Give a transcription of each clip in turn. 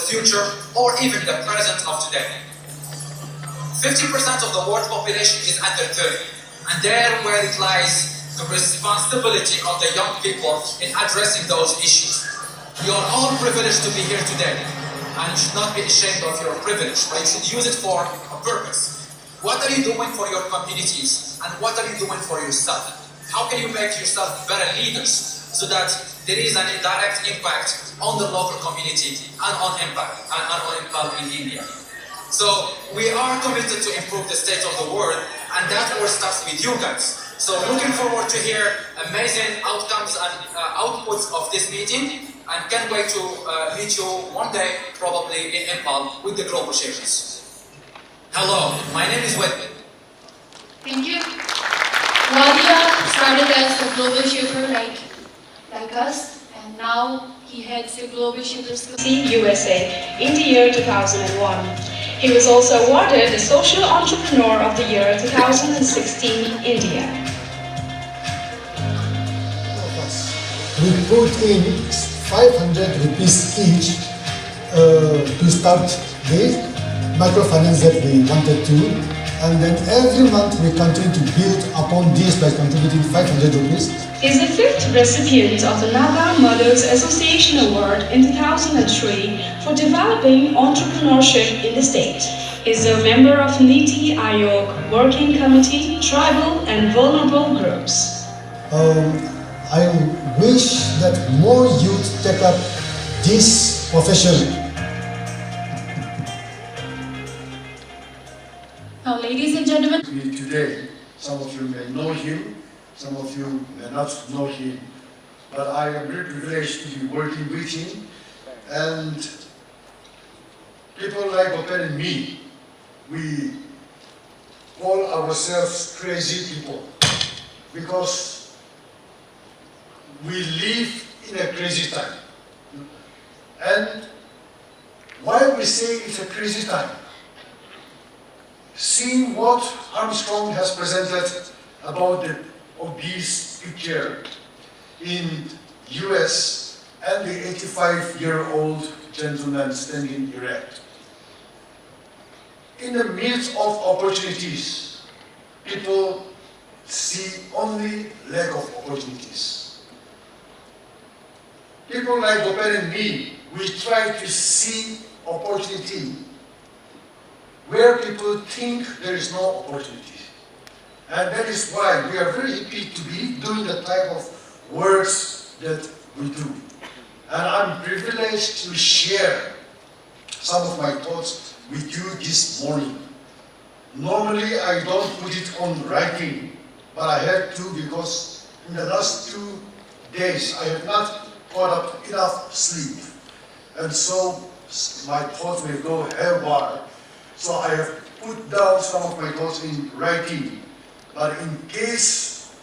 future or even the present of today. 50% of the world population is under 30, and there where it lies the responsibility of the young people in addressing those issues. You are all privileged to be here today, and you should not be ashamed of your privilege, but you should use it for a purpose. What are you doing for your communities, and what are you doing for yourself? How can you make yourself better leaders so that there is an indirect impact on the local community and on Imphal in India? So we are committed to improve the state of the world, and that all starts with you guys. So looking forward to hear amazing outcomes and outputs of this meeting, and can't wait to meet you one day, probably in Imphal, with the global shapers. Hello, my name is Whitney. Thank you. Wadia started as a global shaper like us, and now he heads the Global Shapers USA in the year 2001. He was also awarded the Social Entrepreneur of the Year 2016 India. We put in 500 rupees each to start the microfinance that we wanted to, and then every month we continue to build upon this by contributing 500 rupees. Is the fifth recipient of the Naga Mothers Association Award in 2003 for developing entrepreneurship in the state. Is a member of Niti Aayog Working Committee, Tribal and Vulnerable Groups. I wish that more youth take up this profession. Now, ladies and gentlemen, today, some of you may know him, some of you may not know him, but I am very privileged to be working with him, and people like Open and me, we call ourselves crazy people because we live in a crazy time. And why we say it's a crazy time? Seeing what Armstrong has presented about the obese picture in US and the 85-year-old gentleman standing erect. In the midst of opportunities, people see only lack of opportunities. People like Gopal and me, we try to see opportunity where people think there is no opportunity. And that is why we are very happy to be doing the type of works that we do. And I'm privileged to share some of my thoughts with you this morning. Normally, I don't put it on writing, but I had to because in the last 2 days, I have not got up enough sleep. And so my thoughts may go haywire. So I have put down some of my thoughts in writing. But in case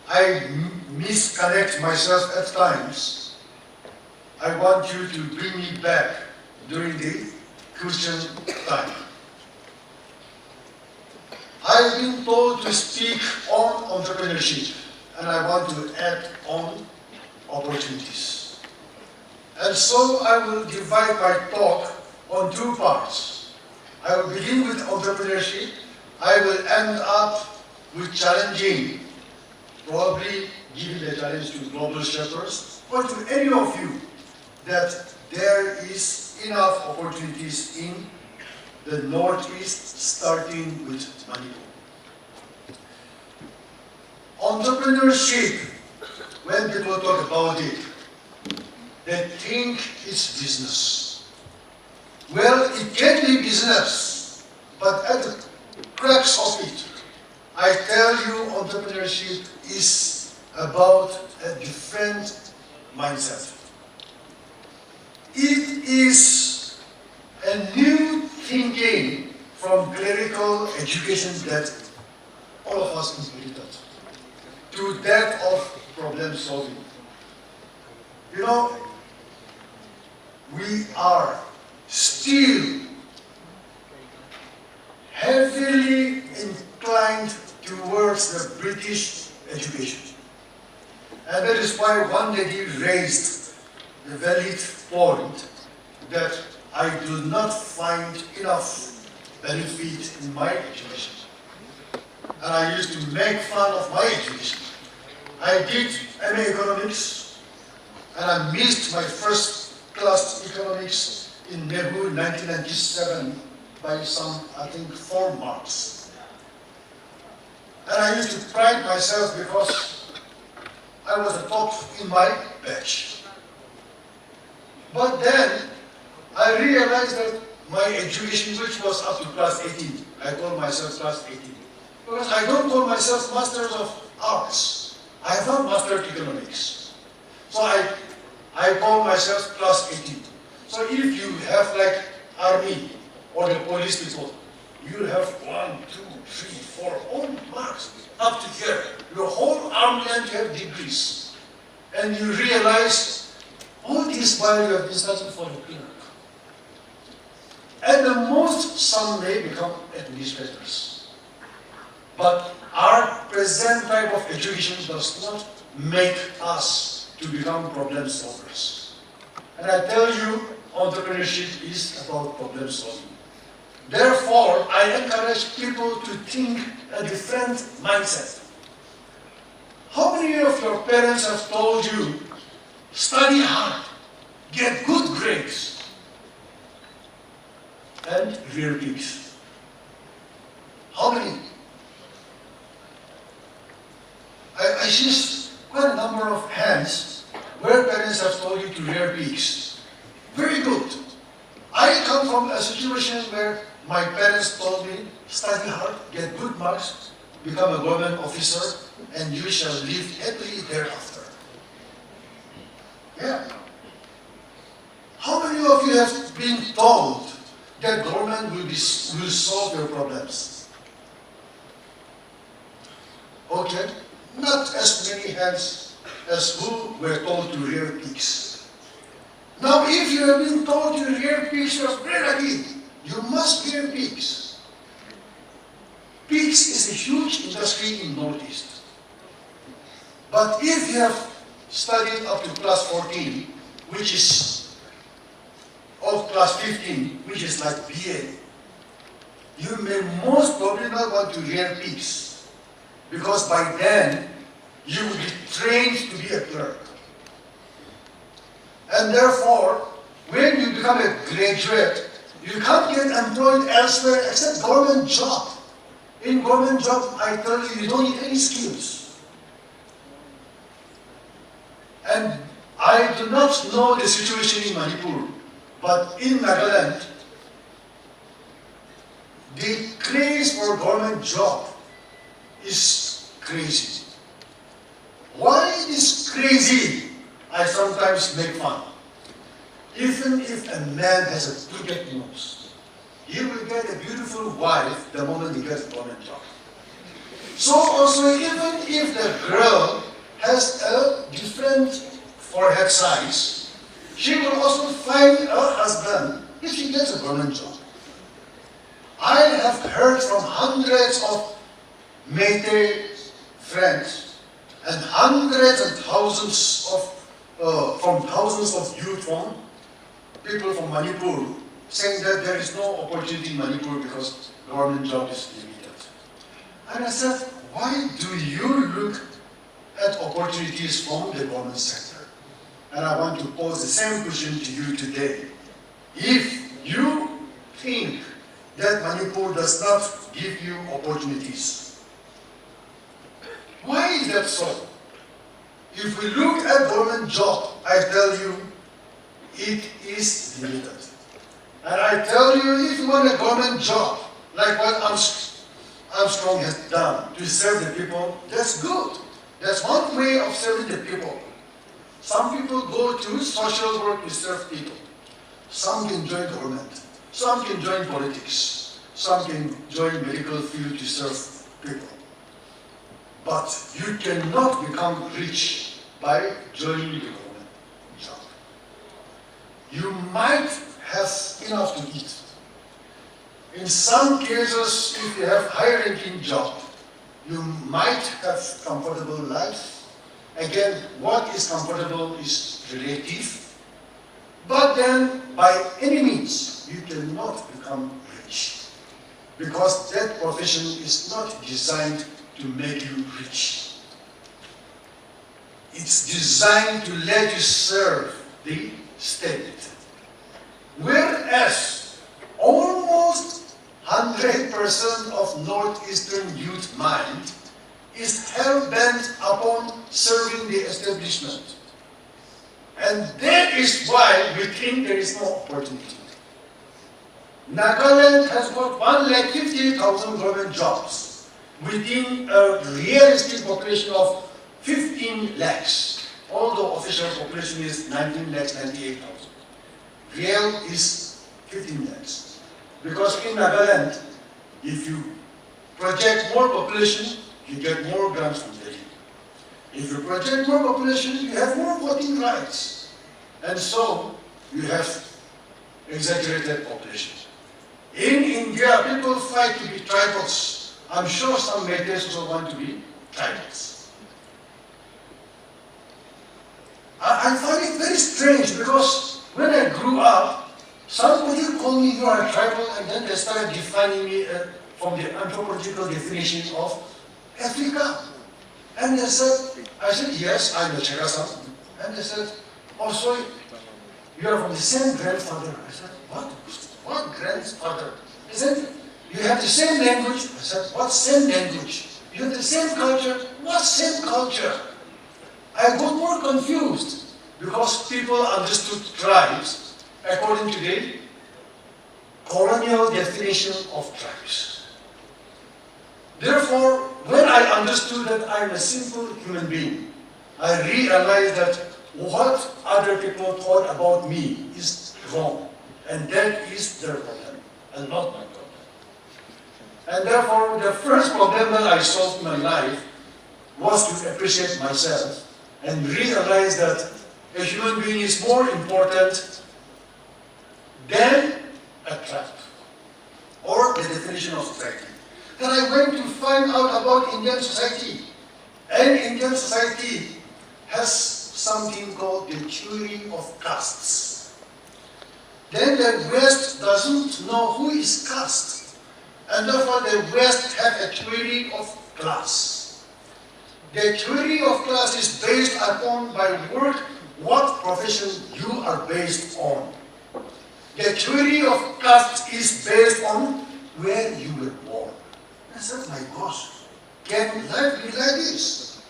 I misconnect myself at times, I want you to bring me back during the Christian time. I've been told to speak on entrepreneurship, and I want to add on opportunities. And so I will divide my talk on 2 parts. I will begin with entrepreneurship. I will end up with challenging, probably giving the challenge to global shepherds, or to any of you, that there is enough opportunities in the Northeast, starting with Manipur. Entrepreneurship, when people talk about it, they think it's business. Well, it can be business, but at the crux of it, I tell you, entrepreneurship is about a different mindset. It is a new thinking from clerical education that all of us inherited to that of problem solving. You know, we are still heavily inclined towards the British education. And that is why one lady raised the valid point that I do not find enough benefit in my education. And I used to make fun of my education. I did MA Economics, and I missed my first class economics in Nehru in 1997 by some, I think, 4 marks. And I used to pride myself because I was the top in my batch. But then I realized that my education, which was up to class 18, I call myself class 18, because I don't call myself Masters of Arts. I have not mastered economics. So I call myself class 18. So if you have like army or the police people, you have 1, 2, 3, 4, all marks up to here. Your whole army and you have degrees. And you realize all this while you have been studying for a clerk. At the most, some may become administrators. But our present type of education does not make us to become problem solvers. And I tell you, entrepreneurship is about problem solving. Therefore, I encourage people to think a different mindset. How many of your parents have told you, study hard, get good grades, and rear pigs? How many? I see quite a number of hands where parents have told you to rear pigs. Very good. I come from a situation where my parents told me, study hard, get good marks, become a government officer, and you shall live happily thereafter. Yeah. How many of you have been told that government will solve your problems? Okay. Not as many hands as who were told to rear pigs. Now, if you have been told to rear pigs, you are very lucky. You must rear pigs. Pigs is a huge industry in Northeast. But if you have studied up to class 14, which is, or class 15, which is like BA, you may most probably not want to rear pigs. Because by then, you will be trained to be a clerk. And therefore, when you become a graduate, you can't get employed elsewhere except government job. In government job, I tell you, you don't need any skills. And I do not know the situation in Manipur, but in Nagaland, the craze for government job is crazy. Why is crazy? I sometimes make fun. Even if a man has a crooked nose, he will get a beautiful wife the moment he gets a government job. So also, even if the girl has a different forehead size, she will also find a husband if she gets a government job. I have heard from hundreds of Métis friends and hundreds and thousands from thousands of youth from people from Manipur saying that there is no opportunity in Manipur because government job is limited. And I said, why do you look at opportunities from the government sector? And I want to pose the same question to you today. If you think that Manipur does not give you opportunities, why is that so? If we look at government job, I tell you, it is limited. And I tell you, if you want a government job, like what Armstrong has done to serve the people, that's good. That's one way of serving the people. Some people go to social work to serve people. Some can join government. Some can join politics. Some can join medical field to serve people. But you cannot become rich by joining the government job. You might have enough to eat. In some cases, if you have high-ranking job, you might have comfortable life. Again, what is comfortable is relative. But then, by any means, you cannot become rich. Because that profession is not designed to make you rich. It's designed to let you serve the state. Whereas almost 100% of Northeastern youth mind is hell-bent upon serving the establishment. And that is why we think there is no opportunity. Nagaland has got 150,000 government jobs within a realistic population of 15 lakhs, although official population is 19 lakhs, 98,000. Real is 15 lakhs. Because in Nagaland, if you project more population, you get more grants from Delhi. If you project more population, you have more voting rights. And so, you have exaggerated population. In India, people fight to be tribals. I'm sure some Metis also want to be tribals. I find it very strange because when I grew up, somebody called me, you are a tribal, and then they started defining me from the anthropological definition of Africa. And they said, I said, yes, I'm a Chekasan. And they said, oh, sorry, you are from the same grandfather. I said, what? What grandfather? He said, you have the same language. I said, what same language? You have the same culture. What same culture? I got more confused because people understood tribes according to the colonial definition of tribes. Therefore, when I understood that I'm a simple human being, I realized that what other people thought about me is wrong. And that is their problem, and not my problem. And therefore, the first problem that I solved in my life was to appreciate myself and realize that a human being is more important than a tribe or the definition of society. Then I went to find out about Indian society. And Indian society has something called the theory of castes. Then the West doesn't know who is caste. And therefore the West have a theory of class. The theory of class is based upon by work what profession you are based on. The theory of caste is based on where you were born. I said, my gosh, can life be like this?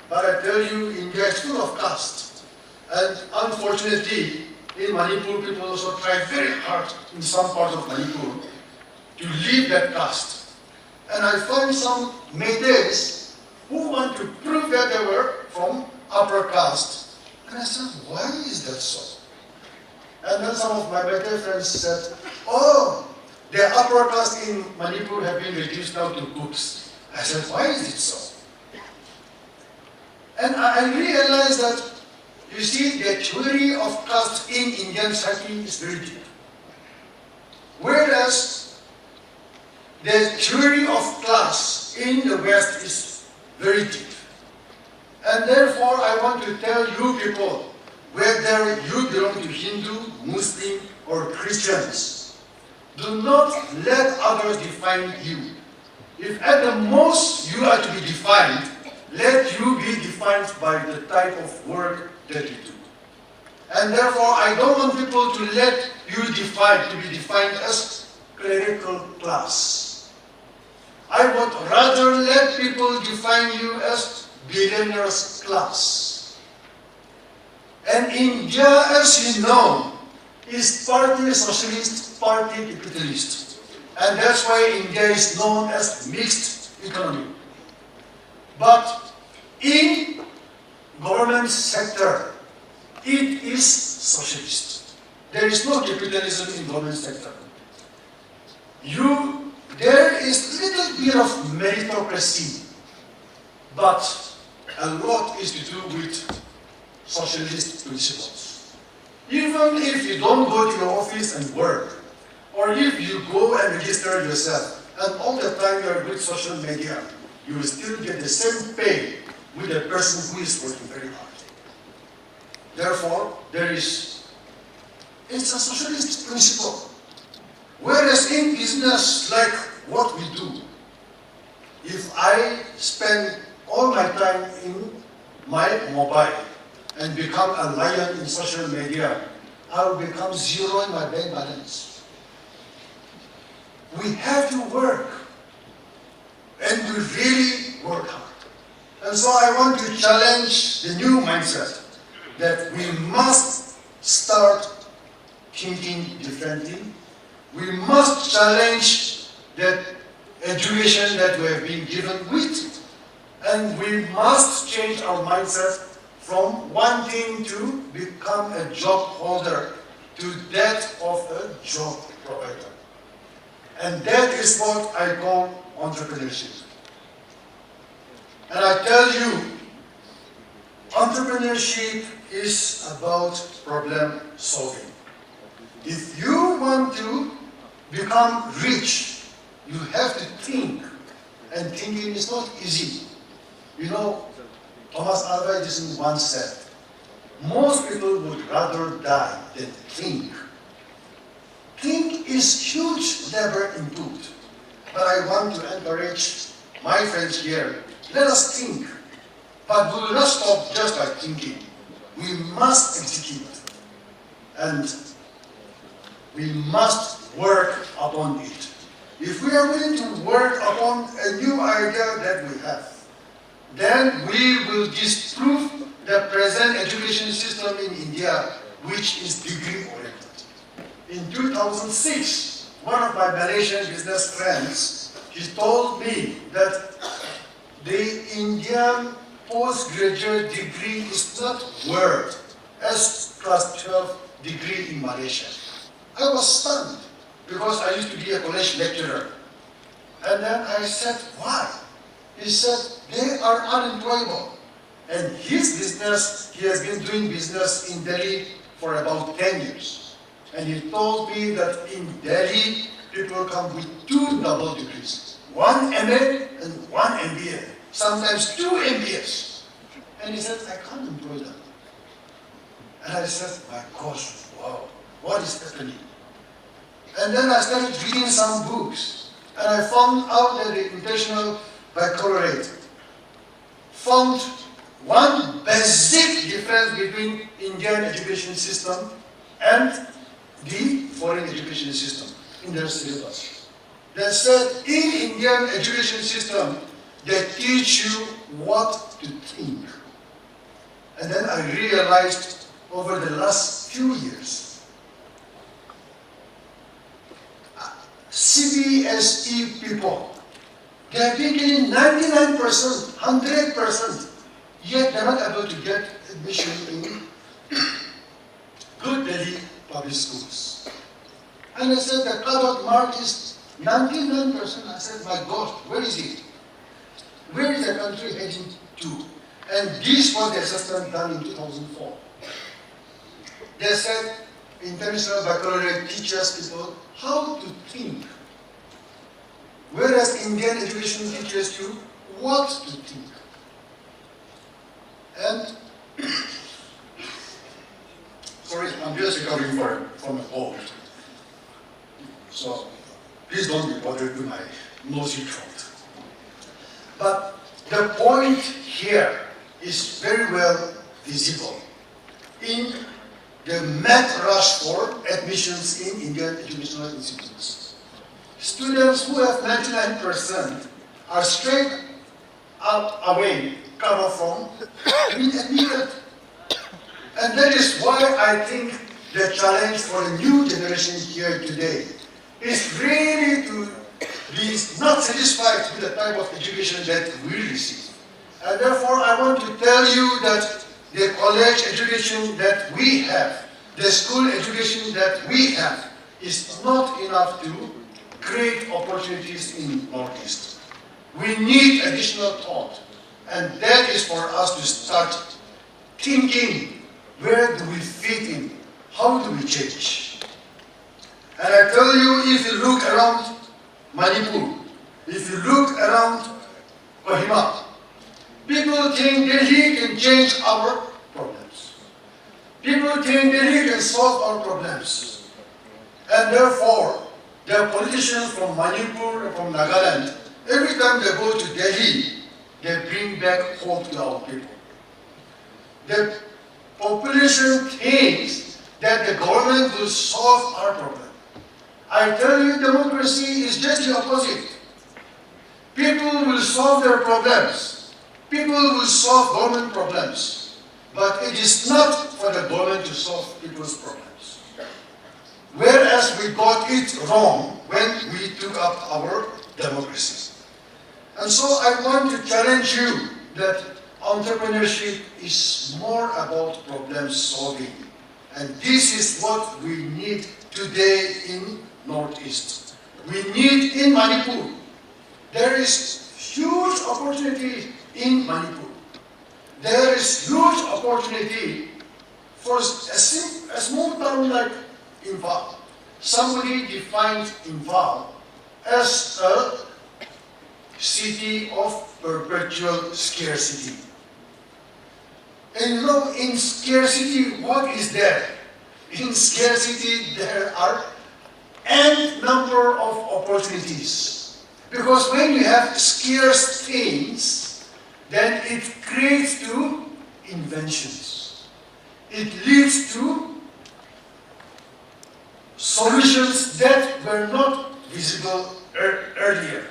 But I tell you, India is full of caste. And unfortunately, in Manipur, people also try very hard in some parts of Manipur to leave that caste. And I find some Metis who want to prove that they were from upper caste. And I said, why is that so? And then some of my Metis friends said, oh, the upper caste in Manipur have been reduced now to cooks. I said, why is it so? And I realized that, you see, the theory of caste in Indian society is very deep. Whereas the theory of class in the West is very deep. And therefore, I want to tell you people, whether you belong to Hindu, Muslim, or Christians, do not let others define you. If at the most you are to be defined, let you be defined by the type of work that you do. And therefore, I don't want people to let you be defined as clerical class. I would rather let people define you as billionaires class. And India, as you know, is partly socialist, partly capitalist. And that's why India is known as mixed economy. But in government sector, it is socialist. There is no capitalism in government sector. There is little bit of meritocracy, but a lot is to do with socialist principles. Even if you don't go to your office and work, or if you go and register yourself, and all the time you are with social media, you will still get the same pay with a person who is working very hard. Therefore, there is It's a socialist principle. Whereas in business, like what we do, if I spend all my time in my mobile and become a lion in social media, I will become zero in my bank balance. We have to work, and we really work hard. And so I want to challenge the new mindset that we must start thinking differently. We must challenge that education that we have been given with, and we must change our mindset from wanting to become a job holder to that of a job provider. And that is what I call entrepreneurship. And I tell you, entrepreneurship is about problem solving. If you want to become rich, you have to think. And thinking is not easy. You know, Thomas Alva Edison once said, most people would rather die than think. Think is huge labor input. But I want to encourage my friends here, let us think. But we will not stop just by thinking. We must execute. And we must work upon it. If we are willing to work upon a new idea that we have, then we will disprove the present education system in India, which is degree-oriented. In 2006, one of my Malaysian business friends, he told me that the Indian postgraduate degree is not worth as class 12 degree in Malaysia. I was stunned because I used to be a college lecturer. And then I said, why? He said, they are unemployable. And his business, he has been doing business in Delhi for about 10 years. And he told me that in Delhi, people come with 2 double degrees, 1 MA and 1 MBA, sometimes 2 MBAs. And he said, I can't employ them. And I said, my gosh, wow, what is happening? And then I started reading some books, and I found out that the International Baccalaureate found one basic difference between Indian education system and the foreign education system in their syllabus. They said in Indian education system, they teach you what to think. And then I realized over the last few years, CBSE people, they have been getting 99%, 100%, yet they're not able to get admission in good Delhi public schools. And I said the cutoff mark is 99%. I said, my gosh, where is it? Where is the country heading to? And this was the assessment done in 2004. They said International Baccalaureate teaches people how to think, whereas Indian education teaches you what to think. And sorry, I'm just recovering from a cold. So please don't be bothered with my nosy throat. But the point here is very well visible in the mad rush for admissions in Indian educational institutions. Students who have 99% are straight up away cut off from being admitted. And that is why I think the challenge for the new generation here today is really to be not satisfied with the type of education that we receive. And therefore I want to tell you that the college education that we have, the school education that we have, is not enough to create opportunities in Northeast. We need additional thought, and that is for us to start thinking, where do we fit in? How do we change? And I tell you, if you look around Manipur, if you look around Kohima, people think Delhi can change our problems. People think they can solve our problems. And therefore, the politicians from Manipur and from Nagaland, every time they go to Delhi, they bring back hope to our people. The population thinks that the government will solve our problem. I tell you, democracy is just the opposite. People will solve their problems. People will solve government problems. But it is not for the government to solve people's problems. Whereas we got it wrong when we took up our democracy. And so I want to challenge you that entrepreneurship is more about problem solving. And this is what we need today in Northeast. We need in Manipur. There is huge opportunity in Manipur. There is huge opportunity for a small town like Imphal. Somebody defined Imphal as a city of perpetual scarcity. And you know, in scarcity, what is there? In scarcity, there are n number of opportunities. Because when you have scarce things, then it creates to inventions. It leads to solutions that were not visible earlier.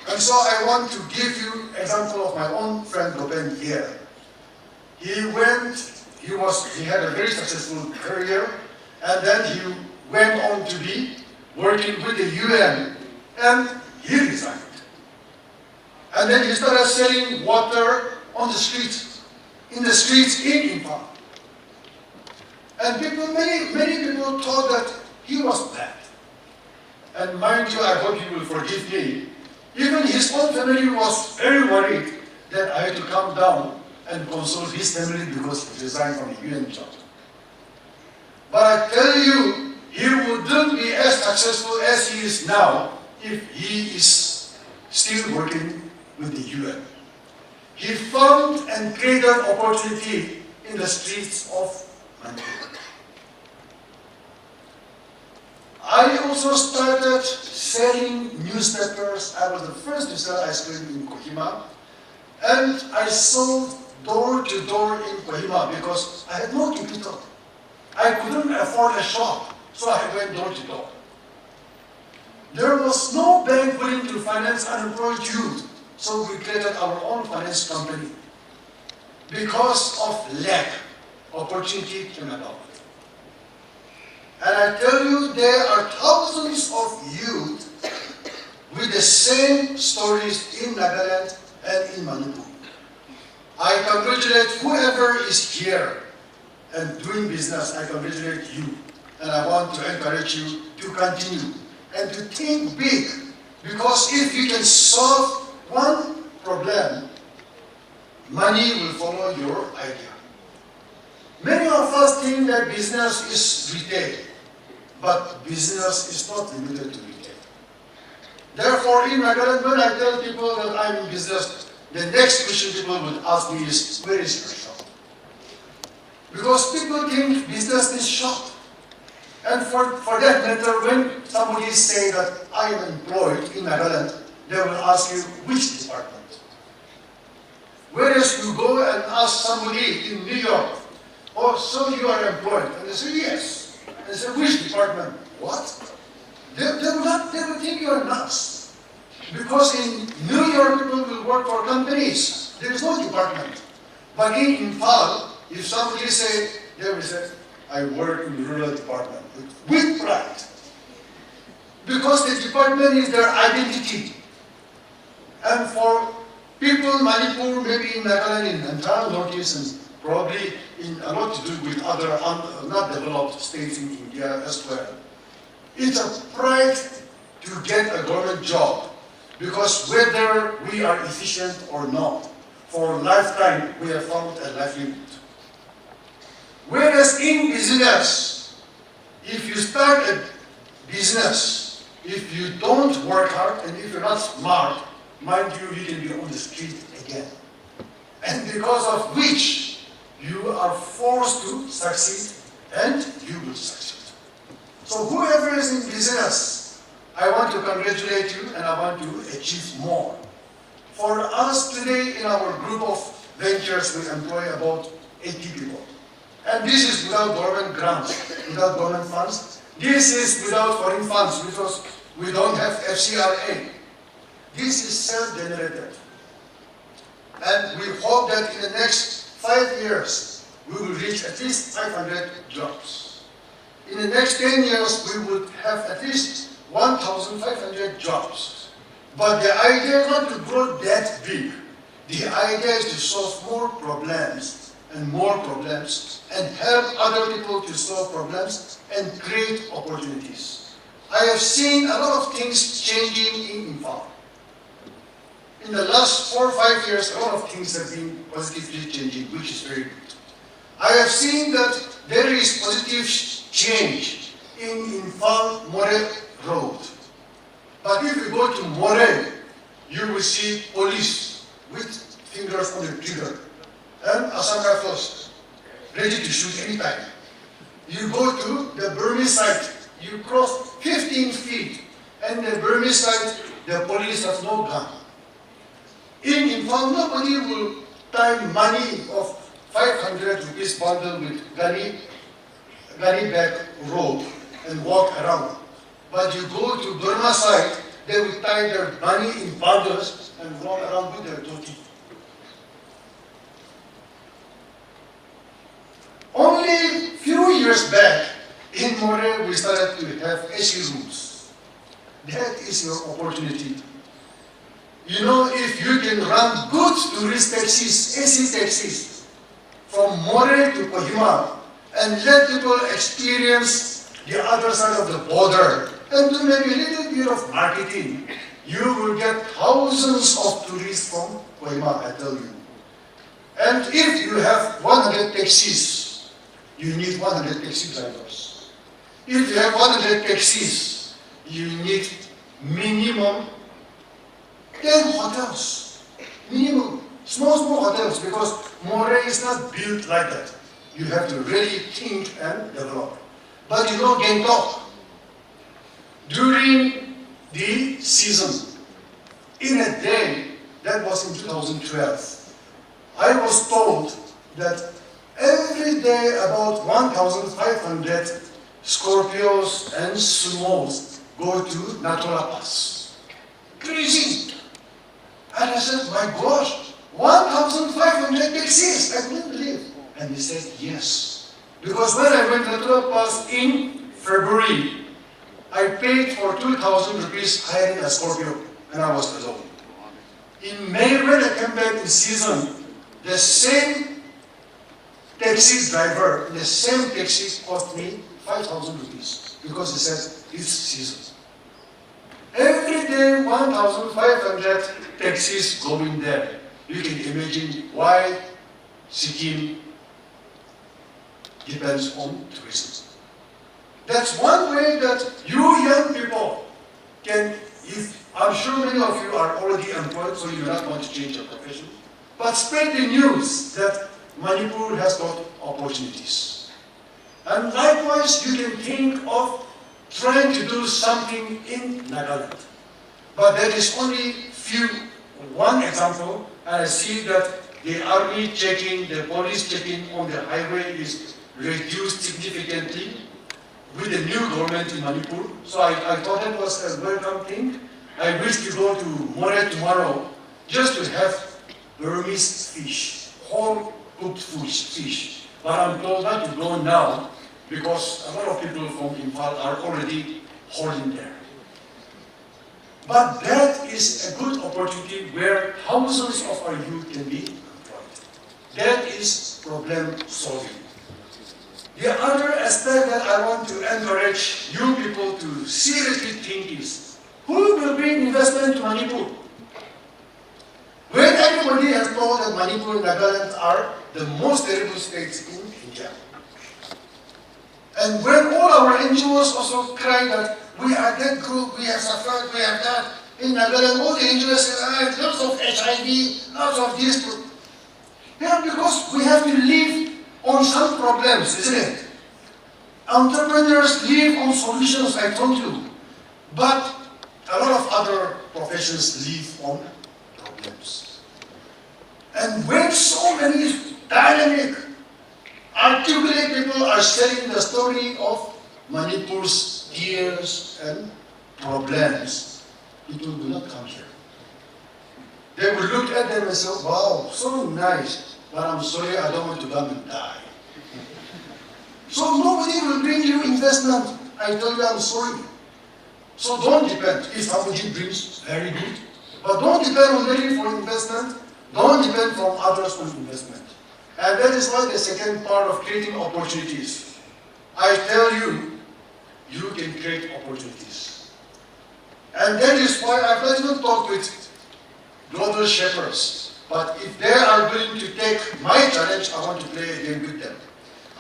And so I want to give you an example of my own friend Gopen here. He had a very successful career, and then he went on to be working with the UN, and he resigned. And then he started selling water on the streets, in Imphal. And many people thought that he was bad. And mind you, I hope you will forgive me. Even his own family was very worried that I had to come down and console his family because he resigned from the UN job. But I tell you, he wouldn't be as successful as he is now if he is still working with the UN. He found and created opportunity in the streets of Manipur. I also started selling newspapers. I was the first to sell ice cream in Kohima. And I sold door to door in Kohima because I had no capital. I couldn't afford a shop, so I went door to door. There was no bank willing to finance unemployed youth, so we created our own finance company. Because of lack, opportunity came about. And I tell you, there are thousands of youth with the same stories in Nagaland and in Manipur. I congratulate whoever is here and doing business. I congratulate you. And I want to encourage you to continue and to think big. Because if you can solve one problem, money will follow your idea. Many of us think that business is retail, but business is not limited to retail. Therefore, in Nagaland, when I tell people that I'm in business, the next question people would ask me is, where is your shop? Because people think business is shop. And for that matter, when somebody say that I am employed in Nagaland, they will ask you, which department? Whereas you go and ask somebody in New York, oh, so you are employed? And they say, yes. And they say, which department? What? They will think you are nuts. Because in New York, people will work for companies. There is no department. But in Imphal, if somebody say, they will say, I work in the rural department with pride. Because the department is their identity. And for people in Manipur, maybe in Nagaland, in entire Northeast, and probably in a lot to do with other not developed states in India as well. It's a pride to get a government job, because whether we are efficient or not, for a lifetime we have found a livelihood. Whereas in business, if you start a business, if you don't work hard and if you're not smart, mind you, you can be on the street again. And because of which, you are forced to succeed and you will succeed. So whoever is in business, I want to congratulate you and I want to achieve more. For us today in our group of ventures, we employ about 80 people. And this is without government grants, without government funds. This is without foreign funds because we don't have FCRA. This is self-generated. And we hope that in the next 5 years, we will reach at least 500 jobs. In the next 10 years, we would have at least 1,500 jobs. But the idea is not to grow that big. The idea is to solve more problems and help other people to solve problems and create opportunities. I have seen a lot of things changing in Imphal. In the last 4 or 5 years, a lot of things have been positively changing, which is very good. I have seen that there is positive change in Imphal More Road. But if you go to More, you will see police with fingers on the trigger and Assam rifles ready to shoot anytime. You go to the Burmese side, you cross 15 feet, and the Burmese side, the police have no gun. In Imphal, nobody will tie money of 500 rupees bundle with gunny bag rope and walk around. But you go to Burma side, they will tie their money in bundles and walk around with their dhoti. Only few years back, in More, we started to have AC rooms. That is your opportunity. You know, if you can run good tourist taxis, AC taxis, from More to Kohima, and let people experience the other side of the border, and do maybe a little bit of marketing, you will get thousands of tourists from Kohima, I tell you. And if you have 100 taxis, you need 100 taxi drivers. If you have 100 taxis, you need minimum 10 hotels. Minimum. Small hotels, because More is not built like that. You have to really think and develop. But you know, Gangtok, during the season, in a day, that was in 2012, I was told that every day about 1,500 Scorpios and Sumos go to Natura Pass. Crazy! And I said, my gosh, 1,500 taxis! I couldn't believe. And he said, yes. Because when I went to Natura Pass in February, I paid for 2,000 rupees hiring a Scorpio, and I was alone. In May, when I came back in season, the same taxi driver, the same taxi cost me 5,000 rupees because he said it's season. Every day 1,500 taxis going there. You can imagine why Sikkim depends on tourism. That's one way that you young people can, I'm sure many of you are already employed, so you do not want to change your profession, but spread the news that Manipur has got opportunities. And likewise, you can think of trying to do something in Nagaland. But there is only one example, and I see that the army checking, the police checking on the highway is reduced significantly with the new government in Manipur. So I thought that was a welcome thing. I wish to go to More tomorrow just to have Burmese fish, whole cooked fish. But I'm told not to go now because a lot of people from Imphal are already holding there. But that is a good opportunity where thousands of our youth can be employed. That is problem solving. The other aspect that I want to encourage you people to seriously think is, who will bring investment to Manipur? When everybody has told that Manipur and Nagaland are the most terrible states in India. And when all our NGOs also cry that we are that group, we have suffered, we have that, in Nagaland all the NGOs say, lots of HIV, lots of this. Yeah, because we have to live on some problems, isn't it? Entrepreneurs live on solutions, I told you. But a lot of other professions live on problems. And when so many dynamic, articulate people are telling the story of Manipur's tears and problems, people will not come here. They will look at them and say, wow, so nice, but I'm sorry, I don't want to come and die. So nobody will bring you investment. I tell you, I'm sorry. So don't depend. If somebody brings, very good. But don't depend on them for investment. Don't depend from others for investment. And that is why the second part of creating opportunities. I tell you, you can create opportunities. And that is why I've not even talked with global shapers. But if they are willing to take my challenge, I want to play a game with them.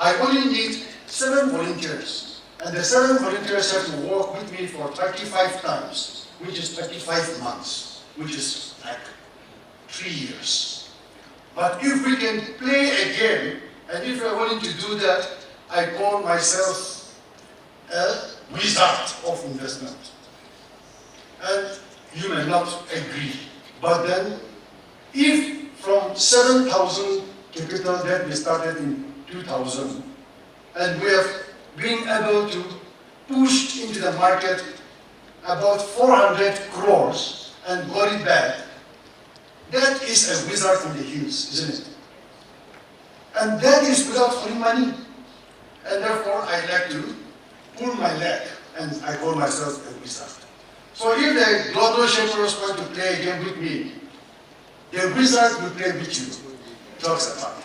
I only need 7 volunteers. And the 7 volunteers have to work with me for 35 times, which is 35 months, which is like 3 years. But if we can play a game, and if you're willing to do that, I call myself a wizard of investment. And you may not agree, but then if from 7,000 capital that we started in 2000, and we have been able to push into the market about 400 crores and got it back, that is a wizard from the hills, isn't it? And that is without free money. And therefore, I like to pull my leg, and I call myself a wizard. So if the global shapers want to play a game with me, the wizard will play with you. Jokes apart.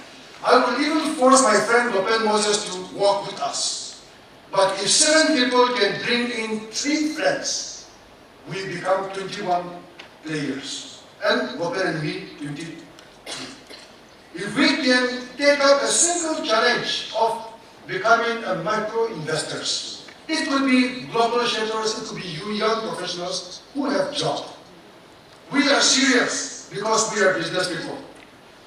I will even force my friend Lopez Moses to walk with us. But if 7 people can bring in 3 friends, we become 21 players. And Lopez and me, 23. If we can take up a single challenge of becoming a micro-investors, it could be global shapers, it could be you young professionals who have jobs. We are serious because we are business people.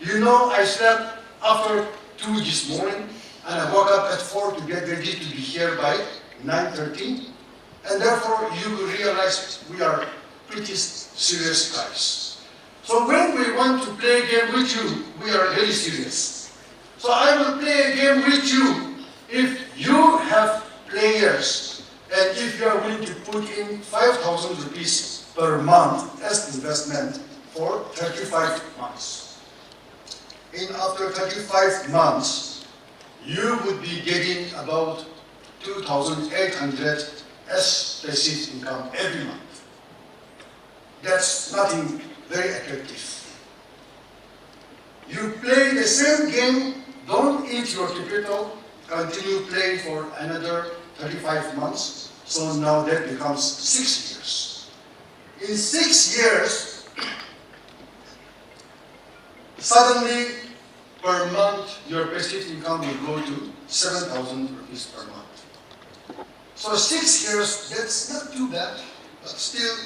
You know, I slept after 2 this morning, and I woke up at 4 to get ready to be here by 9:30. And therefore, you will realize we are pretty serious guys. So when we want to play a game with you, we are very serious. So I will play a game with you if you have players, and if you are willing to put in 5,000 rupees per month as investment for 35 months. After 35 months, you would be getting about 2,800 as passive income every month. That's nothing very attractive. You play the same game, don't eat your capital, continue playing for another 35 months, so now that becomes 6 years. In 6 years, suddenly, per month, your passive income will go to 7,000 rupees per month. So 6 years, that's not too bad, but still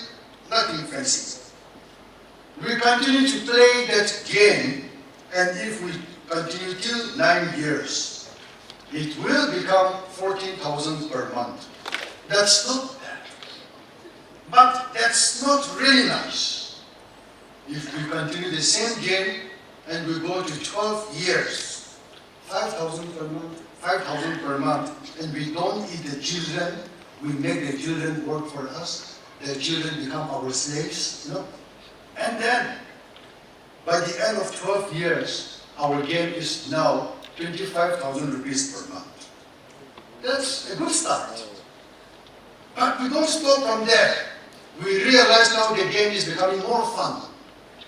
nothing fancy. We continue to play that game, and if we continue till 9 years, it will become 14,000 per month. That's not bad. But that's not really nice. If we continue the same game, and we go to 12 years, 5,000 per month, 5,000 per month, and we don't eat the children, we make the children work for us, the children become our slaves, you know? And then, by the end of 12 years, our game is now 25,000 rupees per month. That's a good start. But we don't stop from there. We realize now the game is becoming more fun.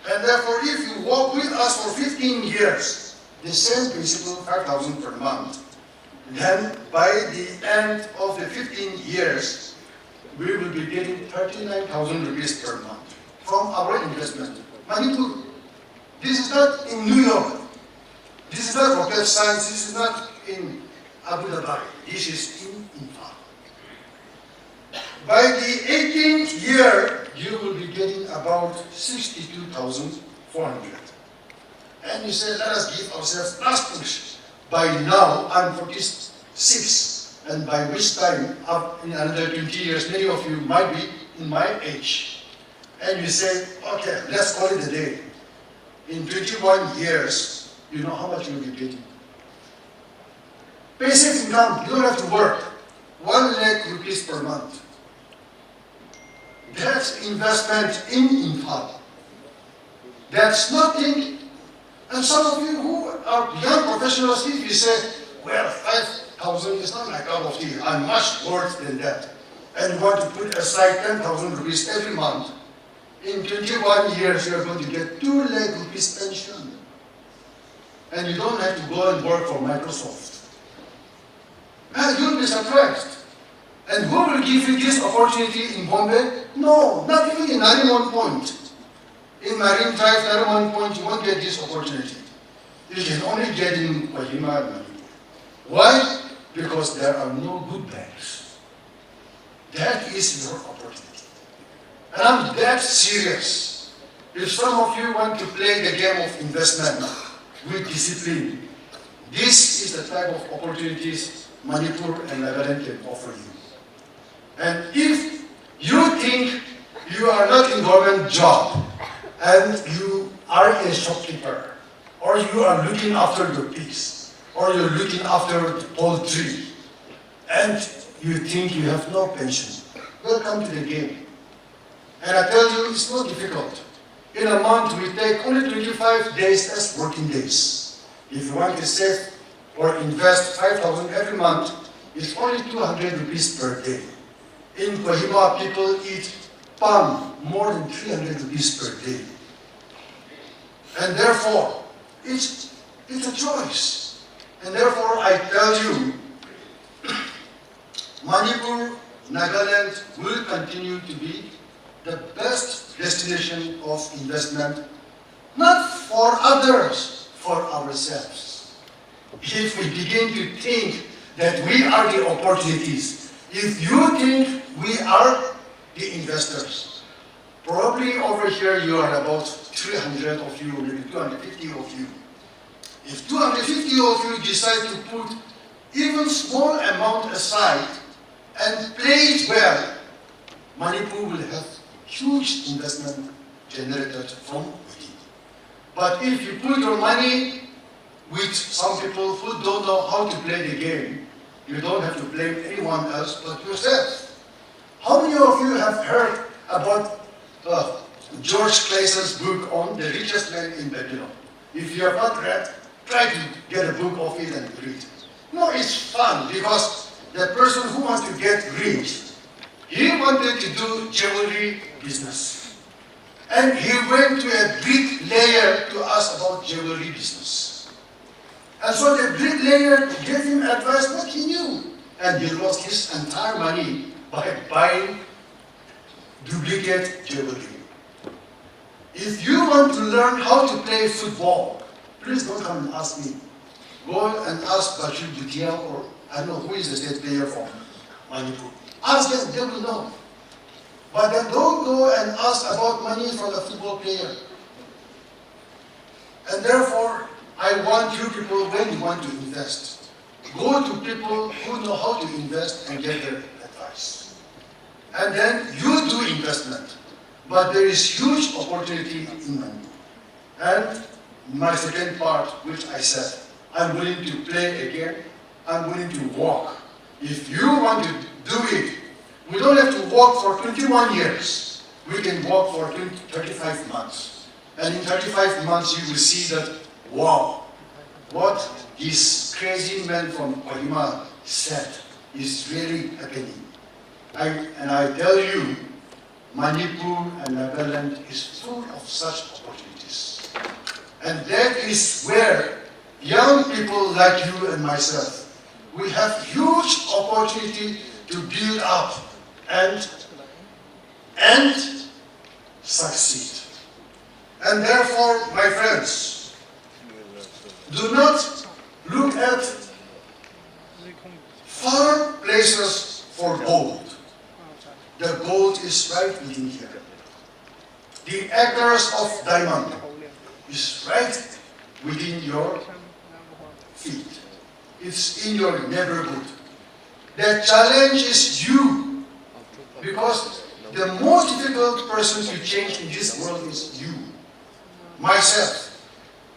And therefore, if you work with us for 15 years, the same principle, 5,000 per month, then by the end of the 15 years, we will be getting 39,000 rupees per month from our investment. Manipur, this is not in New York. This is not rocket science. This is not in Abu Dhabi. This is in Imphal. By the 18th year, you will be getting about 62,400. And you say, let us give ourselves last push. by now I'm 46, and by which time, in another 20 years, many of you might be in my age. And you say, okay, let's call it a day. In 21 years, you know how much you'll be getting. Basic income, you don't have to work. 1 lakh rupees per month. That's investment in Imphal. That's nothing. And some of you who are young professionals, if you say, well, 5,000 is not my cup of tea. I'm much worse than that. And you want to put aside 10,000 rupees every month. In 21 years, you're going to get 2 lakh rupees pension. And you don't have to go and work for Microsoft. And you'll be surprised. And who will give you this opportunity in Bombay? No, not even in Nariman Point. In Marine Drive, Nariman Point, you won't get this opportunity. You can only get in Kohima and Manipur. Why? Because there are no good banks. That is your opportunity. And I'm that serious. If some of you want to play the game of investment with discipline, this is the type of opportunities Manipur and Nagaland can offer you. And if you think you are not in government job and you are a shopkeeper, or you are looking after your pigs, or you're looking after the poultry, and you think you have no pension, welcome to the game. And I tell you, it's not difficult. In a month, we take only 25 days as working days. If you want to save or invest 5,000 every month, it's only 200 rupees per day. In Kohima, people eat palm more than 300 rupees per day. And therefore, it's a choice. And therefore, I tell you, Manipur, Nagaland will continue to be the best destination of investment, not for others, for ourselves. If we begin to think that we are the opportunities, if you think we are the investors, probably over here you are about 300 of you, maybe 250 of you. If 250 of you decide to put even small amount aside and play it well, Manipur will have huge investment generated from within. But if you put your money with some people who don't know how to play the game, you don't have to blame anyone else but yourself. How many of you have heard about George Clayson's book on the richest man in Babylon? If you have not read, try to get a book of it and read. No, it's fun because the person who wants to get rich, he wanted to do jewelry business. And he went to a bricklayer to ask about jewelry business. And so the bricklayer gave him advice what he knew. And he lost his entire money by buying duplicate jewelry. If you want to learn how to play football, please don't come and ask me. Go and ask Bashir Bhutia, or I don't know who is the state player from Manipur. Ask them, they will know. But then don't go and ask about money from a football player. And therefore, I want you people, when you want to invest, go to people who know how to invest and get their advice. And then you do investment. But there is huge opportunity in Manipur. And my second part, which I said, I'm willing to play again, I'm willing to walk. If you want to do it, we don't have to walk for 21 years. We can walk for 35 months. And in 35 months, you will see that, wow, what this crazy man from Kohima said is really happening. And I tell you, Manipur and Nagaland is full of such opportunities. And that is where young people like you and myself, we have huge opportunity to build up and succeed. And therefore, my friends, do not look at far places for gold. The gold is right within here. The acres of diamond is right within your feet. it's in your neighborhood. The challenge is you, because the most difficult person to change in this world is you, myself.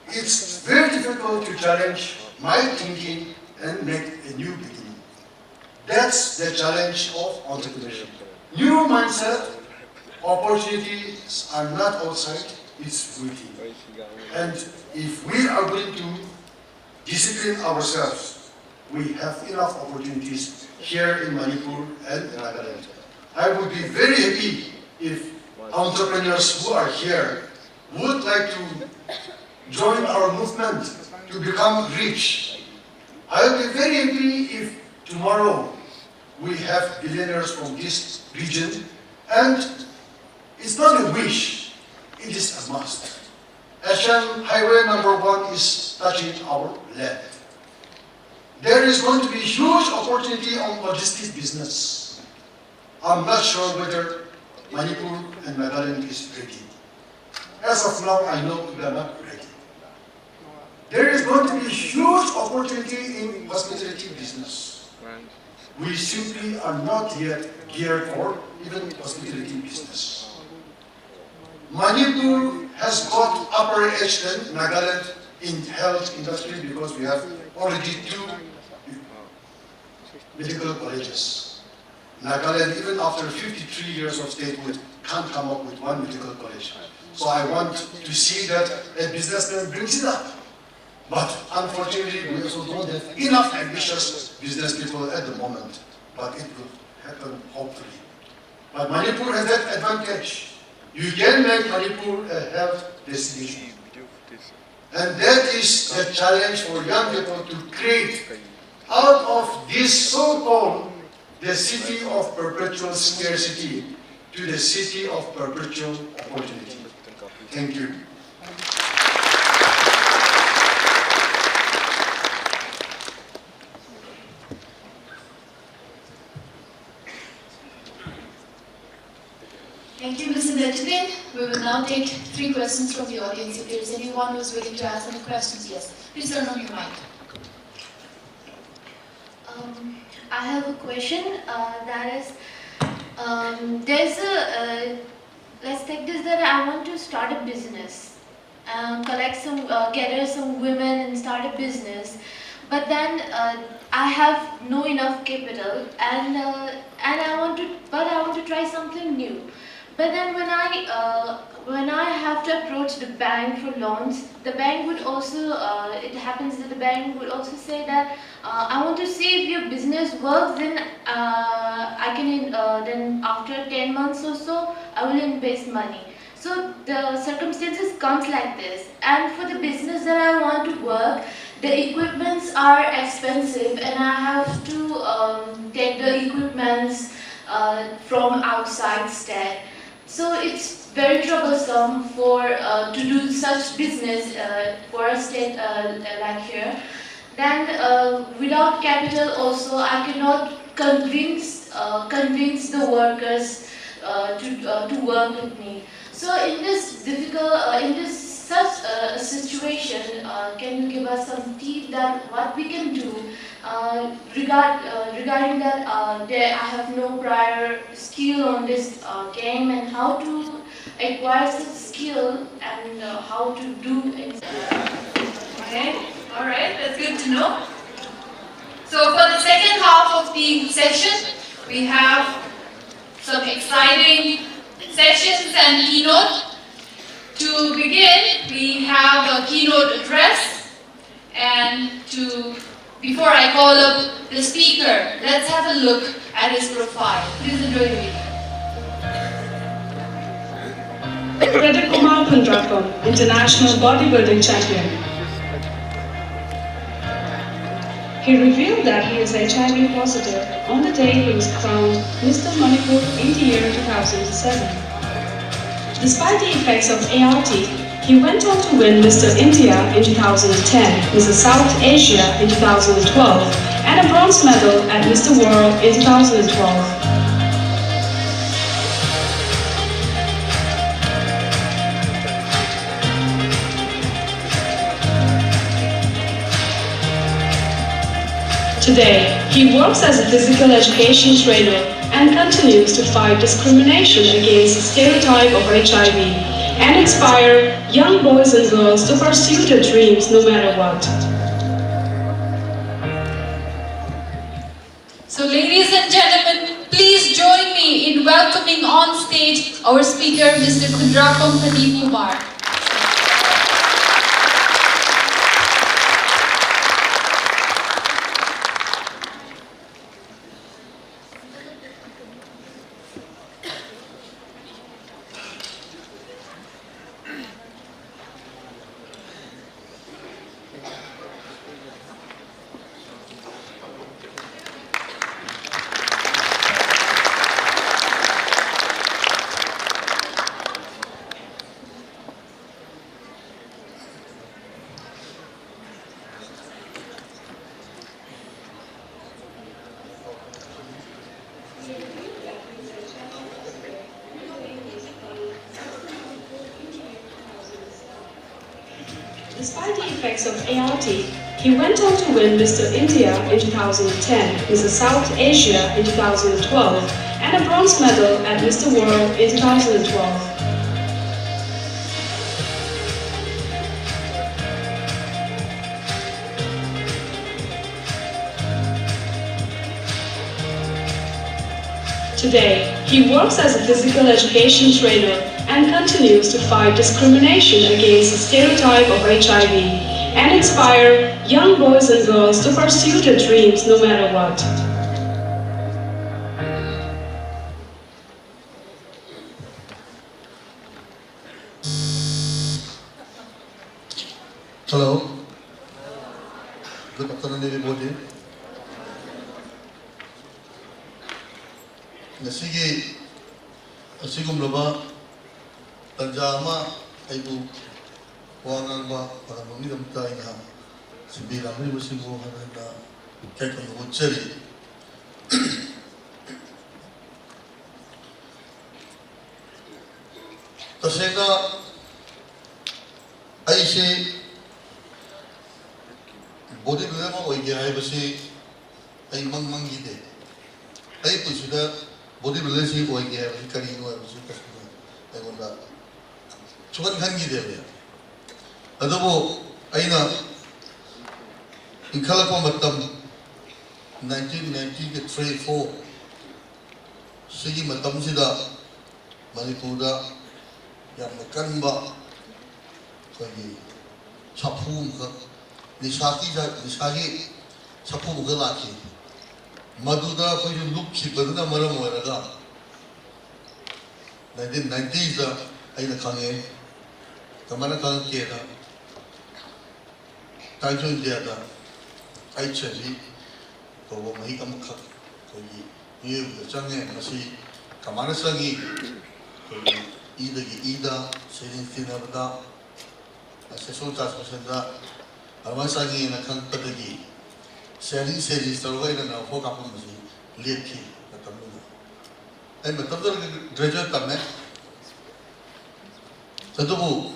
It's very difficult to challenge my thinking and make a new beginning. That's the challenge of entrepreneurship. New mindset, opportunities are not outside, it's within. And if we are going to discipline ourselves, we have enough opportunities here in Manipur and Nagaland. I would be very happy if entrepreneurs who are here would like to join our movement to become rich. I will be very happy if tomorrow we have billionaires from this region, and it's not a wish, it is a must. Asian Highway number 1 is touching our land. There is going to be huge opportunity on logistics business. I'm not sure whether Manipur and Nagaland is ready. As of now, I know we are not ready. There is going to be huge opportunity in hospitality business. We simply are not yet geared for even hospitality business. Manipur has got upper edge than Nagaland in health industry because we have already 2 medical colleges. Nagaland, even after 53 years of statehood, can't come up with 1 medical college. So I want to see that a businessman brings it up. But unfortunately, we also don't have enough ambitious business people at the moment. But it will happen, hopefully. But Manipur has that advantage. You can make Manipur a health destination. And that is the challenge for young people to create out of this so-called the city of perpetual scarcity to the city of perpetual opportunity. Thank you. Thank you, Mr. Benjamin. We will now take 3 questions from the audience. If there is anyone who is willing to ask any questions, yes. Please turn on your mic. I have a question. That is, there's a let's take this that I want to start a business, gather some women and start a business, but then I have no enough capital, and I want to try something new. But then when I have to approach the bank for loans, the bank would also, it happens that the bank would also say that I want to see if your business works, then I can, then after 10 months or so, I will invest money. So the circumstances comes like this, and for the business that I want to work, the equipments are expensive, and I have to take the equipments from outside state. So it's very troublesome for to do such business for a state like here. Then without capital also, I cannot convince the workers to work with me. So in this difficult, such a situation, can you give us some tips that what we can do regarding that I have no prior skill on this game, and how to acquire such skill, and how to do it. Okay, all right, that's good to know. So for the second half of the session, we have some exciting sessions and keynote. To begin, we have a keynote address, and before I call up the speaker, let's have a look at his profile. Please enjoy the video. Pradeep Kumar Pundrapur, International Bodybuilding Champion. He revealed that he is HIV positive on the day he was crowned Mr. Manipur in the year 2007. Despite the effects of ART, he went on to win Mr. India in 2010, Mr. South Asia in 2012, and a bronze medal at Mr. World in 2012. Today, he works as a physical education trainer and continues to fight discrimination against the stereotype of HIV and inspire young boys and girls to pursue their dreams no matter what. So ladies and gentlemen, please join me in welcoming on stage our speaker, Mr. Kundrakam Pradeep Kumar. Despite the effects of ART, he went on to win Mr. India in 2010, Mr. South Asia in 2012, and a bronze medal at Mr. World in 2012. Today, he works as a physical education trainer and continues to fight discrimination against the stereotype of HIV and inspire young boys and girls to pursue their dreams no matter what. Hello. Good afternoon, everybody. Nasigi asigumlaba tanjama aibu wangangba paramami damta ina sibila mi musibu hanada kaito uchari tasena aise body level oige hai basi ai mangi de ai pusida body relationship oige hai basi kari no hai basi kasna ai gonda chukan khangi de ya adobo aina Imphal matam 1990 ke 3-4 sigi matam sida Manipura yang kanba koi chapu ka nisagi chapu ga laki maduda koi look ki badna maram waraga 1990s da aina khange kamana kan ke da tajo india da ai chali to mai kam khak koi ye change masi kamana sangi ida serin tinabda sesol transmission Armasagi na kang patagi sharing sarway na ho kapon masi leki matamuna ay matamda graduate tamne tadubu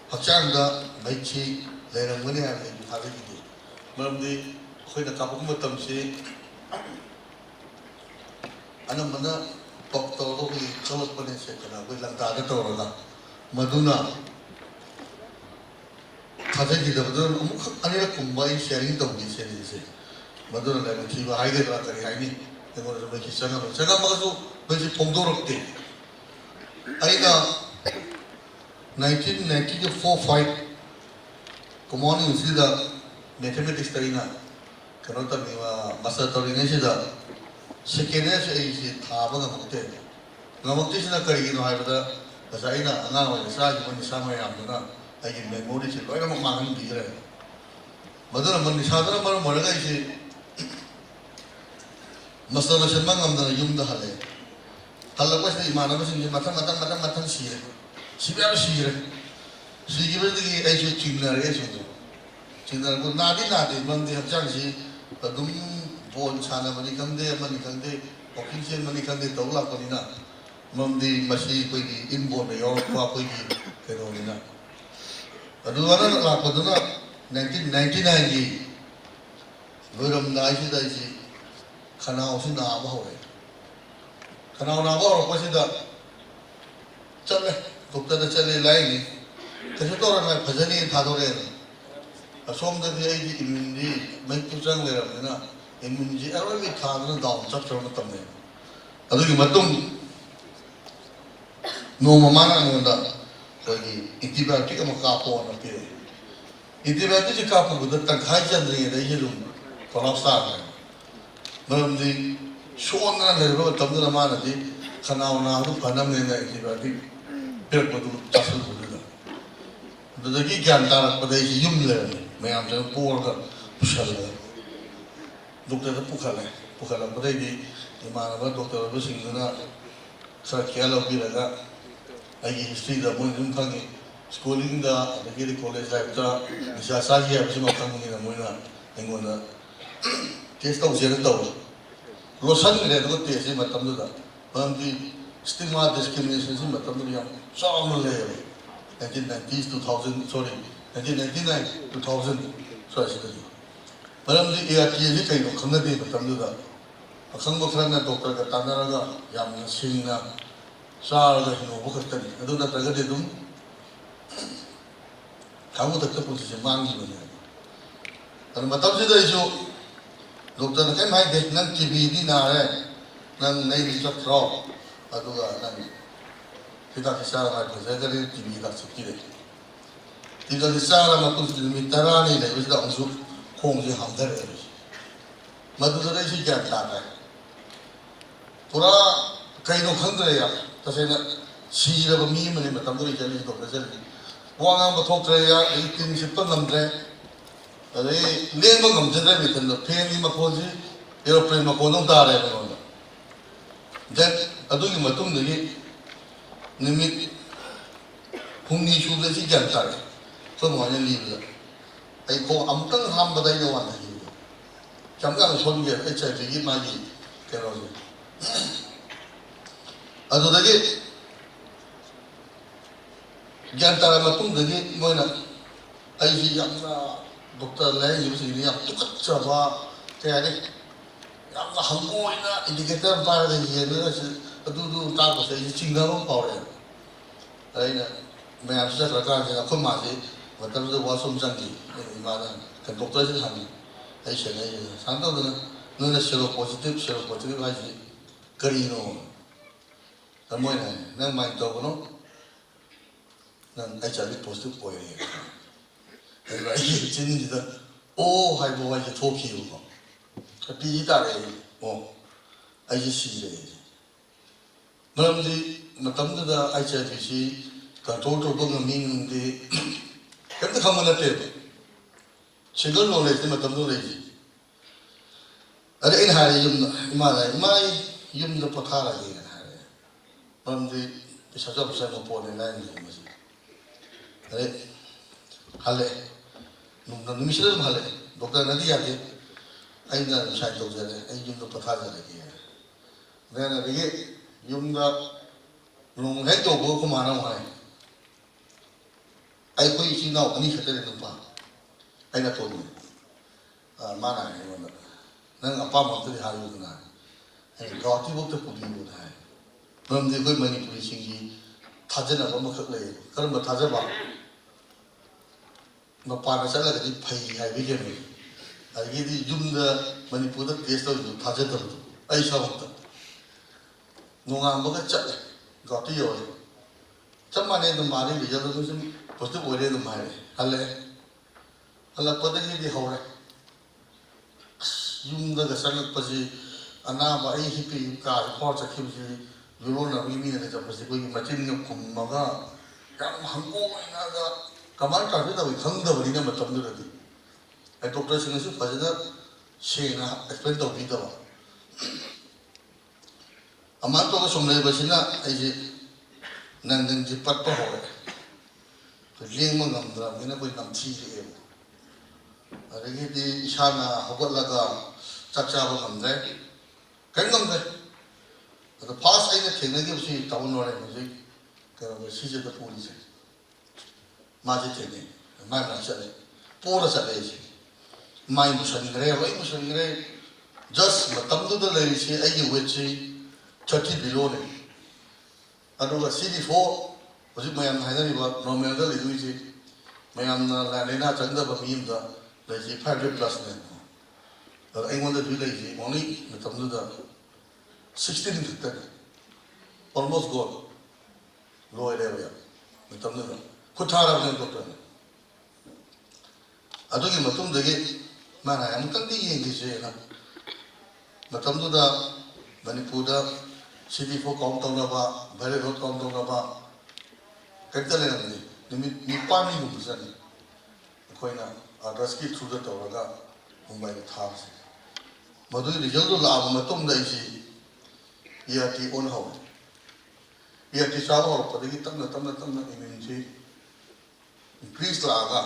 hakchangda maichi leramgani ha le thadagi maramdi khoi na kapon matamsi anamana top to ko khalak pane se kana koi langta da to maduna Kaji kita betul, ane kumbai sharing tahu ni sharing se, betul lah. Mesti bahaya ke tak kari hari ni, tengok orang kisah nama. Saya maksud mesti pondok rokte. Aida 1994 Kumani mesti dah mathematics tadi na, kerana tak ni masa tahun ini sudah sekiannya saya isi thapa nggak mungkin. Nggak mungkin sih nak kari ini, hari pada masa ini anak orang saya cuma ni sama yang tu na. Lagi memori sih, kalau orang makan di sana, betul lah. Manisada orang mana sih, masalah semang amdan jum dah hal. Kalau kau sih mana pun sih matang sih, siapa sih? Sih kita ni aja cina pun nadi, mandi macam sih, padum bon sana mani kande, okin sih mani kande tahu lah kau ni na, mandi masih kau ni inborn ni, orang tua kau ni kau ni na. Aduh, orang nak 1999 ni loiramdai si khanau si na ba hore khanau na ba hore pasi da chale doctor da chale lai ni kaise to ra na phajani tha do re asom da di ai immune di mai tu chang le ra na immune ji ara mi tha na down chap chap tam ne adu gi matum no mamana no da ko gi antibiotic ma ka po na pe antibiotic ji ka po da ta khai chan ri da ji rum ko la sa ne maram di shon na le ro tam na ma na di khanau na du phanam ne na antibiotic per ko du ta su du da da gi gyan ta ra pa dai ji yum le me am ta po ga pushal le doctor da pukhala pa dai di ma na ba doctor ba sing na sa kya lo bi la ga ai history da mo dum khangi schooling da the college life da isa sa ji ab sima khangi na mo na engo na test to je da lo san ne da te se matam da am di stigma discrimination se matam da yam so mo le 1990s 2000 sorry 1999 2000 so is the maram di ya ti ji kai no khangna de matam da akhang bo khran na doctor ka tanara ga yam na sing na sa ga no bu khat ni adu na ta ga de dum kamu tak ta pun se mang ji ne an matam ji da isu doctor na kai mai de nan tv di na re nan nei di chak ro adu ga nan kita kisah mai ko se ga ri tv da su ki de ti da kisah ma tu mi tarani le wis da unsu khong ji ham da re madu da ri si kya ta ta pura kai no khang de ya ta se na si ra ba mi ma ne ma tam ri ja ni to ka se wa nga ba thok tre ya ai tin si pa nam tre ai len ba ngam je da mi tan da phe ni ma ko ji aeroplane ma ko no ta re ba no da adu gi ma tum de gi nimit hung ni shu de si jan ta re so mo ne li ba ai ko am tang ham ba dai no wa na ji cham ga son ge ai chai ji ma ji ke ro ji adu da gi jan ta ra ma tum de gi mo na ai ji yam na doctor le yu si ni yam tu ka cha ba ke ya ni yam na ham mo ina indicator ba de ye na si adu du ta ko se ji ching na mo pa re ai na me am sa ra ka ji na khum ma ji ma tam de wa sum sang ji ma da ka doctor ji sang ai se ne sang do na no na sero positive ba ji kari no ta mo na na mai to no nan ai cha positive po ye ai ba yi jin ji da o hai bo wa ji to ki wo ka pi ta re o ai ji si re maram di matam da ai cha ji si ka to to ba mi ng de ka ta kham na te single knowledge matam do re ji are in hari yum mai yum da pathara ge maram di sa job sa mo po ne lai ni ma ji are hale nung na misal hale doctor na dia de ai na sai to jare ai yum da pathara ge ne na ge yum da nung hai to ko ko ma na wa ai ko i na ani khate ne pa ai na to ni ma na ne ma nang apa ma to ha yu na ai ga ti bo to pu bi bo dai mam de ko mani pu sing ji tha je na ba ma khak le kar ma tha je ba ma pa na sa la ji phai hai bi je ne ai gi di yum da mani pu da test to tha je to ai sa ma ta no nga ma ga cha ga ti yo cham ma ne do ma ri bi ja do sim post bo re do ma re ala pa da ni di ho re yum da ga sa na pa ji ana ba ai hi pi ka ho cha ki ji yu na mi mi ne cha pa ji ko ma chin no kum ma ga kam ham ko na ga kaman ta da wi khang da wi na ma tam da di ai doctor sing su pa da she na explain to bi da ba aman to ga som le ba sin na ai ji nan den ji pat pa ho re to ling ma ngam da mi na ko nam thi ji e are gi di sha na ho ga la ga chak cha ba ngam de kan ngam de the past ai na theng na gi si tawn wa re ma ji ka ba si je da pu ni se ma ji theng ni ma na cha le po ra cha le ji mai musangre loi musangre just matamdu da lai si ai weight si 30 below ne aduga CD4 hojik mayam hainari ba normal da lidui si mayam na la lena changda ba mim da lai si 500 plus ne ai ngon da dui lai si only matamdu da 16 thakta almost gone low area matamdu da kuthara ne doctor adugi matum dagi mana yang tadi yang disebut matamduda Manipurda CD4 kaum tahu napa, Bali road kaum tahu napa, kerja lain ni nipan ni bukan ni, kau ina address ki through the tahu raga Mumbai ni thar se, madu result tu lah matum dah isi, ia ti on hawa, ia ti sahaja pada kita tamna ini si increase lah aga,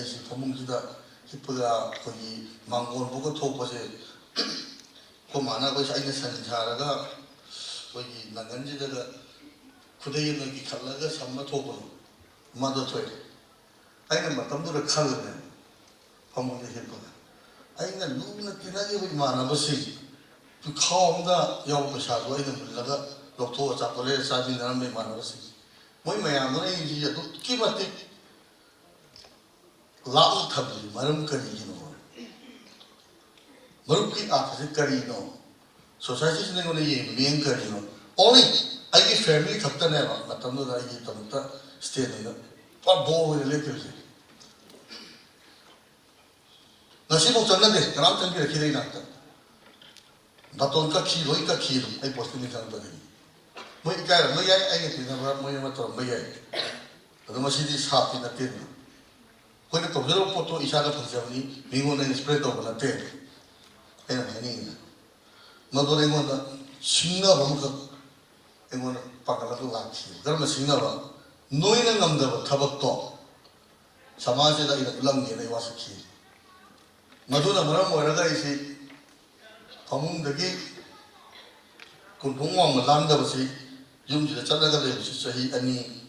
isi pemung kita hipoga koi manggon buka thok pase ko mana ko sai ne sanjara ga koi nangan ji daga khudai ne ki khalla ga samma thok no ma do thoi ai ne matam du ra khal ne pamung ne hipoga ai ne lu na tina ge bi mana ba si tu khawm da yaw ba sha do ai ne la ga lok tho cha ko le sa bi na me mana ba si moi mayam ne ji ya du ki ma ti Lau thabi marum kari no, marum ki akhir kari no, society ni kone ye main kari no. Only I family thapta ne ba, matam no I tamta stay ne, par bo relative se. Nasi bo changna de, karam changi rakhi dei nakta. Baton ka khir, hoi ka khir, ai posti ni chang padi. Moi ikai, moi ai tina ba, moi ma to moi ai. Ado masi di sapi na tina. Kau ni topjero poto isyarat terjadi, minggu ni spread over nanti, ini. Madu ni mana singa bamuka, mana pakalan tu lagi. Kerana singa bam, noi ni ngamda bam thabak to, sama saja dah ulang ni ni wasaki. Madu na mana mo raga isi, kamu dagi, kunpungwang malam dah basi, jum jadi cakap lagi basi sahi ani,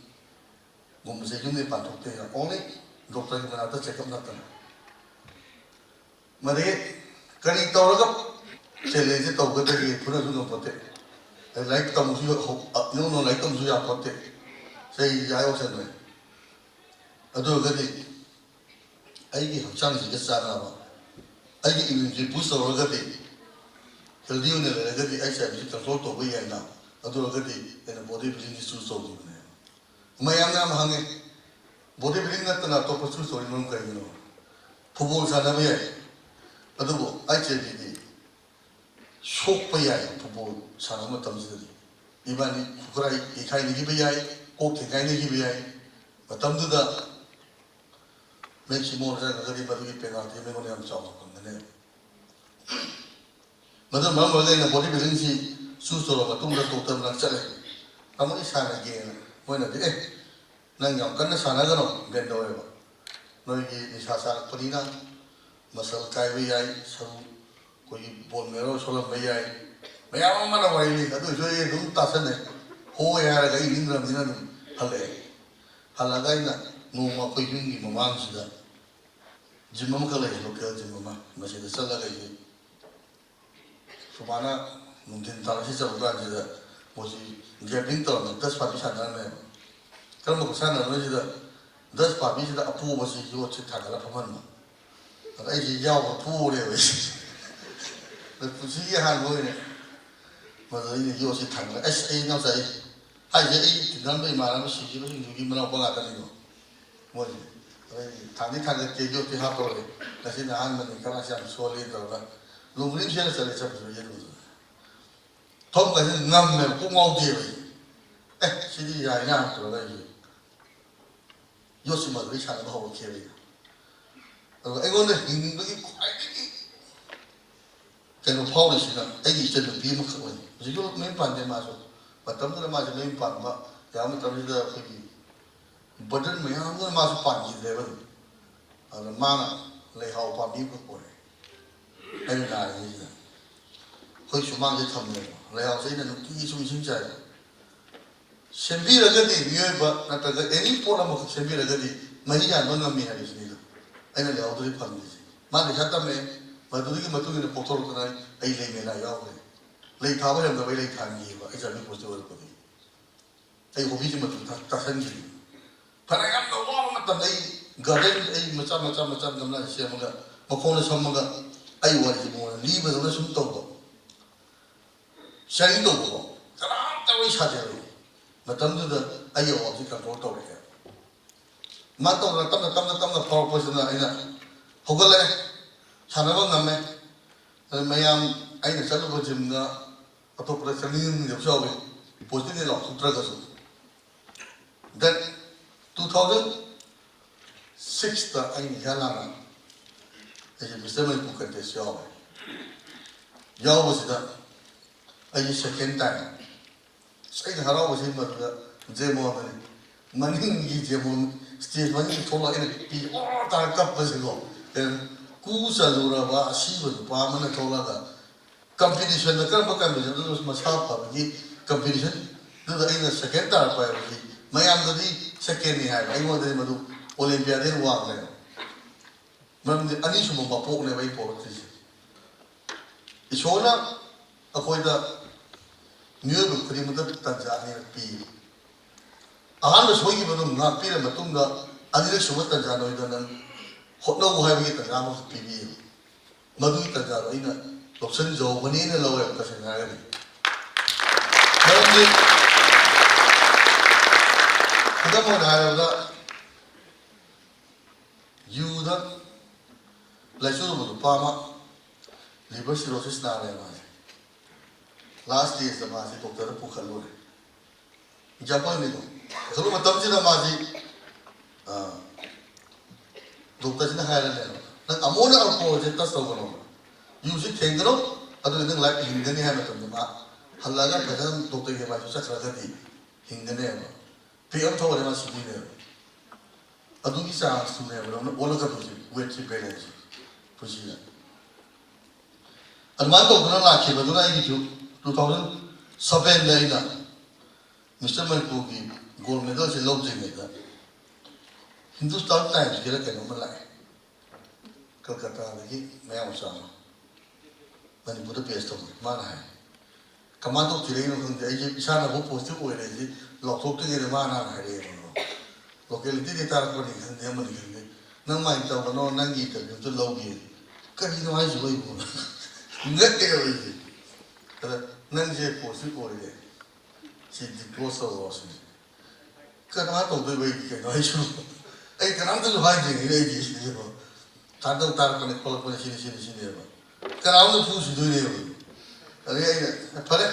gum basi jum ni pantuk te, only dokter yang mana check up nata. Mereka kali tahu lagi, challenge tahu kita ni pura sudah pote. Like tamu sudah, no like tamu sudah pote. Saya jaya orang ni. Aduh kali, aiki hamcang sih kesana apa. Aiki ini je boost orang kali. Healthy ni lah kali, aiki saya mesti control tu boleh anda. Aduh kali, ini body building isu soal ni. Mayang nama hange. Body building na tana to pasu so inong kai no football sana ba yai adubo ai che di shok pa yai football sana ma tam ji ibani kurai ikai ni ba yai ko ke kai ni ba yai matam du da maximum ra ga di ba di penalty me ko ne am chaw ko ne madam ma ma na body building si su so ro ma tum da to tam na chale amoi sana ge mo na di nang yang kan sana kan gen doa ba, noi ni sasa perina, masal kai bayai, saru koi bon mero solam bayai, bayar mana bayai, aduh so ye dum tasan ne, ho ya ra gai indra mina dum halagai na, ngoma koi jungi mamang sudah, jimam kalai lokal jimama, masih ada salah gai, sumana mungkin tanah sih sebulan sudah, masih gaping tu, tas pagi sana ne. Kalau mau kesana, mana sih dah, 10 papi sih dah apu masih jual cerita kalau paman mah, kalau ini jauh apu dia wes, lepas ini han boleh ni, masa ini jual cerita kalau, ini nak saya, aja ini dalam tu mana masih jual juga mana apa ngata ni, boleh, tadi kerja tiap hari, nasi nahan mana kalau siapa soal itu lah, lumrih siapa sahaja siapa sahaja tu, thom kasi ngam me pun mau dia wes, sini ya ini tu lah ini. Yosi mah beri cara bahawa kiri. Kalau engon deh, ini lagi kuai lagi. Kalau polish kan, ini jadi lebih macam ni. Jadi main pandai masuk. Batam tu macam main pandai, yang macam ni dah pergi. Badan macam tu masuk pandai level. Kalau mana lehau pandai pun boleh. Ini dah ini. Kau cuma je thamnya. Lehau saya nak tu isu cai. Sembi lagi ni, ni apa? Nanti any pola macam sembi lagi ni, macam mana mana ni hari ini? Ini lewat dari pandai. ꯃꯥꯅ ꯁꯠꯇꯝꯃꯦ ꯃꯗꯨꯗꯒꯤ ꯃꯇꯨꯡ ꯏꯟꯅ ꯄꯣꯛꯊꯣꯔꯛꯇꯅ ꯑꯩ ꯂꯩ ꯃꯦꯂꯥ ꯌꯥꯎꯈ꯭ꯔꯦ ꯂꯩ ꯊꯥꯕ ꯍꯩꯔꯝꯗꯕ ꯑꯩ ꯂꯩ ꯊꯥꯍꯟꯈꯤꯕ ꯑꯩ ꯆꯥꯕꯤ ꯄꯣꯁꯇꯤ ꯑꯣꯏꯔꯛꯄꯗꯒꯤ ꯑꯩ ꯍꯣꯕꯤꯁꯤ ꯃꯇꯨꯡ ꯇꯥꯁꯟꯈꯤꯕ ꯐꯅ ꯌꯥꯝꯅ ꯋꯥꯕ ꯃꯇꯝꯗ ꯑꯩ ꯒꯥꯔꯗꯦꯟ ꯑꯩ ꯃꯆꯥ ꯒꯝꯂꯥ ꯁꯦꯝꯃꯒ ꯃꯈꯣꯡꯗ ꯁꯝꯃꯒ ꯑꯩ ꯋꯥꯔꯤꯁꯤ ꯃꯉꯣꯟꯗ ꯂꯤꯕꯗꯧꯅ ꯁꯨꯝ ꯇꯧꯕ ꯁꯦꯌꯔꯤꯡ ꯇꯧꯕꯀꯣ ꯀꯅꯥꯝꯇ ꯋꯥꯔꯤ ꯁꯥꯖꯔꯣꯏ ꯃꯇꯝꯗꯨꯗ ꯑꯩ ꯑꯋꯥꯕꯁꯤ ꯀꯟꯇ꯭ꯔꯣꯜ ꯇꯧꯔꯛꯑꯦ ꯃꯥ ꯇꯧꯗꯅ ꯇꯞꯅ ꯐꯥꯎꯔꯛꯄꯁꯤꯅ ꯑꯩꯅ ꯍꯧꯒꯠꯂꯛꯑꯦ ꯁꯥꯟꯅꯕ ꯉꯝꯃꯦ ꯑꯗꯨ ꯃꯌꯥꯝ ꯑꯩꯅ ꯆꯠꯂꯨꯕ ꯖꯤꯝꯗ ꯑꯇꯣꯞꯄꯗ ꯆꯠꯅꯤꯡꯉꯤꯕꯁꯨ ꯌꯥꯎꯏ ꯄꯣꯖꯤꯇꯤꯚꯂꯤ ꯂꯥꯎꯊꯣꯛꯇ꯭ꯔꯒꯁꯨ ꯗꯦꯠ 2006ꯗ ꯑꯩꯅ ꯏꯍꯥꯟ ꯍꯥꯟꯅ ꯑꯩꯁꯦ ꯃꯤꯁꯇꯔ ꯃꯅꯤꯄꯨꯔ ꯀꯟꯇꯦꯁ ꯌꯥꯎꯋꯦ ꯌꯥꯎꯕꯁꯤꯗ ꯑꯩꯁꯦ ꯁꯦꯀꯦꯟ ꯇꯥꯏꯝ ꯑꯩꯅ ꯍꯔꯥꯎꯕꯁꯤ ꯃꯗꯨꯗ ꯖꯦꯃꯣꯟꯗꯅꯤ ꯃꯅꯤꯡꯒꯤ ꯖꯦꯃꯣꯟ ꯁ꯭ꯇꯦꯖ ꯃꯅꯤꯡ ꯊꯣꯛꯂꯛꯑ ꯑꯩꯅ ꯄꯤ ꯇꯥꯔ ꯀꯞꯄꯁꯤꯀꯣ ꯀꯨ ꯆꯜꯂꯨꯔꯕ ꯑꯁꯤꯕ ꯅꯨꯄꯥ ꯑꯃꯅ ꯊꯣꯛꯂꯒ ꯀꯝꯄꯤꯇꯤꯁꯟꯗ ꯀꯔꯝꯕ ꯀꯝꯄꯤꯇꯤꯁꯟꯗꯨꯗ ꯃꯁꯥ ꯐꯕꯒꯤ ꯀꯝꯄꯤꯇꯤꯁꯟꯗꯨꯗ ꯑꯩꯅ ꯁꯦꯀꯦꯟ ꯇꯥꯔꯛꯄ ꯍꯥꯏꯕꯁꯤ ꯃꯌꯥꯝꯗꯗꯤ ꯁꯦꯀꯦꯟꯅꯤ ꯍꯥꯏꯕ ꯑꯩꯉꯣꯟꯗꯗꯤ ꯃꯗꯨ ꯑꯣꯂꯦꯝꯄꯤꯌꯥꯗꯩ ꯋꯥꯡꯂꯦꯕ ꯃꯔꯝꯗꯤ ꯑꯅꯤꯁꯨꯕ ꯃꯄꯣꯛꯅꯦꯕ ꯑꯩ ꯄꯣꯔꯛꯇ꯭ꯔꯤꯁꯦ ꯏꯁꯣꯔꯅ ꯑꯩꯈꯣꯏꯗ ꯃꯤꯑꯣꯏꯕ ꯈꯨꯗꯤꯡꯃꯛꯇ ꯇꯟꯖꯥ ꯑꯅꯤꯔꯛ ꯄꯤ ꯑꯍꯥꯟꯕ ꯁꯣꯏꯈꯤꯕꯗꯨ ꯉꯥꯛꯄꯤꯔ ꯃꯇꯨꯡꯗ ꯑꯅꯤꯔꯛ ꯁꯨꯕ ꯇꯟꯖꯥ ꯅꯣꯏꯗ ꯅꯪ ꯍꯣꯠꯅꯧ ꯍꯥꯏꯕꯒꯤ ꯇꯟꯖꯥ ꯑꯃꯁꯨ ꯄꯤꯕꯤꯌꯦꯕ ꯃꯗꯨꯒꯤ ꯇꯟꯖꯥꯗꯣ ꯑꯩꯅ ꯂꯧꯁꯤꯟꯖꯍꯧꯕꯅꯦꯅ ꯂꯧꯋꯦꯕ ꯇꯁꯦꯡꯅ ꯍꯥꯏꯔꯒꯗꯤ ꯃꯔꯝꯗꯤ ꯈꯨꯗꯝ ꯑꯣꯏꯅ ꯍꯥꯏꯔꯕꯗ ꯌꯨꯗ ꯂꯥꯏꯆꯨꯔꯨꯕ ꯅꯨꯄꯥ ꯑꯃ ꯂꯤꯚꯔ ꯁꯤꯔꯣꯁꯤꯁ ꯅꯥꯔꯦ ꯃꯥꯁꯦ ꯂꯥꯁ ꯁ꯭ꯇꯦꯖꯇ ꯃꯥꯁꯦ ꯗꯣꯛꯇꯔꯗ ꯄꯨꯈꯠꯂꯨꯔꯦ ꯑꯦꯛꯖꯥꯝꯄꯜꯅꯤꯀꯣ ꯑꯁꯨꯝꯕ ꯃꯇꯝꯁꯤꯗ ꯃꯥꯁꯤ ꯗꯣꯛꯇꯔꯁꯤꯅ ꯍꯥꯏꯔꯅꯦꯕ ꯅꯪ ꯑꯃꯨꯛ ꯑꯜꯀꯣꯍꯣꯜꯁꯦ ꯇꯆ ꯇꯧꯒꯅꯣ ꯌꯨꯁꯤ ꯊꯦꯡꯒꯅꯨ ꯑꯗꯨꯒ ꯅꯪ ꯂꯥꯏꯐ ꯍꯤꯡꯒꯅꯤ ꯍꯥꯏꯕ ꯃꯇꯝꯗ ꯃꯥ ꯍꯜꯂꯒ ꯐꯖꯅ ꯗꯣꯛꯇꯔꯒꯤ ꯑꯦꯗꯚꯥꯏꯁꯇꯨ ꯆꯠꯈ꯭ꯔꯒꯗꯤ ꯍꯤꯡꯒꯅꯦꯕ ꯄꯦꯛ ꯑꯃ ꯊꯧꯔꯦ ꯃꯥ ꯁꯤꯗꯣꯏꯅꯦꯕ ꯑꯗꯨꯒꯤ ꯆꯥꯟꯁꯇꯨꯅꯦꯕ ꯅꯪꯅ ꯑꯣꯜꯂꯛꯀꯗꯣꯏꯁꯦ ꯋꯦꯠꯁꯤ ꯕꯦꯂꯦꯟꯁꯁꯤ ꯄꯨꯟꯁꯤꯗ ꯑꯗꯨꯃꯥꯏꯅ ꯇꯧꯗꯨꯅ ꯂꯥꯛꯈꯤꯕꯗꯨꯅ ꯑꯩꯒꯤꯁꯨ 2007ꯗ ꯑꯩꯅ ꯃꯤꯁꯇꯔ ꯃꯅꯤꯄꯨꯔꯒꯤ ꯒꯣꯜड ꯃꯦꯗꯜꯁꯦ ꯂꯧꯗ꯭ꯔꯤꯉꯩꯗ ꯍꯤꯟꯗꯨꯁꯇꯥꯟ ꯇꯥꯏꯝꯁꯀꯤꯔ ꯀꯩꯅꯣꯝꯃ ꯂꯥꯛꯑꯦ ꯀꯜꯀꯇꯥꯗꯒꯤ ꯃꯌꯥꯝ ꯃꯆꯥ ꯑꯃ ꯃꯅꯤꯄꯨꯔꯗ ꯄꯦꯁ ꯇꯧꯕ ꯃꯥꯅ ꯍꯥꯏ ꯀꯃꯥꯏꯅ ꯇꯧꯊꯤꯔꯛꯏꯅꯣ ꯈꯪꯗꯦ ꯑꯩꯁꯦ ꯏꯁꯥꯅꯕꯨ ꯄꯣꯖꯤꯇꯤꯚ ꯑꯣꯏꯔꯦꯁꯤ ꯂꯥꯎꯊꯣꯛꯇ꯭ꯔꯤꯉꯩꯗ ꯃꯥꯅ ꯍꯥꯏꯔꯛꯑꯦꯕ ꯂꯣꯀꯦꯂꯤꯇꯤꯗꯒꯤ ꯇꯥꯔꯛꯄꯅꯤ ꯈꯪꯗꯦ ꯑꯃꯅꯤ ꯈꯪꯗꯦ ꯅꯪ ꯃꯥꯏꯅ ꯇꯧꯒꯅꯣ ꯅꯪꯒꯤ ꯏꯟꯇꯔꯚꯤꯌꯨꯗ ꯂꯧꯒꯦ ꯀꯔꯤꯅꯣ ꯍꯥꯏꯁꯤꯕꯣ ꯑꯩꯕꯨ ꯉꯛꯑꯦꯕ ꯑꯩꯁꯦ ꯑꯗ ꯅꯪꯁꯦ ꯄꯣꯖꯤꯇꯤꯚ ꯑꯣꯏꯔꯦ ꯁꯤ ꯗꯤꯀ꯭ꯂꯣꯁ ꯇꯧꯔꯣ ꯁꯤꯅꯤ ꯀꯅꯥ ꯇꯧꯗꯣꯏꯕ ꯑꯩꯒꯤ ꯀꯩꯅꯣ ꯑꯩꯁꯨ ꯑꯩ ꯀꯅꯥꯝꯇꯁꯨ ꯍꯥꯏꯗ꯭ꯔꯤꯉꯩꯗ ꯑꯩꯗꯤ ꯁꯤꯅꯦꯕ ꯊꯥꯗꯧ ꯇꯥꯔꯛꯄꯅꯤ ꯈꯣꯠꯂꯛꯄꯅꯤ ꯁꯤꯅꯦꯕ ꯀꯅꯥꯝꯇ ꯐꯨꯁꯤꯗꯣꯏꯅꯦꯕ ꯑꯗꯩ ꯑꯩꯅ ꯐꯔꯦ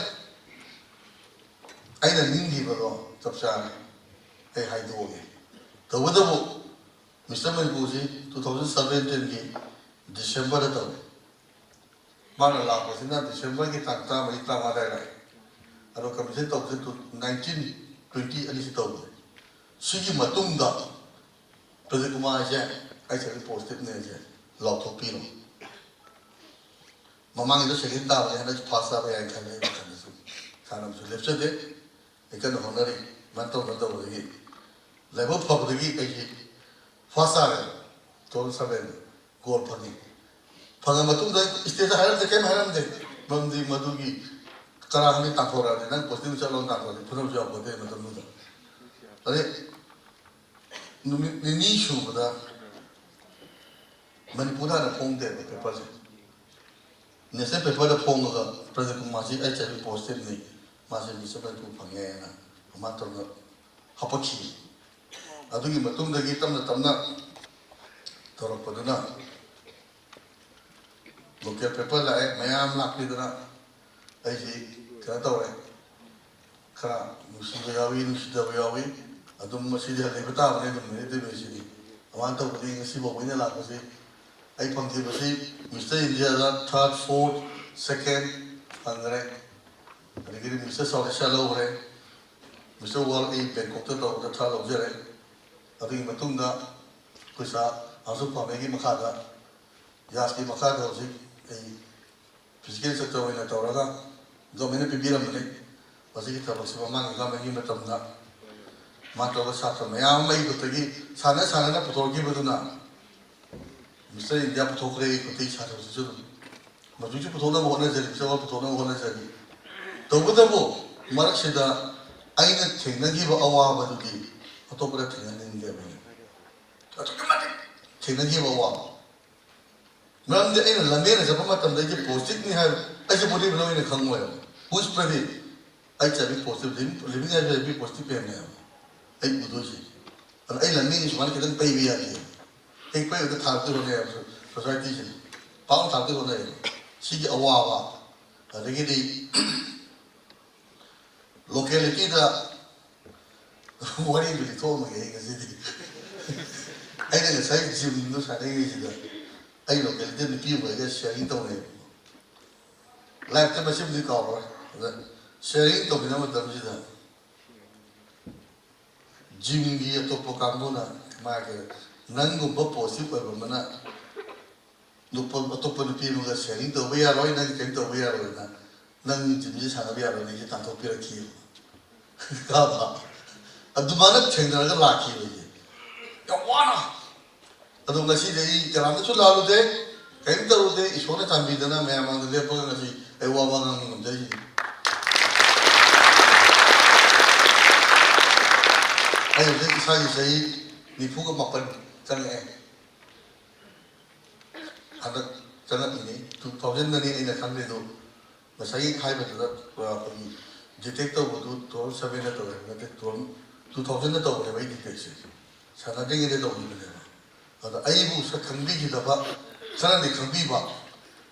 ꯑꯩꯅ ꯅꯤꯡꯈꯤꯕꯗꯣ ꯆꯞ ꯆꯥꯅ ꯑꯩ ꯍꯥꯏꯗꯣꯛꯑꯒꯦ ꯇꯧꯕꯇꯕꯨ ꯃꯤꯁꯇꯔ ꯃꯅꯤꯄꯨꯔꯁꯤ 2017ꯒꯤ ꯗꯤꯁꯦꯝꯕꯔꯗ ꯇꯧꯋꯦ ꯃꯥꯅ ꯂꯥꯛꯄꯁꯤꯅ ꯗꯤꯁꯦꯝꯕꯔꯒꯤ ꯇꯥꯡ 13, 14 ꯑꯗꯥꯏ ꯑꯗꯣ ꯀꯝꯄꯤꯇꯤꯁꯟ ꯇꯧꯕꯁꯤ 19, 20 ꯑꯅꯤꯁꯤ ꯇꯧꯕꯅꯦ ꯁꯤꯒꯤ ꯃꯇꯨꯡꯗ ꯄ꯭ꯔꯗꯤꯞ ꯀꯨꯃꯥꯔꯁꯦ ꯑꯩ ꯁꯦꯀꯦꯟ ꯄꯣꯖꯤꯇꯤꯚꯅꯦꯁꯦ ꯂꯥꯎꯊꯣꯛꯄꯤꯔꯣ ꯃꯃꯥꯡꯒꯤꯗ ꯁꯦꯀꯦꯟ ꯇꯥꯕꯅꯦ ꯍꯟꯗꯛ ꯐꯥꯔꯁ ꯇꯥꯕ ꯌꯥꯏꯅ ꯈꯜꯂꯦ ꯑꯩ ꯋꯥꯈꯜꯗꯁꯨ ꯁꯥꯟꯅꯕꯁꯨ ꯂꯦꯞꯆꯗꯦ ꯑꯩ ꯀꯟꯅ ꯍꯣꯠꯅꯔꯤ ꯃꯥꯅ ꯇꯧꯕꯗꯒꯤ ꯂꯥꯏꯕꯛ ꯐꯕꯗꯒꯤ ꯑꯩꯁꯤ ꯐꯥꯔꯁ ꯇꯥꯔꯦ 2007ꯗ ꯒꯣꯜ ꯐꯪꯉꯤ ꯐꯪꯉ ꯃꯇꯨꯡꯗ ꯏꯁꯇꯦꯖꯇ ꯍꯥꯏꯔꯝꯗꯦ ꯀꯩꯝ ꯍꯥꯏꯔꯝꯗꯦ ꯃꯔꯝꯗꯤ ꯃꯗꯨꯒꯤ ꯀꯅꯥꯒꯅꯤ ꯇꯥꯟꯊꯣꯔꯛꯑꯗꯤ ꯅꯪ ꯄꯣꯖꯤꯇꯤꯚ ꯆꯠꯂꯣ ꯇꯥꯟꯊꯣꯔꯛꯑꯗꯤ ꯐꯨꯅꯕꯁꯨ ꯌꯥꯎꯄꯣꯠꯇꯦ ꯃꯇꯝꯗꯨꯗ ꯑꯗꯩ ꯅꯨꯃꯤꯠ ꯅꯤꯅꯤ ꯁꯨꯕꯗ ꯃꯅꯤꯄꯨꯔꯗ ꯍꯥꯟꯅ ꯐꯣꯡꯗꯦꯕ ꯄꯦꯄꯔꯁꯦ ꯅꯦꯁꯅꯦꯜ ꯄꯦꯄꯔꯗ ꯐꯣꯡꯉꯒ ꯄ꯭ꯔꯗꯤꯞ ꯀꯨꯃꯥꯔꯁꯤ HIV ꯄꯣꯖꯤꯇꯤꯚꯅꯤ ꯃꯥꯁꯦ ꯃꯤꯁꯇꯔ ꯃꯅꯤꯄꯨꯔ ꯐꯪꯉꯦꯅ ꯑꯗꯨꯃꯥꯏꯅ ꯇꯧꯔꯒ ꯍꯥꯞꯄꯛꯈꯤ ꯑꯗꯨꯒꯤ ꯃꯇꯨꯡꯗꯒꯤ ꯇꯞꯅ ꯇꯧꯔꯛꯄꯗꯨꯅ ꯂꯣꯀꯦꯜ ꯄꯦꯄꯔ ꯂꯥꯛꯑꯦ ꯃꯌꯥꯝ ꯂꯥꯛꯄꯤꯗꯨꯅ ꯑꯩꯁꯤ ꯀꯩꯅꯣ ꯇꯧꯔꯦ ꯈꯔ ꯅꯨꯡꯁꯤꯕ ꯌꯥꯎꯏ ꯅꯨꯡꯁꯤꯗꯕ ꯌꯥꯎꯏ ꯑꯗꯨꯝ ꯃꯁꯤꯗꯤ ꯂꯩꯕ ꯇꯥꯕꯅꯤ ꯑꯗꯨꯝ ꯃꯦꯔꯤꯠꯁꯤꯗꯤ ꯑꯗꯨꯃꯥꯏꯅ ꯇꯧꯕꯗꯤ ꯉꯁꯤꯐꯥꯎꯕ ꯑꯩꯅ ꯂꯥꯛꯄꯁꯤ ꯑꯩ ꯐꯪꯈꯤꯕꯁꯤ ꯃꯤꯁꯇꯔ ꯏꯟꯗꯤꯌꯥꯗ 3rd, 4th, 2nd ꯐꯪꯈ꯭ರೆ ꯑꯗꯒꯤꯗꯤ ꯃꯤꯁꯇꯔ ꯁꯥꯎꯠ ꯑꯦꯁꯤꯌꯥ ꯂꯧꯈ꯭ꯔꯦ ꯃꯤꯁꯇꯔ ꯋꯥꯔꯜ ꯑꯩ ꯕꯦꯡꯀꯣꯛꯇ ꯇꯧꯕꯗ 3rd ꯂꯧꯖꯔꯦ ꯑꯗꯨꯒꯤ ꯃꯇꯨꯡꯗ ꯑꯩꯈꯣꯏ ꯑꯁꯨꯛ ꯄꯥꯝꯕꯩꯒꯤ ꯃꯈꯥꯗ ꯌꯥꯁꯀꯤ ꯃꯈꯥꯗ ꯍꯧꯖꯤꯛ ꯑꯩ ꯐꯤꯖꯤꯀꯦꯜ ꯏꯟꯁꯇ꯭ꯔꯛꯇꯔ ꯑꯣꯏꯅ ꯇꯧꯔꯒ ꯒꯚꯔꯟꯃꯦꯟꯠꯅ ꯄꯤꯕꯤꯔꯝꯕꯅꯤ ꯃꯁꯤꯒꯤ ꯊꯕꯛꯁꯤ ꯃꯃꯥꯡꯒꯤ ꯒꯚꯔꯟꯃꯦꯟꯠꯒꯤ ꯃꯇꯝꯗ ꯃꯥ ꯇꯧꯔꯒ ꯁꯥꯇ꯭ꯔ ꯃꯌꯥꯝ ꯑꯃ ꯑꯩꯈꯛꯇꯒꯤ ꯁꯥꯟꯅ ꯄꯨꯊꯣꯔꯛꯈꯤꯕꯗꯨꯅ Mr. India Potokre, Kotik Sato, Majuju Potona Honors, Mr. Potona Honors. Tobutabo, Marxida, Aina Tinagi Awa Baduki, Otopra Tingan in the automatic Tinagi Awa. Ram the Aina Lamin is a Pamatam, they posted me have as a body below in a Kangwell. Who's private? I shall be posted him, living as a be posted pay now. I would do it. An island means one can pay me again. Take pay with the target on there, society. Pound target on there. See a wawa. A regularly locality that what do you told me? I didn't say Jim knows how to use it. I look at the people, I guess sharing to me. Like the machine cover, sharing to me, no one Jimmy Topocambona, Margaret, Nango Bopo, Super Romana. No top of the people that sharing the way I learned and came to where I learned. None Jimmy Sanavia and you can't appear a key. A Dumana change another lucky with you. Yawana! I don't see the Karamatu day, came to day, is one time be the name among the level and a woman on the day. I think it's how you say, the Puga Mapan, Tang. And the 2008 in the country, though, the Sai High detector would do 12 2000 over the cases. Sanading it over the Abu can be the back, suddenly can be back.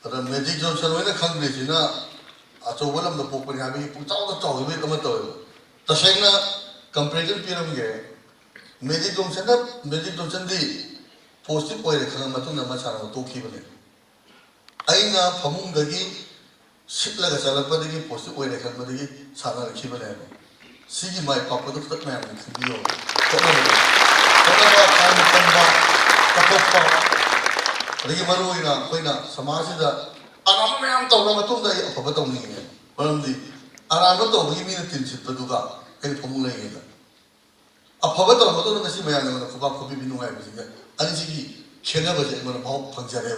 But the Magic Johnson when the country is not at all of the Pope having put out the top with the motor. The Shana comparative pyramid. Magic Johnson D. Posted by the Kanamatuna Masana to keep it. Aina Pamung the Gin, sit like a salapadi, posted by the Kanadi, Sana Kibanero. See my papa, the man, can be over. Rimaruina, Quina, Samasida, Anam Tomatum, a Papatom, Burmdi, Aramato, give me the tinship Paduga, and Pomulaga. A Papatom, but don't see my animal for Baku Binu, and she can never get one of Panjari.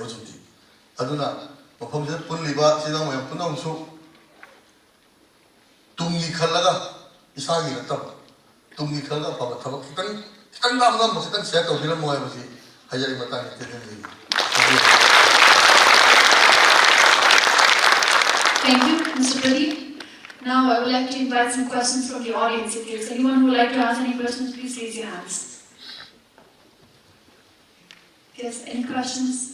I do not. Pumza Punliba, Sidam, and Punam so Tungi Kalaga, Isagi at top. Tungi Kalaga, Papa Tabakan. Thank you, Mr. Pradeep. Now I would like to invite some questions from the audience. If there's anyone who would like to ask any questions, please raise your hands. Yes, any questions?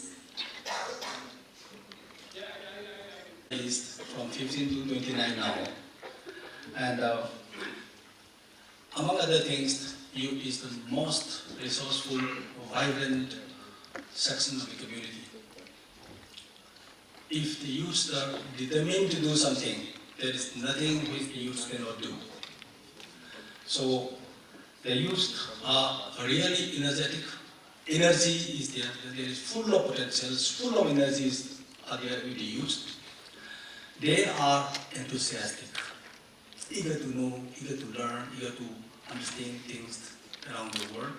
Is from 15 to 29 now. And among other things, youth is the most resourceful, vibrant section of the community. If the youth are determined to do something, there is nothing which the youth cannot do. So the youth are really energetic. Energy is there. There is full of potentials, full of energies are there with the youth. They are enthusiastic, eager to know, eager to learn, eager to understand things around the world.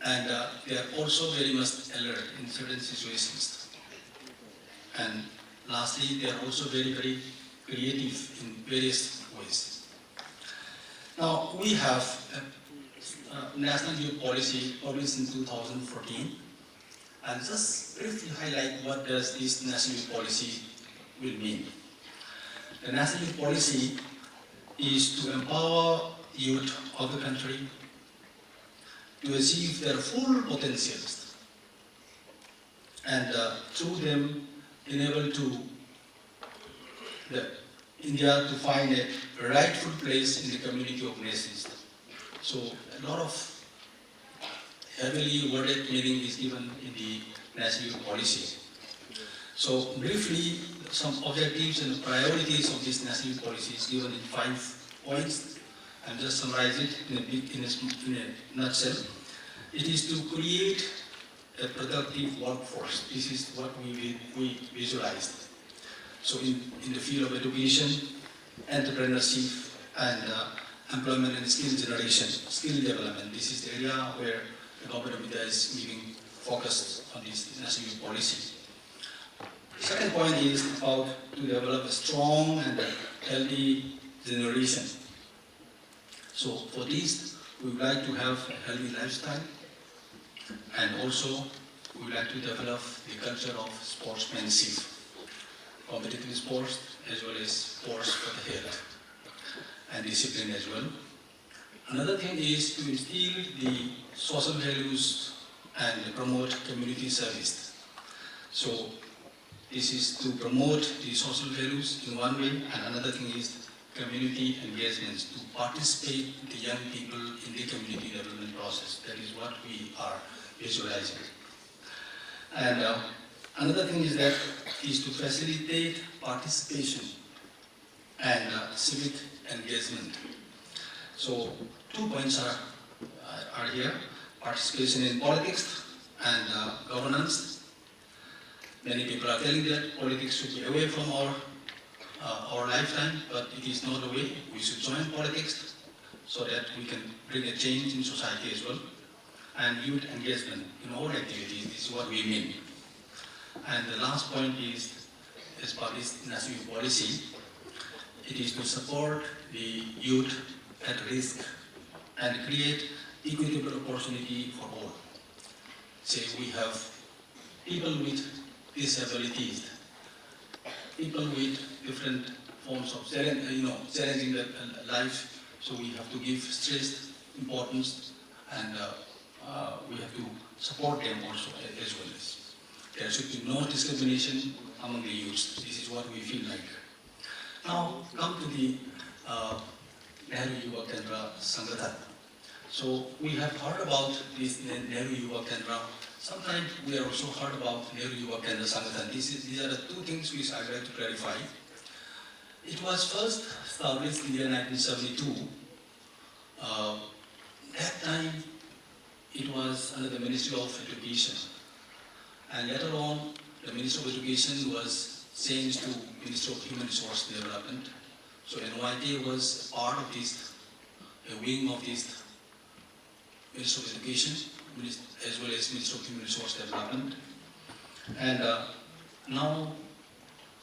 And they are also very much alert in certain situations. And lastly, they are also very, very creative in various ways. Now, we have a national youth policy published in 2014. And just briefly highlight what does this national youth policy will mean. The national youth policy is to empower youth of the country to achieve their full potentials and through them enable to India to find a rightful place in the community of nations. So a lot of heavily worded meaning is given in the national youth policy. So briefly, some objectives and priorities of this national youth policy is given in 5 points. I'll just summarize it in a nutshell. It is to create a productive workforce. This is what we visualized. So in the field of education, entrepreneurship, and employment and skill generation, skill development. This is the area where the government of India is giving focused on this national youth policy. Second point is about to develop a strong and healthy generation. So for this, we would like to have a healthy lifestyle, and also we would like to develop the culture of sportsmanship, competitive sports as well as sports for the health and discipline as well. Another thing is to instill the social values and promote community service. So this is to promote the social values in one way, and another thing is community engagements, to participate the young people in the community development process. That is what we are visualizing. And another thing is to facilitate participation and civic engagement. So 2 points are here: participation in politics and governance. Many people are telling that politics should be away from our lifetime, but it is not a way. We should join politics so that we can bring a change in society as well. And youth engagement in all activities, this is what we mean. And the last point is, as part of this national youth policy, it is to support the youth at risk and create equitable opportunity for all. Say we have people with disabilities, people with different forms of challenging life, so we have to give stressed importance, and we have to support them also as well as. There should be no discrimination among the youths. This is what we feel like. Now come to the Nehru Yuva Kendra Sangathan. So we have heard about this Nehru Yuva Kendra. Sometimes we are also heard about Nehru Yuva Kendra Sangathan. These are the two things which I would like to clarify. It was first established in the year 1972. That time it was under the Ministry of Education. And later on, the Ministry of Education was changed to Ministry of Human Resource Development. So NYT was part of this, a wing of this Ministry of Education, as well as Ministry of Human Resource Development. And now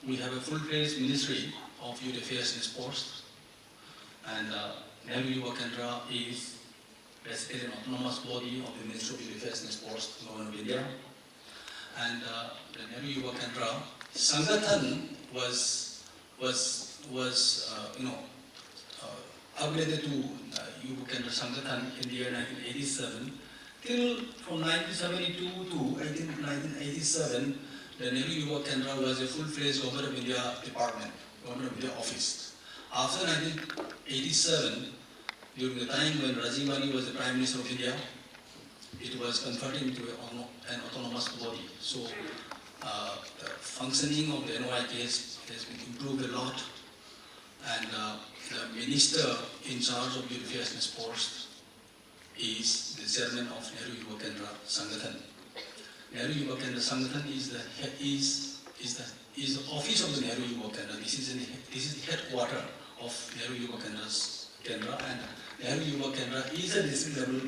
we have a full-fledged Ministry of Youth Affairs and Sports. And Nehru Yuva Kendra is basically an autonomous body of the Ministry of Youth Affairs and Sports, Government of India. And the Nehru Yuva Kendra Sangathan was upgraded to Yuva Kendra Sangathan in the year 1987. Till from 1972 to 1987, the Nehru Yuva Kendra was a full-fledged Government of India department, Government of India office. After 1987, during the time when Rajiv Gandhi was the Prime Minister of India, it was converted into an autonomous body. So the functioning of the NYK has been improved a lot, and the minister in charge of youth affairs and sports is the chairman of Nehru Yuva Kendra Sangathan. Nehru Yuva Kendra Sangathan is the office of the Nehru Yuva Kendra. This is the headquarter of Nehru Yuva Kendra, and Nehru Yuva Kendra is a district level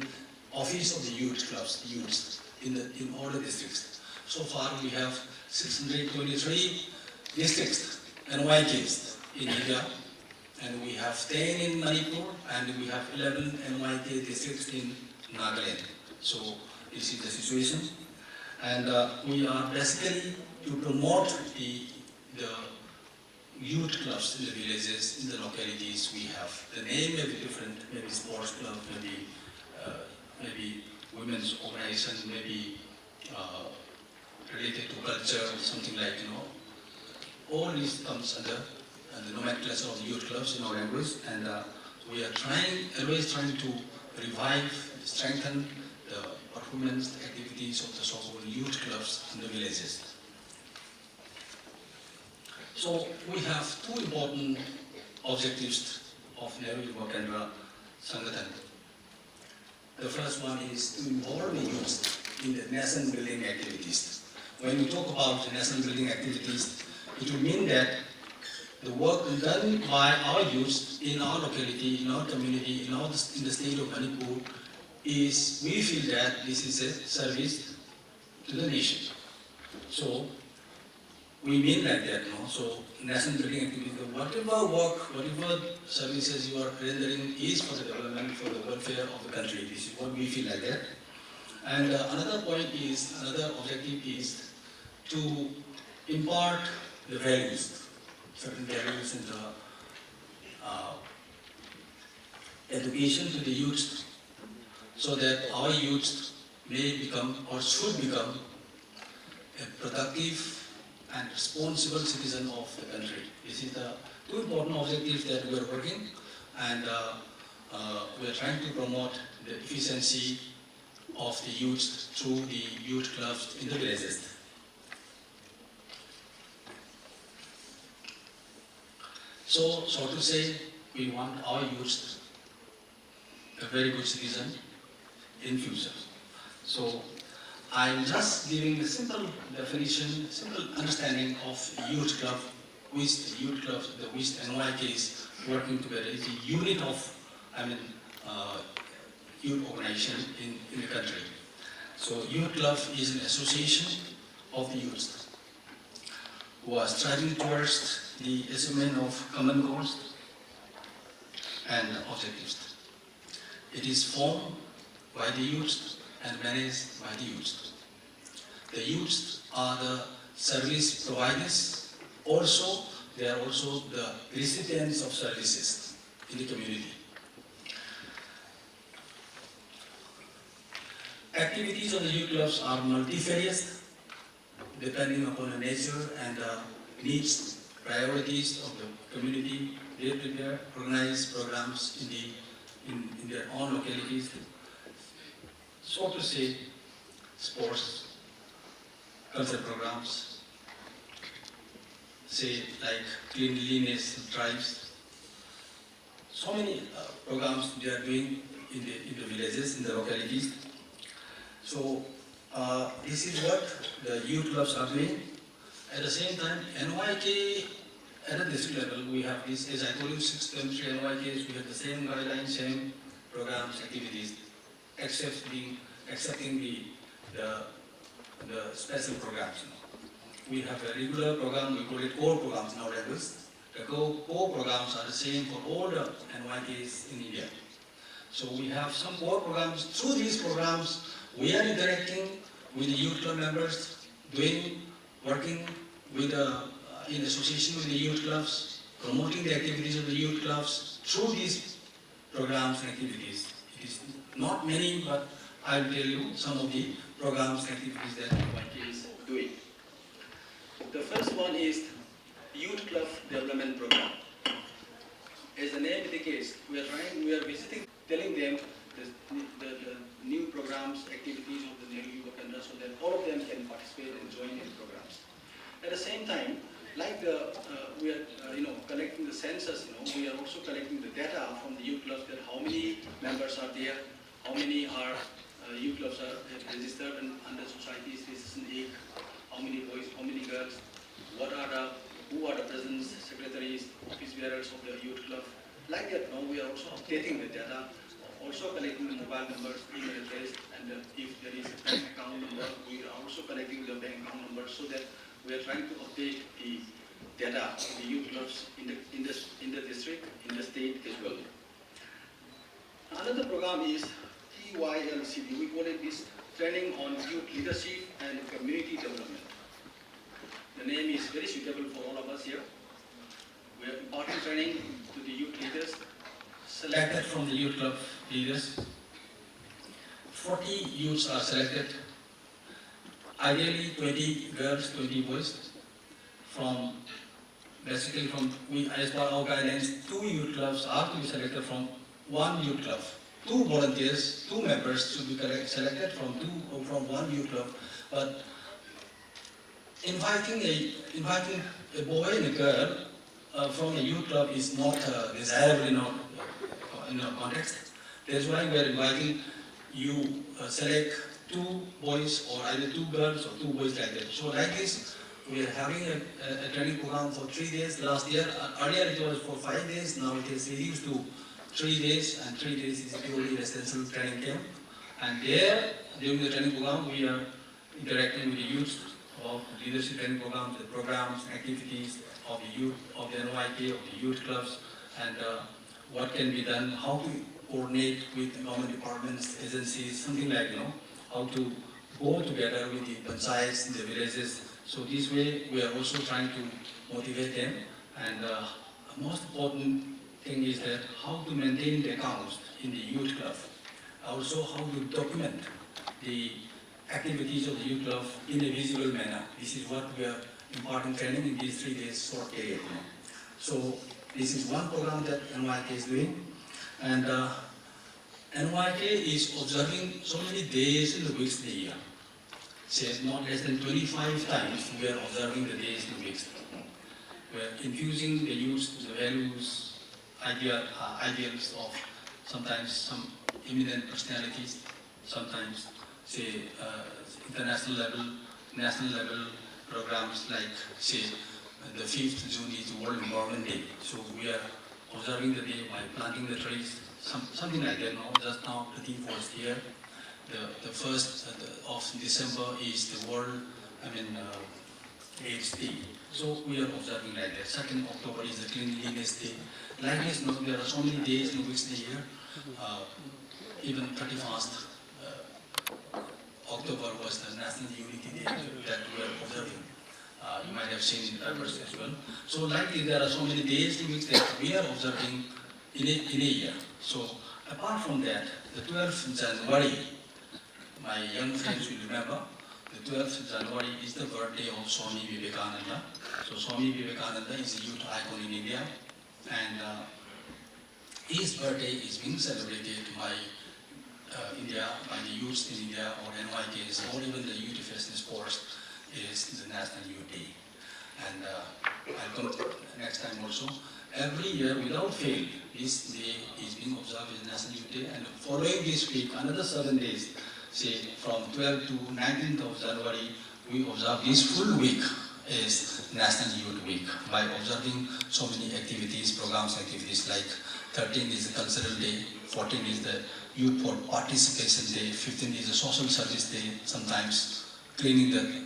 office of the youth clubs, youths in all the districts. So far we have 623 districts, NYKs in India, and we have 10 in Manipur, and we have 11 NYK districts in Nagaland. So this is the situation. And we are basically to promote the youth clubs in the villages, in the localities we have. The name may be different, maybe sports club, maybe women's organization, maybe related to culture, something like, all this comes under the nomenclature of the youth clubs in our language, and we are always trying to revive, strengthen the performance, the activities of the so-called youth clubs in the villages. So we have two important objectives of Nehru Yuva Kendra Sangathan. The first one is to involve the youth in the nation building activities. When we talk about nation building activities, it will mean that the work done by our youth in our locality, in our community, in the state of Manipur is, we feel that this is a service to the nation. So we mean like that, no? So nation building activities, whatever work, whatever services you are rendering is for the development, for the welfare of the country. This is what we feel like that. And another objective is to impart the values, certain values in the education to the youth, so that our youth may become or should become a productive and responsible citizen of the country. This is the two important objectives that we are working, and we are trying to promote the efficiency of the youth through the youth clubs in the villages. So to say, we want our youth a very good citizen in future. So I'm just giving a simple definition, simple understanding of youth club, which the youth clubs, which NYK is working together. It's a unit of, youth organization in the country. So youth club is an association of the youth who are striving towards the achievement of common goals and objectives. It is formed by the youth and managed by the youth. The youth are the service providers. Also, they are also the recipients of services in the community. Activities of the youth clubs are multifarious, depending upon the nature and the needs, priorities of the community. They prepare organized programs in their own localities. So to say, sports, cultural programs, say like cleanliness drives. So many programs they are doing in the villages, in the localities. So this is what the youth clubs are doing. At the same time, NYK at the district level, we have this, as I told you, 6 country NYKs, we have the same guidelines, same programs, activities, accepting the special programs. We have a regular program, we call it core programs nowadays. The core programs are the same for all the NYKs in India. So we have some core programs. Through these programs, we are interacting with the youth club members, working with in association with the youth clubs, promoting the activities of the youth clubs through these programs and activities. It is not many, but I will tell you some of the programs and activities that NYK is doing. The first one is Youth Club Development Program. As the name indicates, we are visiting, telling them the new programs, activities of the new Yuva Kendra, so that all of them can participate and join in programs. At the same time, like we are collecting the census, we are also collecting the data from the youth clubs, that how many members are there, how many are youth clubs are registered under societies registration act, how many boys, how many girls, who are the presidents, secretaries, office bearers of the youth club. Like that, now we are also updating the data, also collecting the mobile numbers, email address, and if there is a bank account number, we are also collecting the bank account number, so that we are trying to update the data of the youth clubs in the district, in the state as well. Another program is TYLCD. We call it this Training on Youth Leadership and Community Development. The name is very suitable for all of us here. We are imparting training to the youth leaders, selected from the youth club leaders. 40 youths are selected. Ideally 20 girls, 20 boys. As per our guidelines, 2 youth clubs are to be selected from 1 youth club. 2 volunteers, 2 members should be selected from 1 youth club. But inviting a boy and a girl from a youth club is not desirable in our context. That's why we are inviting you select 2 boys or either 2 girls or 2 boys like that. So like this, we are having a training program for 3 days. Last year, earlier it was for 5 days. Now it is reduced to 3 days, and 3 days is purely residential training camp. And there, during the training program, we are interacting with the youth of leadership training programs, activities of the youth, of the NYK, of the youth clubs, and what can be done, how to coordinate with government departments, agencies, something like, how to go together with the panchayats in the villages. So this way, we are also trying to motivate them. And most important thing is that how to maintain the accounts in the youth club. Also, how to document the activities of the youth club in a visible manner. This is what we are imparting training in these 3 days short period. So this is one program that NYK is doing. And NYK is observing so many days in the weeks in the year. Say not less than 25 times we are observing the days in the weeks. We are infusing the youth the values, ideals of sometimes some eminent personalities, sometimes say international level, national level programs like say the 5th June is World Environment Day. So we are observing the day by planting the trees, something like that. Just now the theme was here. The 1st of December is the World, AIDS Day. So we are observing like that. 2nd October is the Cleanliness Day. Like this, there are so many days in which the year. Even 31st October was the National Unity Day that we are observing. You might have seen in papers as well. So like this, there are so many days in which that we are observing in a year. So apart from that, the 12th January, my young friends will remember, the 12th January is the birthday of Swami Vivekananda. So Swami Vivekananda is a youth icon in India, and his birthday is being celebrated by India, by the youths in India, or NYKs, or even the Youth Affairs and Sports is the National Youth Day. And I'll come next time also. Every year, without fail, this day is being observed as National Youth Day, and following this week, another 7 days, say from 12th to 19th of January, we observe this full week as National Youth Week by observing so many activities, programs, activities like 13th is the Cultural Day, 14th is the Youth for Participation Day, 15th is the Social Service Day, sometimes cleaning the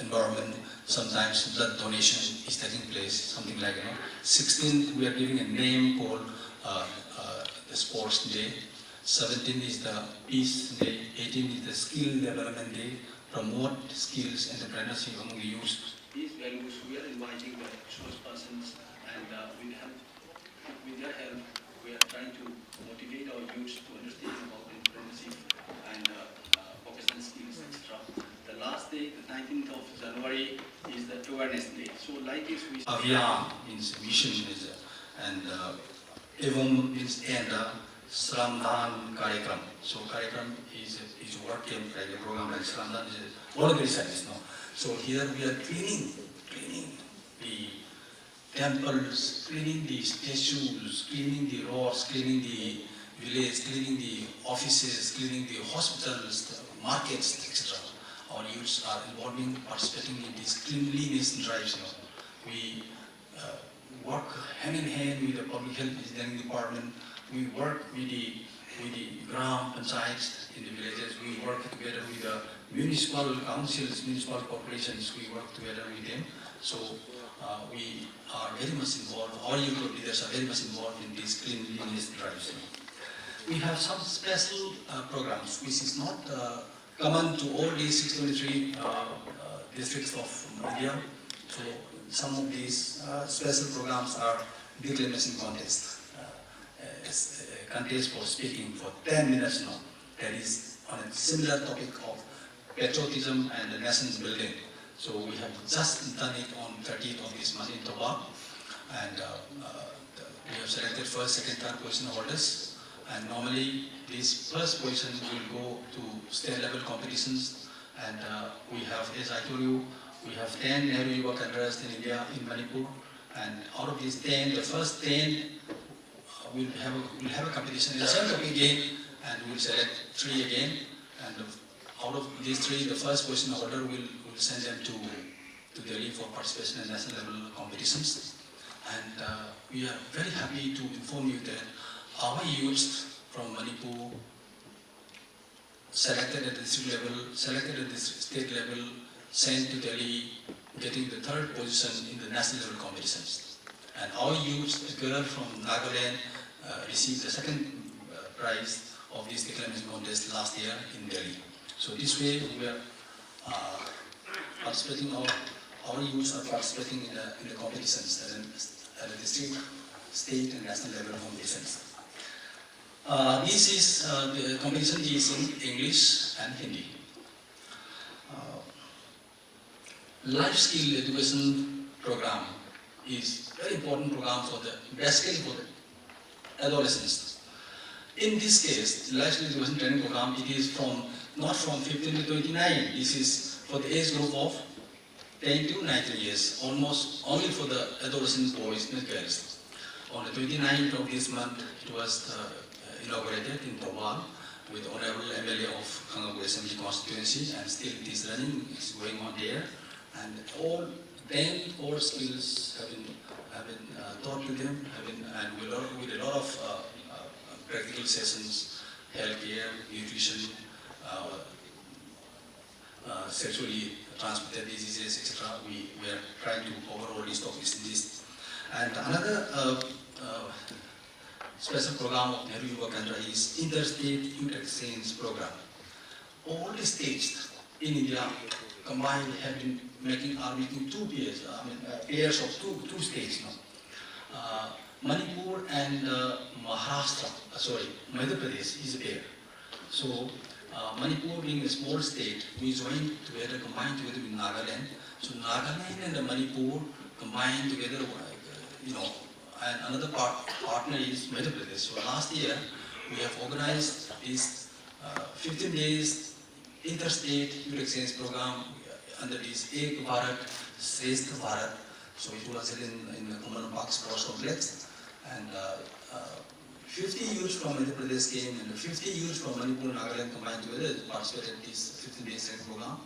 environment, sometimes blood donation is taking place, something like 16th we are giving a name called the Sports Day, 17th is the Peace Day, 18th is the Skill Development Day, promote skills entrepreneurship among the youth. These values we are inviting the spokespersons, and with their help we are trying to motivate our youth to understand about entrepreneurship and vocational skills, etc. The last day, the 19th of January, is the Awareness Day. So like this, we Abhiyan means mission is, and Evam means and Shramdhan Karyakram. So Karyakram is work camp, like a program like Shramdhan is a voluntary service now. So here we are cleaning the temples, cleaning the statues, cleaning the roads, cleaning the village, cleaning the offices, cleaning the hospitals, the markets, etc. Our youths are participating in these cleanliness drives. We work hand in hand with the public health engineering department. We work with the gram panchayats in the villages. We work together with the municipal councils, municipal corporations. We work together with them. So we are very much involved. All youth leaders are very much involved in these cleanliness drives. We have some special programs which is not common to all these 623 districts of India. So some of these special programs are declamation contest. Contest for speaking for 10 minutes now. That is on a similar topic of patriotism and the nation's building. So we have just done it on 30th of this month in Toba, and we have selected first, second, third position holders. And normally this first position will go to state level competitions, and we have, as I told you, we have 10 Nehru Yuva Cadres in India, in Manipur, and out of these 10, the first 10 we'll have a competition in the same topic again, and we'll select 3 again, and out of these 3, the first position holder will send them to Delhi for participation in national level competitions. And we are very happy to inform you that our youths from Manipur, selected at the district level, selected at the state level, sent to Delhi, getting the third position in the national level competitions. And our youth, a girl from Nagaland, received the second prize of this declamation contest last year in Delhi. So this way we are participating, our youths are participating in the competitions at the district, state and national level competitions. This is the competition is in English and Hindi. Life skill education program is very important program for the basically for the adolescents. In this case, life skill education training program, it is not from 15 to 29. This is for the age group of 10 to 19 years, almost only for the adolescent boys and girls. On the 29th of this month, it was inaugurated in Tawal with Honorable MLA of Kangapur Assembly constituency, and still it is running, it's going on there. And all 10 core skills have been taught to them, and with a lot of practical sessions, healthcare, nutrition, sexually transmitted diseases, etc. We are trying to cover all these topics in this. And another special program of Nehru Yuva Kendra is Interstate Youth Exchange Program. All the states in India combined have been making two pairs, pairs of two states now. Manipur and Maharashtra, Madhya Pradesh is a pair. So Manipur being a small state, we joined together, combined together with Nagaland. So Nagaland and Manipur combined together, and another partner is Madhya Pradesh. So last year we have organized this 15 days interstate youth exchange program under this Ek Bharat, Shrestha Bharat. So it was held in the Kumar Park Sports Complex, and 50 youths from Madhya Pradesh came, and 50 youths from Manipur and Nagaland combined together participated in this 15 days program.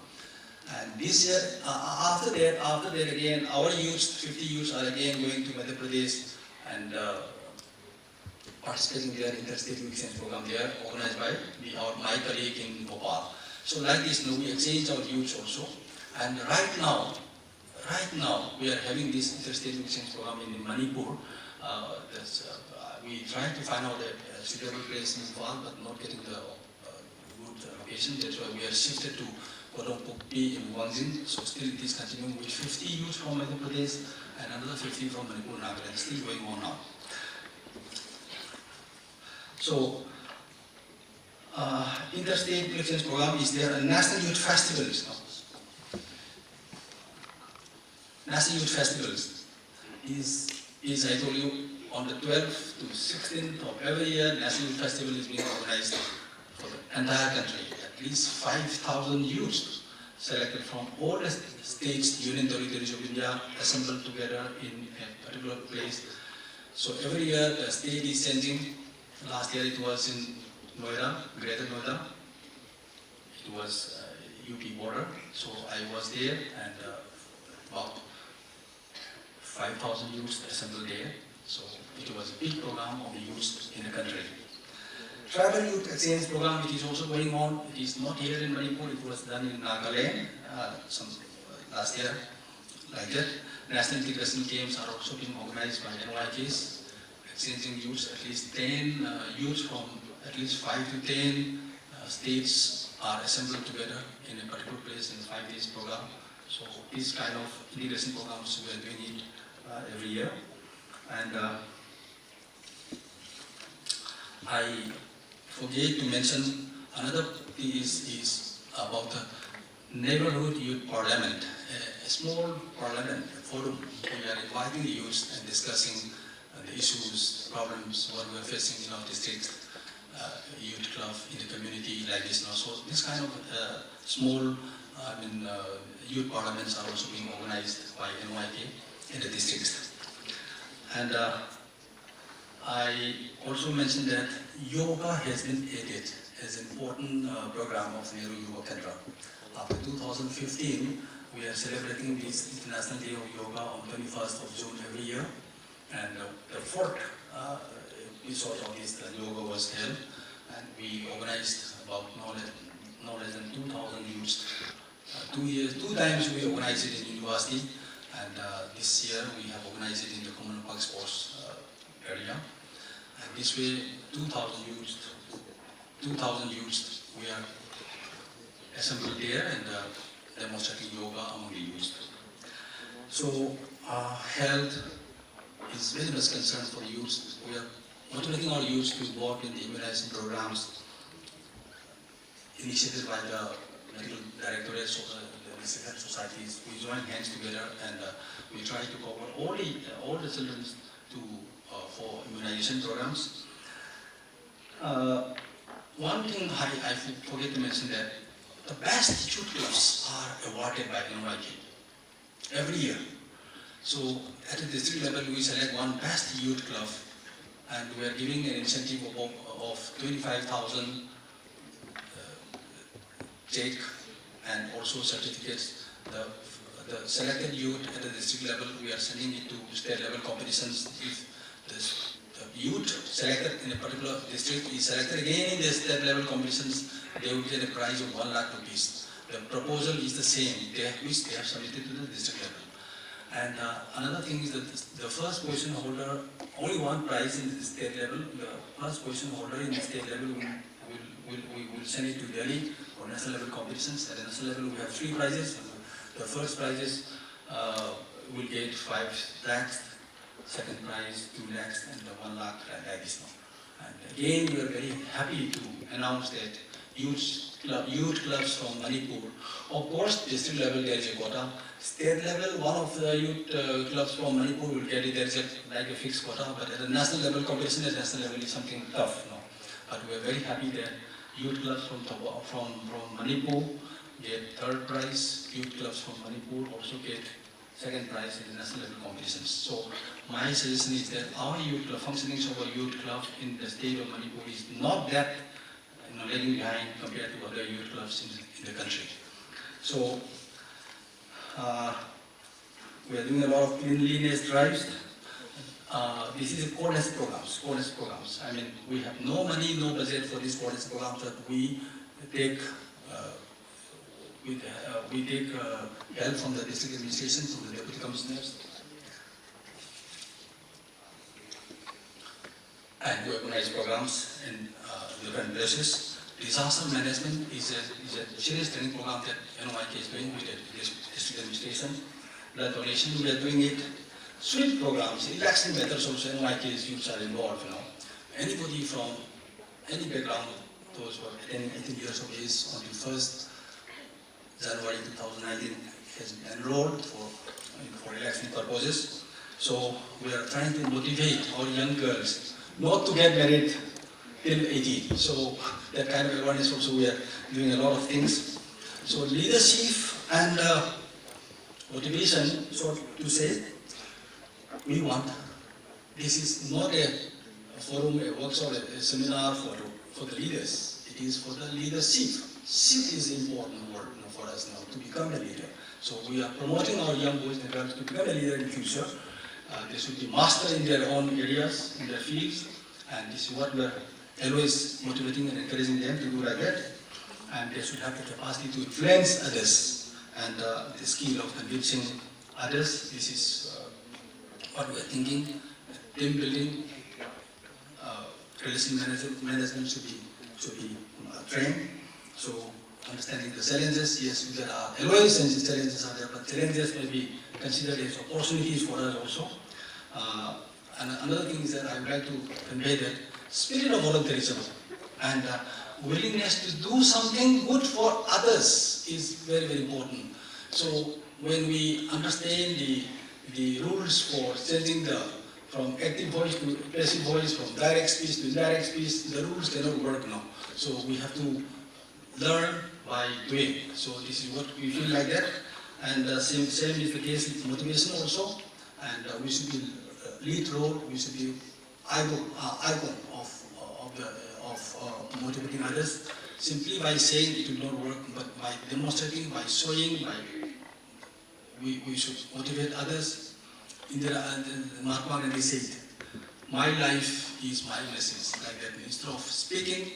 And this year, after that again, our youths, 50 youths are again going to Madhya Pradesh and participating in their interstate youth exchange program there, organized by my colleague in Bhopal. So like this, we exchange our youths also. And right now, we are having this interstate youth exchange program in Manipur. We try to find out a suitable place in Imphal, but not getting the good location. That's why we are shifted to Kodongpokpi in Wangjin. So still it is continuing with 50 youths from Madhya Pradesh and another 50 from Manipur and Nagaland, still going on now. So, interstate youth exchange program is there, and National Youth Festivals now. National Youth Festivals is I told you, on the 12th to 16th of every year, National Youth Festival is being organized for the entire country. At least 5,000 youths selected from all the states, union territories of India, assembled together in a particular place. So every year the state is changing. Last year it was in Noida, Greater Noida. It was UP border. So I was there, and about 5,000 youths assembled there. So it was a big program of the youth in the country. Tribal Youth Exchange Program, it is also going on. It is not here in Manipur, it was done in Nagaland last year, like that. National Integration Games are also being organized by NYKs, exchanging youths. At least 10 youths from at least 5 to 10 states are assembled together in a particular place in a 5 days program. So these kind of integration programs we are doing it every year. And I forget to mention another thing is about the Neighborhood Youth Parliament, a small parliament forum. We are inviting the youth and discussing the issues, problems, what we are facing in our district, youth club in the community like this. So this kind of small youth parliaments are also being organized by NYK in the districts. And I also mentioned that yoga has been added as an important program of Nehru Yuva Kendra. After 2015, we are celebrating this International Day of Yoga on 21st of June every year. And the fourth episode of this yoga was held, and we organized about times we organize it in university, and this year we have organized it in the Common Park Sports area. And this way, 2,000 youths we are assembled there and demonstrating yoga among the youth. So health is very much concerned for youth. We are motivating our youth to work in the immunization programs initiated by the medical directorates of the district health societies. We join hands together and we try to cover all the children for immunization programs. One thing I forget to mention that the best youth clubs are awarded by NYK every year. So at the district level, we select one best youth club, and we are giving an incentive of 25,000 check and also certificates. The selected youth at the district level, we are sending it to state level competitions. If the youth selected in a particular district is selected again in the state level competitions, they will get a prize of 1 lakh rupees. The proposal is the same, which they have submitted to the district level. And another thing is that the first position holder, only one prize in the state level. The first position holder in the state level we will send it to Delhi for national level competitions. At the national level we have 3 prizes. The first prizes will get 5 lakhs, second prize 2 lakhs, and 1 lakh like this now. And again, we are very happy to announce that youth clubs from Manipur. Of course, district level there is a quota. State level, one of the youth clubs from Manipur will get it. There is like a fixed quota, but at the national level competition, at national level is something tough. No? But we are very happy that youth clubs from Manipur get 3rd prize. Youth clubs from Manipur also get 2nd prize in the national level competitions. So my suggestion is that our youth club, functioning of our youth club in the state of Manipur is not that lagging behind compared to other youth clubs in the country. So we are doing a lot of cleanliness drives. This is a coordinated programs. I mean, we have no money, no budget for these coordinated programs, but we take help from the district administration, from the deputy commissioners, and we organize programs in different places. Disaster management is a serious training program that NYK is doing with the district administration. Blood donation, we are doing it. Sweep programs, relaxing methods also, NYK's youths are involved. Anybody from any background, those who are attending 18 years of age on the 1st January 2019 has been enrolled for relaxing purposes. So we are trying to motivate our young girls not to get married till 18. So that kind of awareness also, we are doing a lot of things. So leadership and motivation, so to say, we want, this is not a forum, a workshop, a seminar for the leaders. It is for the leadership. Ship is an important word for us now, to become a leader. So we are promoting our young boys and girls to become a leader in the future. They should be master in their own areas, in their fields, and this is what we are always motivating and encouraging them to do like that. And they should have the capacity to influence others and the skill of convincing others. This is what we are thinking. Team building, relationship management should be trained. So understanding the challenges, yes, there are always challenges are there, but challenges may be considered as opportunities for us also. And another thing is that I would like to convey that spirit of volunteerism and willingness to do something good for others is very, very important. So when we understand the rules for changing from active voice to passive voice, from direct speech to indirect speech, the rules cannot work now. So we have to learn by doing. So this is what we feel like that. And same is the case with motivation also. And we should be lead role, we should be icon of motivating others. Simply by saying it will not work, but by demonstrating, by showing, we should motivate others. Mahatma Gandhi said, my life is my message, like that. Instead of speaking,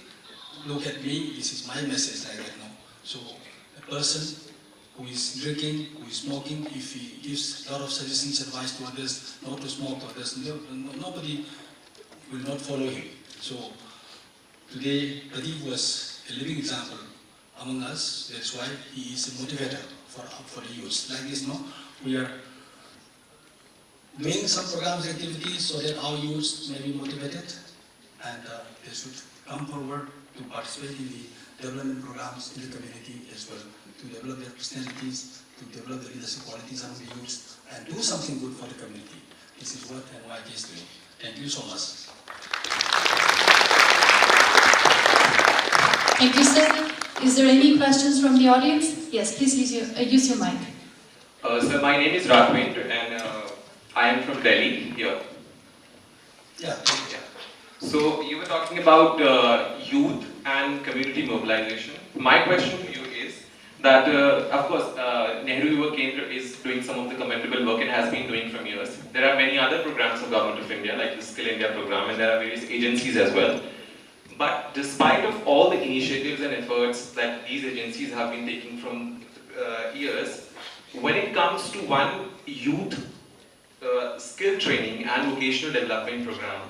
look at me, this is my message, like that. No? So a person who is drinking, who is smoking, if he gives a lot of suggestions, advice to others, not to smoke to others, nobody will not follow him. So today, Pradeep was a living example among us. That's why he is a motivator for the youth. Like this, no, we are doing some programs, activities, so that our youth may be motivated and they should come forward to participate in the development programs in the community as well, to develop their personalities, to develop the leadership qualities among the youth, and do something good for the community. This is what NYK is doing. Thank you so much. Thank you, sir. Is there any questions from the audience? Yes, please use your mic. So my name is Raghvendra and I am from Delhi here. Yeah. So you were talking about youth and community mobilization. My question to you is that, of course, Nehru Yuva Kendra is doing some of the commendable work and has been doing from years. There are many other programs of Government of India, like the Skill India program, and there are various agencies as well. But despite of all the initiatives and efforts that these agencies have been taking from years, when it comes to one youth skill training and vocational development program,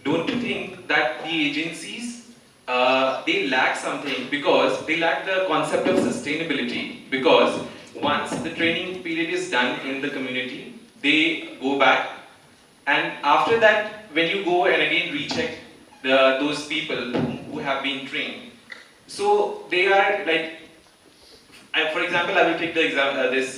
don't you think that the agencies, they lack something, because they lack the concept of sustainability? Because once the training period is done in the community, they go back, and after that, when you go and again recheck those people who have been trained, so they are like, for example, I will take the example, this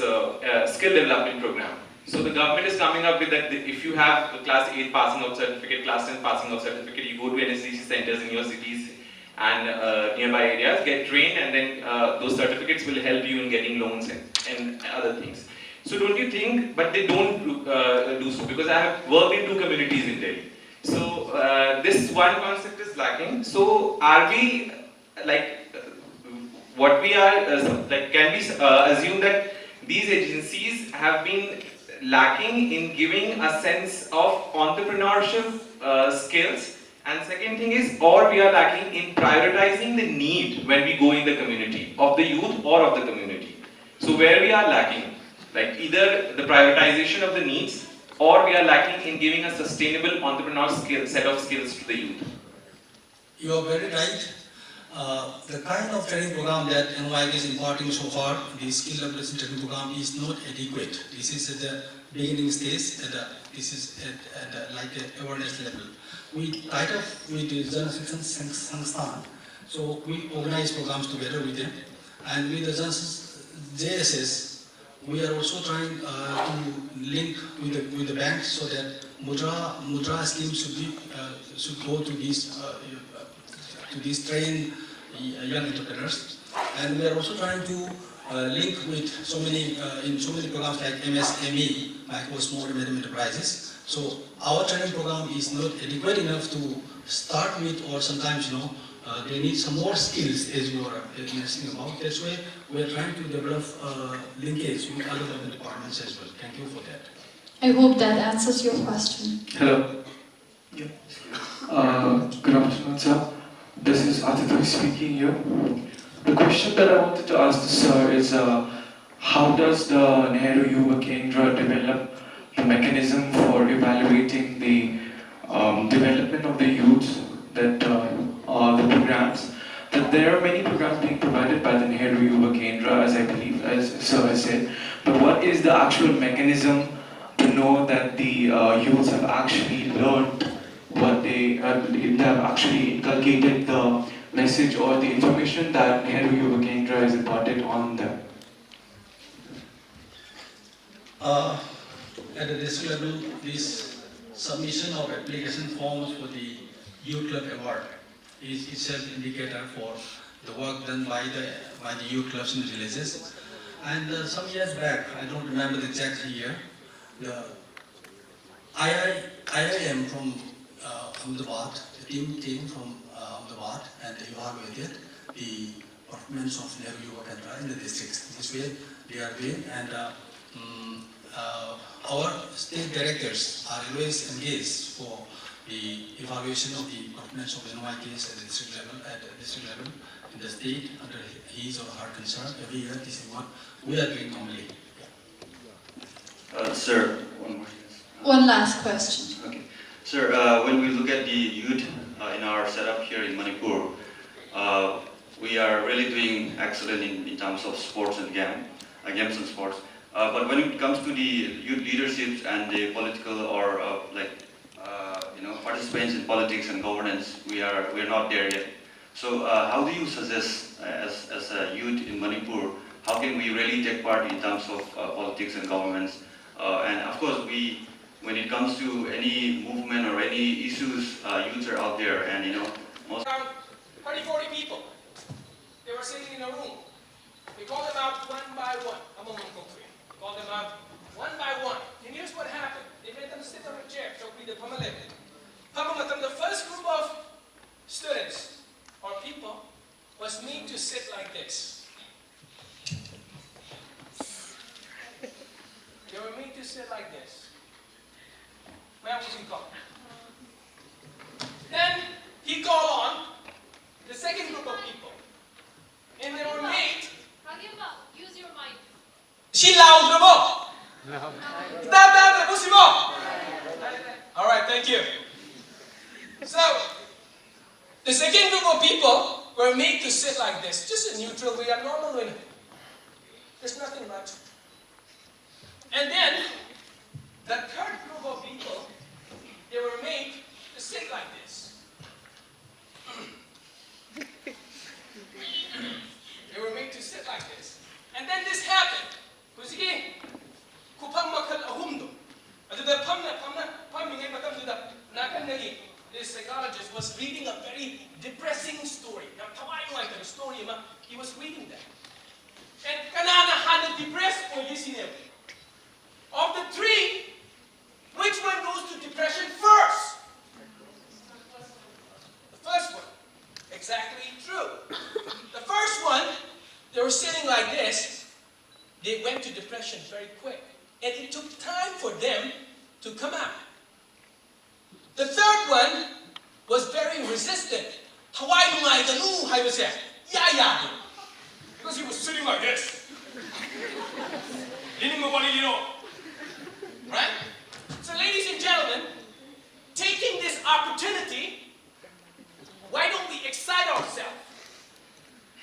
skill development program. So the government is coming up with that if you have a class 8 passing out certificate, class 10 passing out certificate, you go to NSDC centers in your cities and nearby areas, get trained, and then those certificates will help you in getting loans and other things. So don't you think, but they don't do so, because I have worked in 2 communities in Delhi. So this one concept is lacking. So are we like, what we are, like, can we assume that these agencies have been lacking in giving a sense of entrepreneurship skills? And second thing is, or we are lacking in prioritizing the need when we go in the community, of the youth or of the community. So where we are lacking, like either the prioritization of the needs, or we are lacking in giving a sustainable entrepreneur set of skills to the youth. You are very right. The kind of training program that NYK is imparting so far, the skill development training program, is not adequate. This is at the beginning stage, this is at like an awareness level. We tied up with the Jana Shikshan Sansthan, so we organize programs together with them, and with the JSS, we are also trying to link with the banks, so that mudra schemes should go to these trained young entrepreneurs, and we are also trying to link with so many programs like MSME, micro small and medium enterprises. So our training program is not adequate enough to start with, or sometimes they need some more skills, as you are listening about. That's why we are trying to develop linkage with other government departments as well. Thank you for that. I hope that answers your question. Hello. Good afternoon, sir. This is Aditya speaking here. The question that I wanted to ask the sir is, how does the Nehru Yuva Kendra develop the mechanism for evaluating the development of the youth, that the programs, that there are many programs being provided by the Nehru Yuva Kendra, as I believe, as sir has said, but what is the actual mechanism to know that the youths have actually learned what they have actually inculcated the message or the information that Nehru Yuva Kendra is imparted on them? At the district level, this submission of application forms for the Youth Club Award is itself an indicator for the work done by the youth clubs in the villages. And some years back, I don't remember the exact year, the IIM from Ahmedabad, the team from Ahmedabad, and evaluated the performance of Nehru Yuva Kendra in the districts. This way they are doing, and our state directors are always engaged for the evaluation of the performance of NOI case at the district level, in the state, under his or her concern. Every year, this is what we are doing normally. Sir, one more. One last question. Okay. Sir, when we look at the youth in our setup here in Manipur, we are really doing excellent in terms of sports and games and sports. But when it comes to the youth leaderships and the political or participants in politics and governance, we are not there yet. So how do you suggest, as a youth in Manipur, how can we really take part in terms of politics and governments? And of course, when it comes to any movement or any issues, youths are out there, and most. Around 30, 40 people. They were sitting in a room. We called them out one by one. We called them out one by one. And here's what happened. They made them sit on a chair. So we did the first group of students or people was made to sit like this. They were made to sit like this. Then he called on the second group of people. And they were made. Use your mic. She loud no. All right, thank you. So, the second group of people were made to sit like this, just a neutral way, a normal way. There's nothing much. And then, the third group of people, they were made to sit like this. They were made to sit like this. And then this happened. This psychologist was reading a very depressing story. He was reading that. And kanana had a depressed of the three, which one goes to depression first? The first one. Exactly true. The first one, they were sitting like this. They went to depression very quick. And it took time for them to come out. The third one was very resistant. Because he was sitting like this. Right? So ladies and gentlemen, taking this opportunity, why don't we excite ourselves?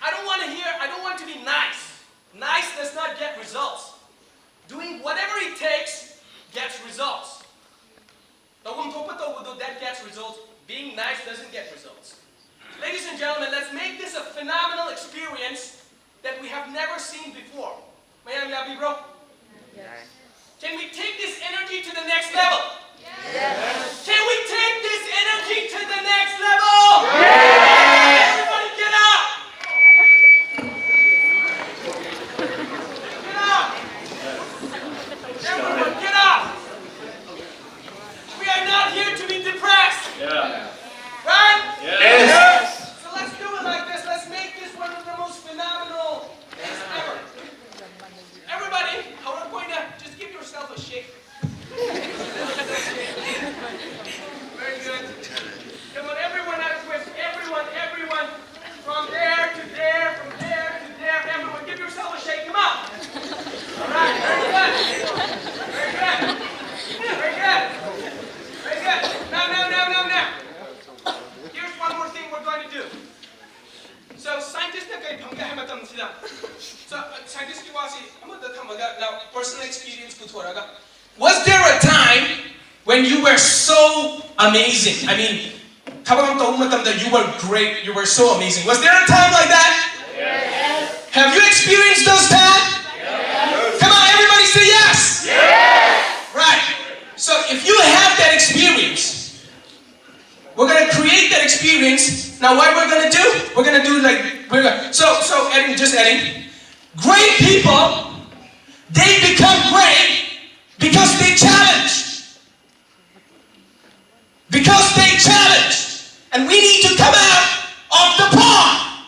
I don't want to be nice. Nice does not get results. Doing whatever it takes gets results. That gets results. Being nice doesn't get results. Ladies and gentlemen, let's make this a phenomenal experience that we have never seen before. Bro? Yes. Can we take this energy to the next level? Yes. Can we take this energy to the next level? Yes. Everybody get up! Get up! Everyone get up! We are not here to be depressed. Yeah. Right? Yes. So let's do it like this. Let's make this one of the most phenomenal things ever. Everybody, I'm going to just give yourself a shake. Very good. Come on, everyone out of twist. Everyone. From there to there, from there to there. Everyone, give yourself a shake. Come on. All right, very good. Very good. Very good. Very good. Now. Here's one more thing we're going to do. So, scientists now, personal experience. Was there a time when you were so amazing? I mean, you were great, you were so amazing. Was there a time like that? Yes. Have you experienced those times? Yes. Come on, everybody say yes. Yes. Right. So if you have that experience, we're going to create that experience. Now what we're going to do? We're going to do like, so adding. Great people, they become great because they challenge. Because they challenge. And we need to come out of the pond.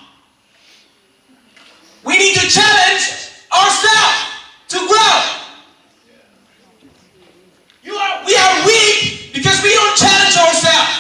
We need to challenge ourselves to grow. We are weak because we don't challenge ourselves.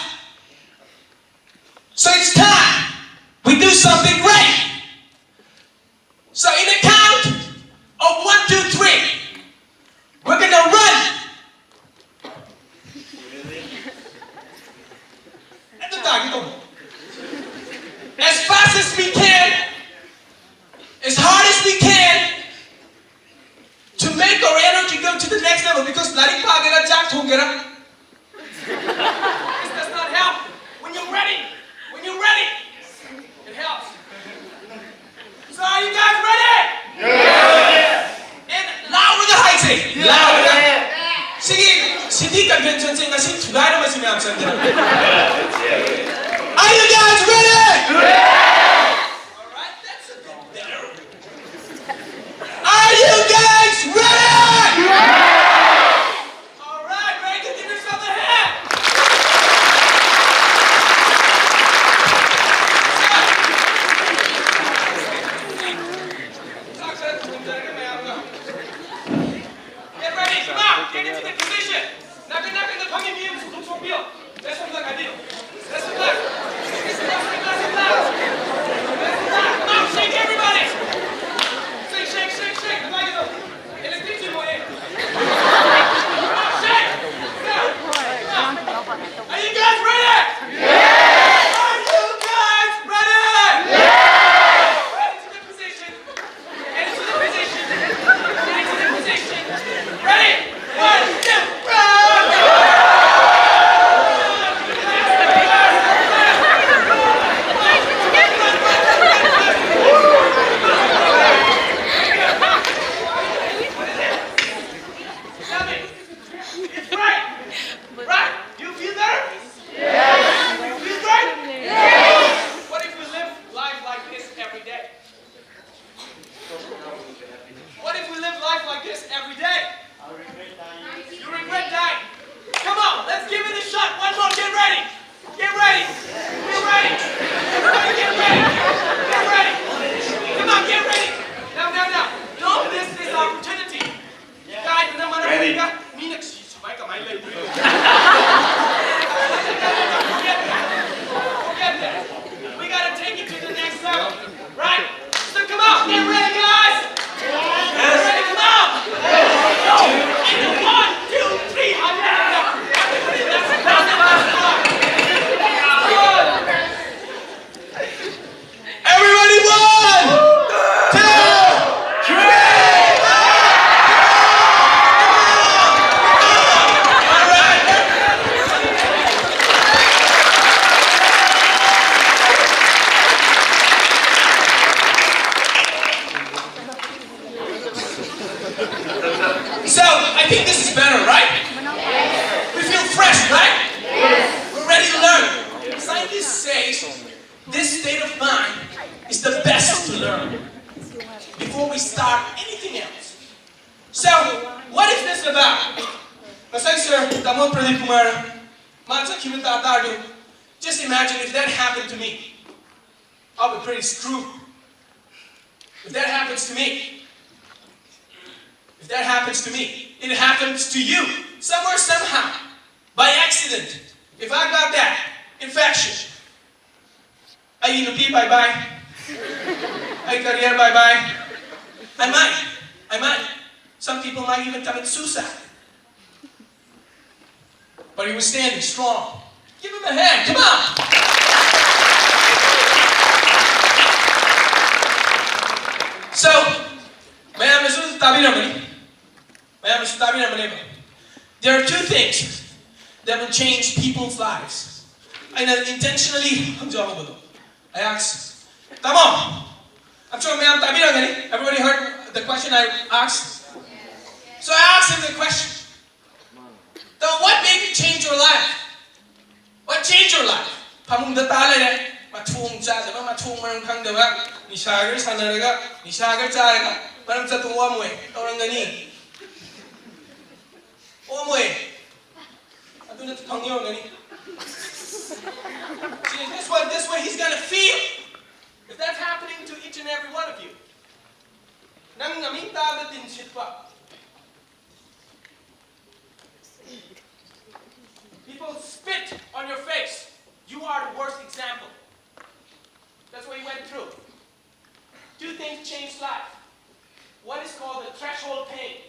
something. Are you guys ready? Alright, that's a bit better. Are you guys ready? Alright, ready to give yourself a hand. Get ready, come on, get into the position. Knock the coming in, look for Bill. That's what I do. That's the left. Come on, shake everybody. Shake. I like it. Electricity boy. Come on, shake. Come on. Are you guys ready? Yes. Are you guys ready? Yes. Ready to the position. Ready to the position. Ready? 1, 2, run! Tell me, it's right. Right? You feel better? Yes. You feel right? Yes. What if we live life like this every day? What if we live life like this every day? You regret dying. Come on, let's give it a shot. One more. Get ready. Get ready. Get ready. Everybody get ready. Get ready. Come on, get ready. Now. Don't miss this opportunity. Guys, Ready. We gotta take it to the next level. Right? So come on, get ready, guys. Get ready, come on. 1, 2, 3. Everybody, 1, 2, 3. So, I think this is better, right? We feel fresh, right? We're ready to learn. Scientists say this state of mind is the best to learn before we start anything else. So, what is this about? Just imagine if that happened to me. I'll be pretty screwed. If that happens to me, it happens to you, somewhere, somehow, by accident. If I got that infection, ay inupi, bye-bye. Ay career, bye-bye. I might. Some people might even commit suicide. But he was standing strong. Give him a hand, come on! So, there are two things that will change people's lives. And intentionally, I asked, Tamo! I'm sure everybody heard the question I asked? So I asked him the question. What made you change your life? What changed your life? This way he's gonna feel. If that's happening to each and every one of you. People spit on your face. You are the worst example. That's what he went through. Two things changed life. What is called the threshold pain.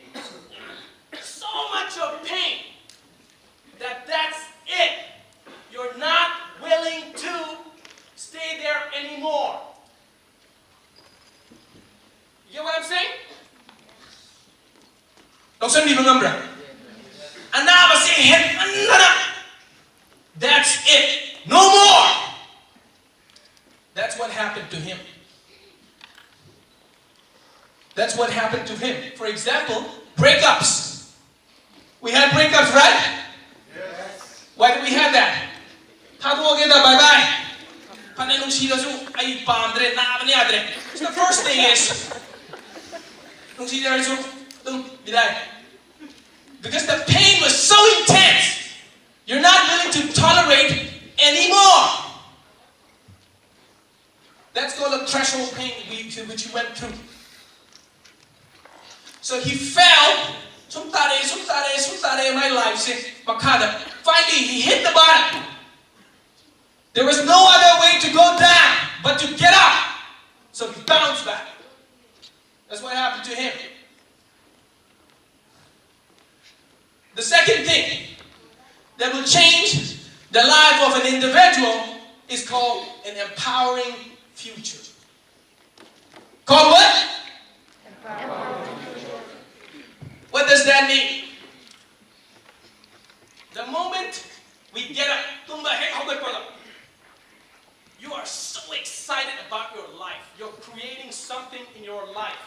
So much of pain that's it. You're not willing to stay there anymore. You get what I'm saying? That's it. No more. That's what happened to him. That's what happened to him. For example, breakups. We had breakups, right? Yes. Why do we have that? Bye bye. So the first thing is, because the pain was so intense, you're not willing to tolerate anymore. That's called a threshold pain which he went through. So he fell. My life. Finally, he hit the bottom. There was no other way to go down but to get up. So he bounced back. That's what happened to him. The second thing that will change the life of an individual is called an empowering future. Called what? What does that mean? The moment we get up, you are so excited about your life. You're creating something in your life.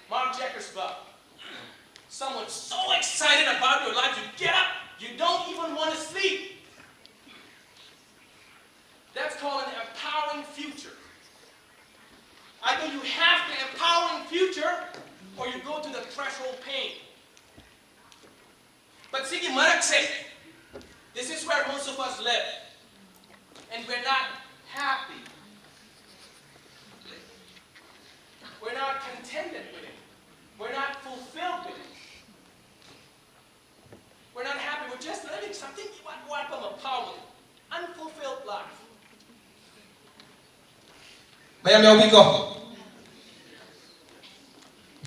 Mark Zuckerberg. Someone's so excited about your life, you get up, you don't even want to sleep. That's called an empowering future. Either you have the empowering future, or you go to the threshold pain. But see, this is where most of us live. And we're not happy. We're not contented with it. We're not fulfilled with it. We're not happy. We're just living something unfulfilled life.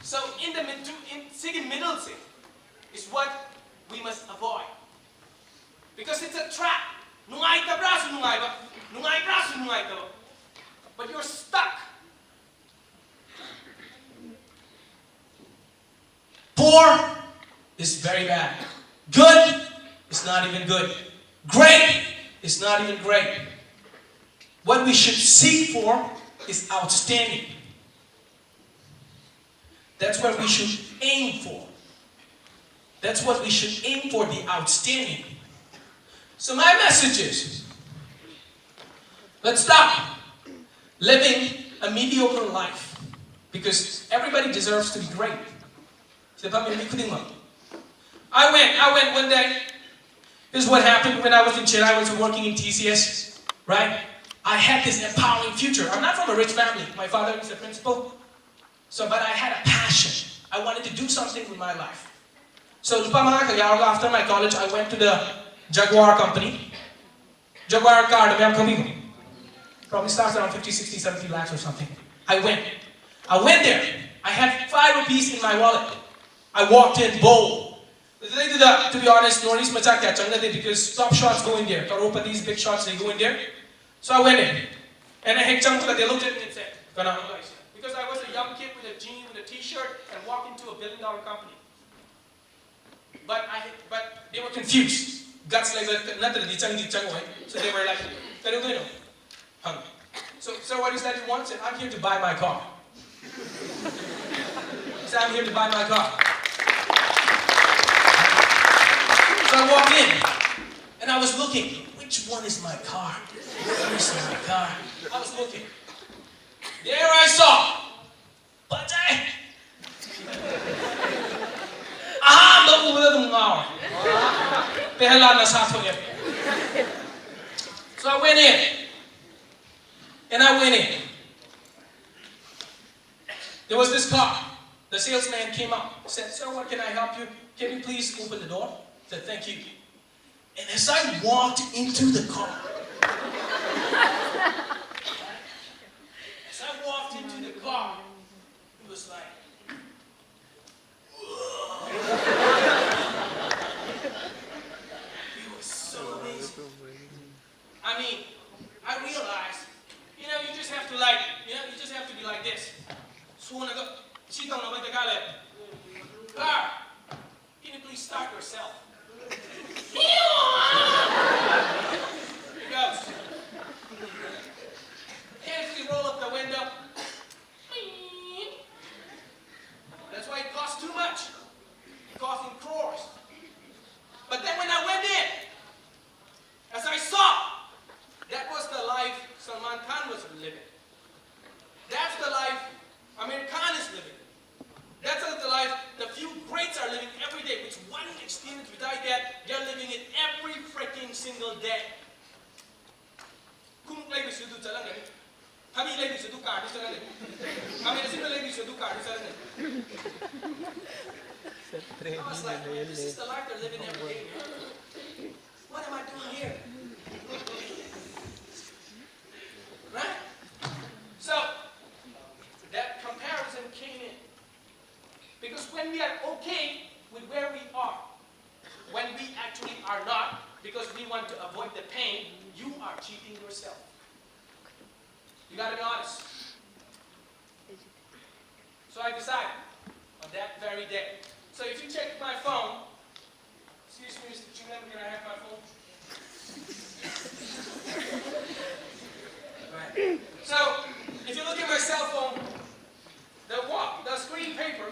So in the middle thing is what we must avoid. Because it's a trap. But you're stuck. Poor is very bad. Good is not even good. Great is not even great. What we should seek for is outstanding. That's what we should aim for. That's what we should aim for, the outstanding. So my message is, let's stop living a mediocre life, because everybody deserves to be great. I went one day. This is what happened when I was in Chile. I was working in TCS, right? I had this empowering future. I'm not from a rich family. My father is a principal. But I had a passion. I wanted to do something with my life. So after my college, I went to the Jaguar company. Jaguar car, probably starts around 50, 60, 70 lakhs or something. I went there. I had 5 rupees in my wallet. I walked in, bold. To be honest, nobody's much because top shots go in there. Karopatis, big shots, they go in there. So I went in. And they looked at me and said, because I was a young kid with a jean, with a t-shirt, and walked into a $1 billion company. But they were confused. Guts like that, so they were like, so what is that you want? I said, I'm here to buy my car. I said, I'm here to buy my car. So I walked in, and I was looking, which one is my car? Where is my car? I was looking. There I saw. Bajai. Aha, so I went in. And I went in. There was this car. The salesman came up, said, sir, what can I help you? Can you please open the door? I said, thank you. And as I walked into the car, it was like, whoa. It was so amazing. I mean, I realized, you just have to be like this. Car, can you please start yourself? Here goes. Carefully roll up the window. That's why it costs too much. It costs in crores. But then when I went in, ladies do card, is there? Kami na ladies do card, is there? I was like, this is the life they're living every day. What am I doing here? Right? So, that comparison came in. Because when we are okay with where we are, when we actually are not, because we want to avoid the pain, you are cheating yourself. You gotta be honest. So I decided on that very day. So if you check my phone, excuse me, Mr. Chingham, can I have my phone? Right. So if you look at my cell phone, the screen paper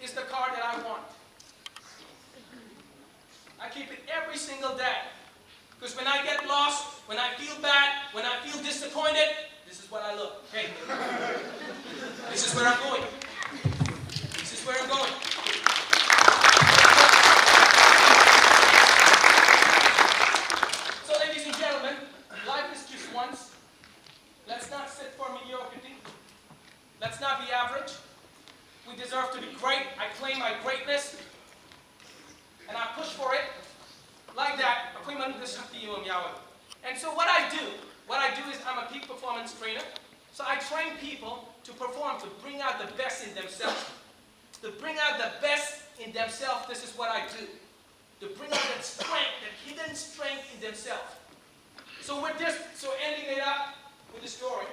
is the card that I want. I keep it every single day. Because when I get lost, when I feel bad, when I feel disappointed, this is what I look. Hey, this is where I'm going. This is where I'm going. So ladies and gentlemen, life is just once. Let's not sit for mediocrity. Let's not be average. We deserve to be great. I claim my greatness. And I push for it. Like that. And so what I do is I'm a peak performance trainer. So I train people to perform, to bring out the best in themselves. To bring out the best in themselves, this is what I do. To bring out that strength, that hidden strength in themselves. So with this, ending it up with the story.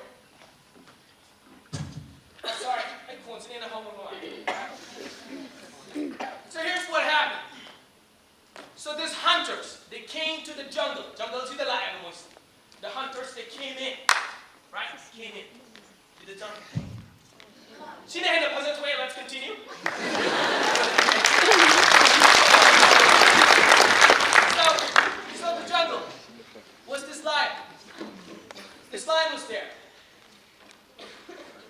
Oh, sorry, I can't say So here's what happened. So these hunters, they came to the jungle. Jungle to the lion was. The hunters, they came in. Right? Came in to the jungle. See the end of the way, let's continue. So the jungle was this lion. This lion was there.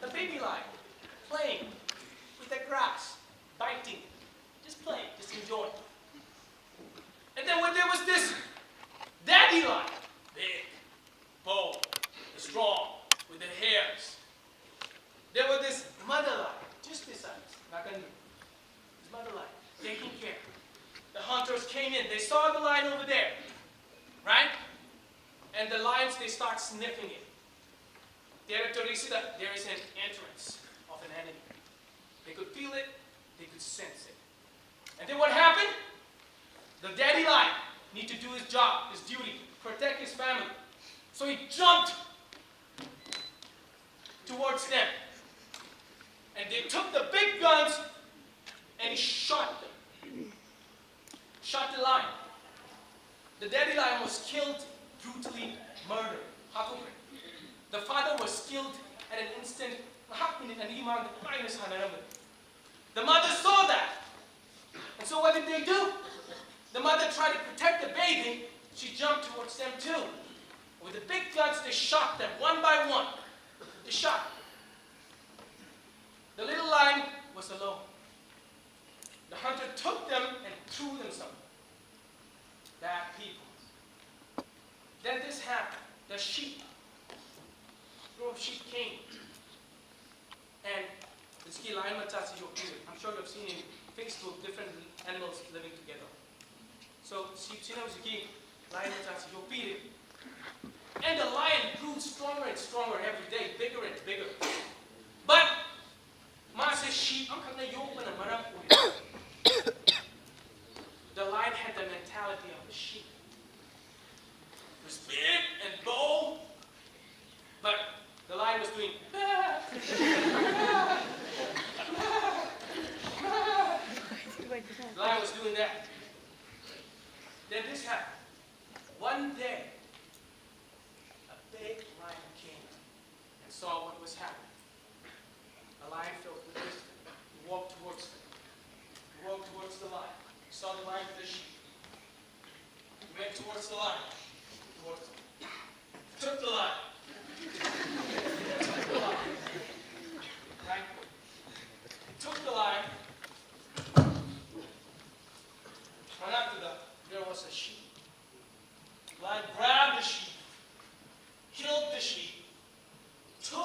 The baby lion playing with the grass, biting, just playing, just enjoying. And then when there was this daddy lion, big, bold, strong, with the hairs. There was this mother lion, just beside us, this mother lion, taking care. The hunters came in, they saw the lion over there, right? And the lions, they start sniffing it. There is an entrance of an enemy. They could feel it, they could sense it. And then what happened? The daddy lion need to do his job, his duty, protect his family. So he jumped towards them. And they took the big guns and he shot them. Shot the lion. The daddy lion was killed, brutally murdered. The father was killed at an instant. The mother saw that. And so what did they do? The mother tried to protect the baby. She jumped towards them too. With the big guns, they shot them one by one. They shot. The little lion was alone. The hunter took them and threw them somewhere. Bad people. Then this happened. The sheep. Group of sheep came. And this key lion, I'm sure you've seen in Facebook different animals living together. So sheep was a key lion. And the lion grew stronger and stronger every day, bigger and bigger. But Master sheep, the lion had the mentality of the sheep. It was big and bold, but the lion was doing the lion was doing that. Then this happened. One day, a big lion came and saw what was happening. The lion felt with wisdom. He walked towards them. He walked towards the lion. He saw the lion with the sheep. He went towards the lion. Towards him. Took the lion. Took the lion. Right? He took the lion. Went after there was a sheep. The lion grabbed the sheep, killed the sheep, took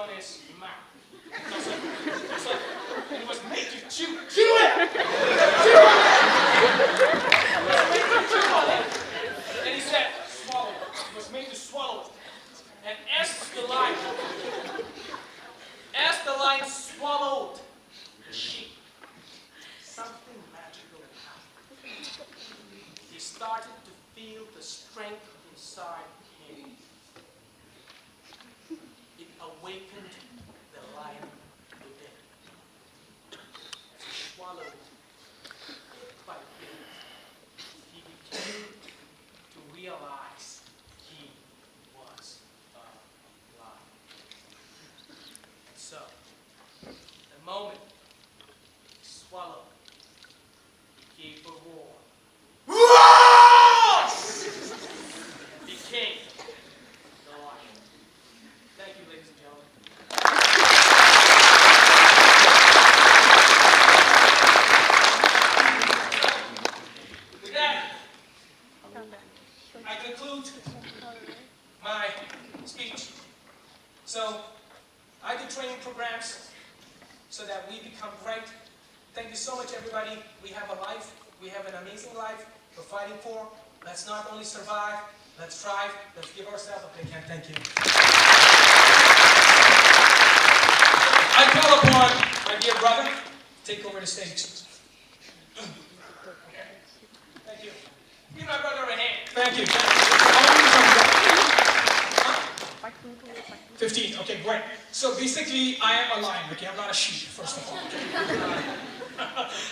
on his mouth. Just like he was made to chew it! Chew it! And he said, swallow it. He was made to swallow it. And as the lion swallowed the sheep, something magical happened. He started to feel the strength inside him. It awakened the lion within. As he swallowed bit by bit, he began to realize he was alive. And so, the moment he swallowed, he gave a roar. And became the lion. Thank you, ladies and gentlemen. With that, I conclude my speech. So, I do training programs so that we become great. Thank you so much, everybody. We have a life. We have an amazing life we're fighting for. Let's not only survive, let's thrive. Let's give ourselves a big hand. Thank you. I call upon my dear brother to take over the stage. Okay. Thank you. Give my brother a hand. Thank you. Huh? 15. Okay, great. So basically, I am a lion. Okay, I'm not a sheep, first of all. Okay?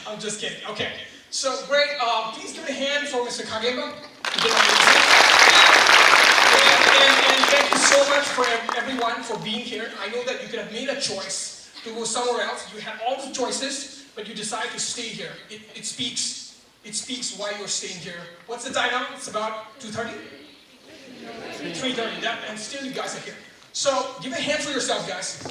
I'm just kidding. Okay. So great. Please give a hand for Mr. Kageba. And thank you so much for everyone for being here. I know that you could have made a choice to go somewhere else. You had all the choices, but you decided to stay here. It speaks why you're staying here. What's the time now? It's about 2:30? 3:30. And still you guys are here. So give a hand for yourself, guys.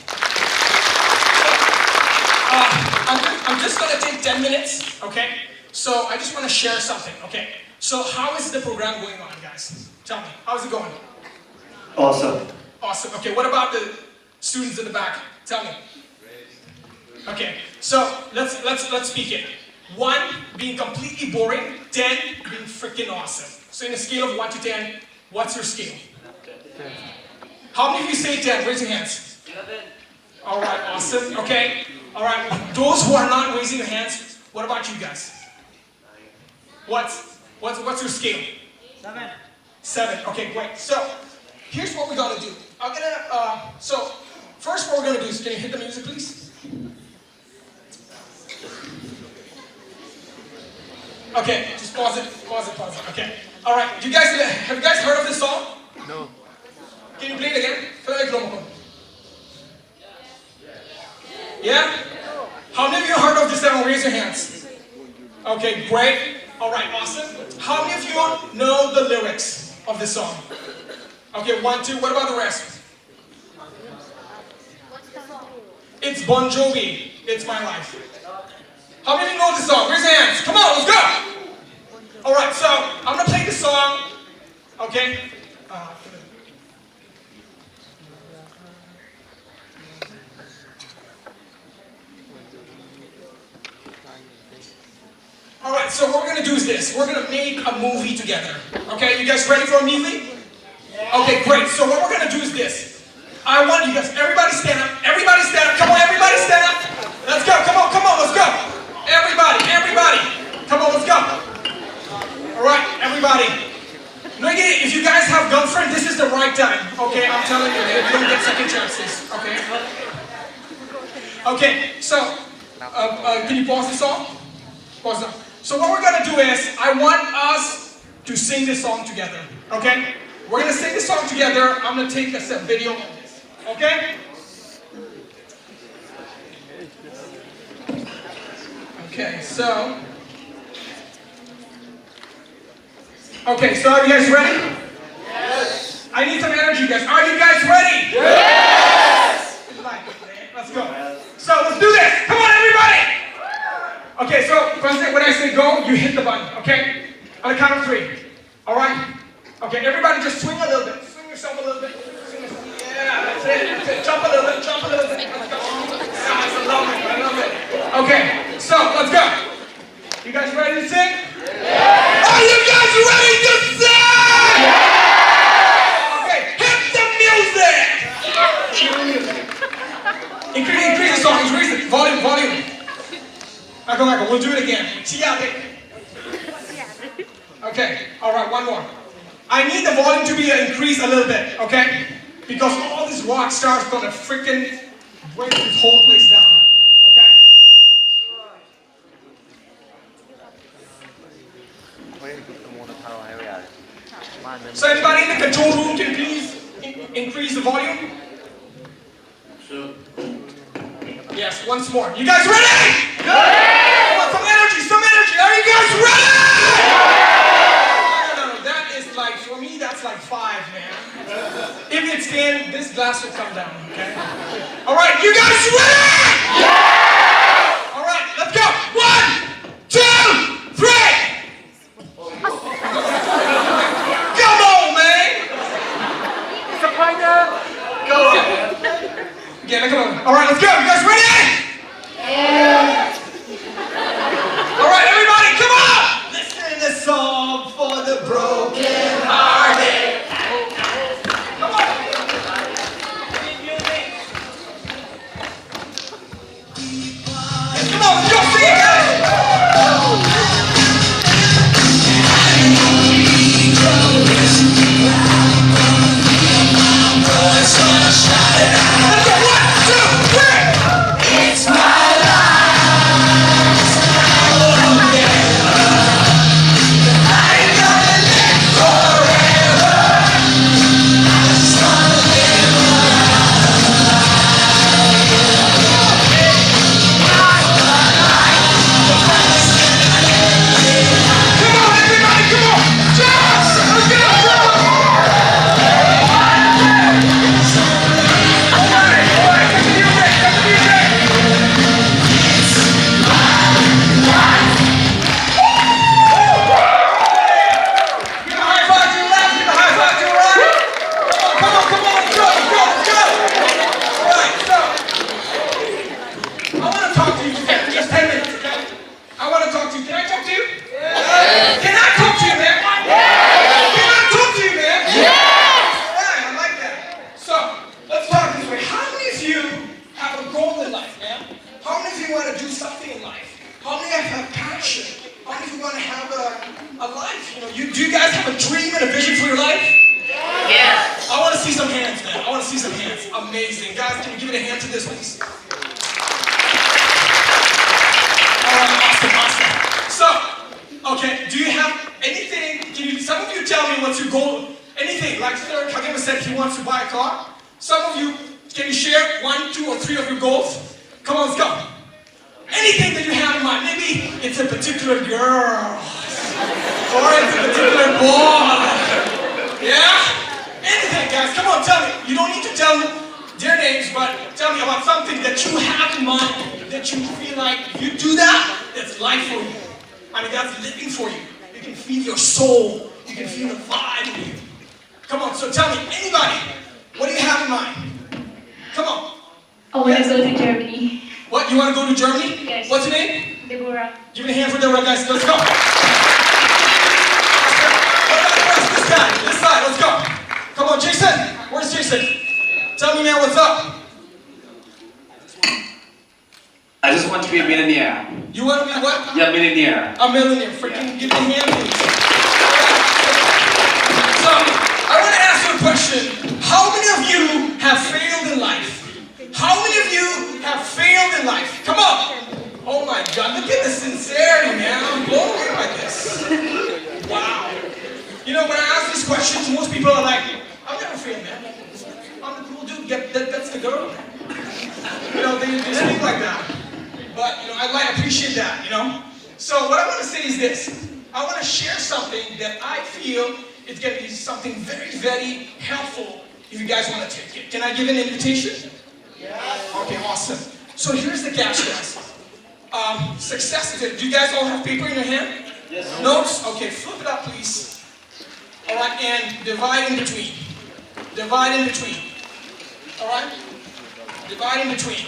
I'm just going to take 10 minutes, okay? So I just want to share something, okay? So how is the program going on, guys? Tell me, how's it going? Awesome. Awesome. Okay, what about the students in the back? Tell me. Okay, so let's speak it. 1 being completely boring, 10 being freaking awesome. So in a scale of 1 to 10, what's your scale? 10. How many of you say 10? Raise your hands. 11. All right, awesome. Okay. All right, those who are not raising your hands, what about you guys? What's your scale? 7. 7. Okay, great. So here's what we're gonna do. I'm gonna so first what we're gonna do is, can you hit the music, please? Okay, just pause it. Okay. All right. Have you guys heard of this song? No. Can you play it again? Yeah? How many of you heard of this song? Raise your hands. Okay, great. All right, awesome. How many of you know the lyrics of this song? Okay, 1, 2. What about the rest? It's Bon Jovi. It's My Life. How many of you know this song? Raise your hands. Come on, let's go. All right, so I'm gonna play this song. Okay. All right, so what we're gonna do is this. We're gonna make a movie together. Okay, you guys ready for a movie? Okay, great. So what we're gonna do is this. I want you guys, everybody stand up. Everybody stand up. Come on, everybody stand up. Let's go. Come on, let's go. Everybody. Come on, let's go. All right, everybody. No, if you guys have girlfriend, this is the right time. Okay, I'm telling you, you don't get second chances. Okay. Okay, so can you pause the song? Pause now. So what we're gonna do is, I want us to sing this song together. Okay? We're gonna sing this song together. I'm gonna take a video of this. Okay? Okay, so. Okay, so are you guys ready? Yes. I need some energy, guys. Are you guys ready? Yes. Let's go. So let's do this. Come on, everybody. Okay, so when I say go, you hit the button. Okay? On the count of 3. All right? Okay, everybody just swing a little bit. Swing yourself a little bit. Yeah, that's it. Jump a little bit. Jump. We'll do it again. Okay, alright, one more. I need the volume to be increased a little bit, okay? Because all these rock stars gonna freaking break this whole place down, okay? So anybody in the control room can please increase the volume? Sure. Yes, once more. You guys ready? Yeah! Come on, some energy, some energy. Are you guys ready? No, that is like, for me, that's like 5, man. If it's 10, this glass will come down, okay? All right, you guys ready? Yeah! All right, let's go. 1, 2, 3. Come on, man. Go. Yeah, come on. All right, let's go. You guys ready? Yeah. All right, everybody, come on. Listen to this song for the broken hearted. Come on. Come on, let's go. See you guys. It's my Do you guys have a dream and a vision for your life? Yes. I want to see some hands, man. I want to see some hands. Amazing. Guys, can you give it a hand to this, please? All right, awesome. So, okay, do you have anything, some of you tell me what's your goal? Anything, like Sir Kagema said he wants to buy a car. Some of you, can you share 1, 2, or 3 of your goals? Come on, let's go. Anything that you have in mind. Maybe it's a particular girl. Or it's a particular boy. Yeah? Anything, guys. Come on, tell me. You don't need to tell their names, but tell me about something that you have in mind that you feel like if you do that, that's life for you. I mean, that's living for you. You can feel your soul. You can feel the vibe in you. Come on, so tell me, anybody, what do you have in mind? Come on. I want to go to Germany. What? You want to go to Germany? Yes. What's your name? Deborah. Give me a hand for Deborah, guys. Let's go. What about the rest? This guy, this side. Let's go. Come on, Jason. Where's Jason? Tell me, man, what's up? I just want to be a millionaire. You want to be what? Yeah, millionaire. A millionaire. Freaking give me a hand, please. So, I want to ask you a question. How many of you have failed in life? How many of you have failed in life? Come on. Oh my God, look at the sincerity, man. I'm blown away by this. Wow. You know, when I ask these questions, most people are like, I've never failed, man. I'm the cool dude. That's the girl. You know, they speak like that. But, you know, I appreciate that, you know. So what I want to say is this. I want to share something that I feel is going to be something very, very helpful if you guys want to take it. Can I give an invitation? Yes. Okay, awesome. So here's the catch, guys. Success is it. Do you guys all have paper in your hand? Yes. Notes? Okay, flip it up, please. All right, and divide in between. Divide in between. All right? Divide in between.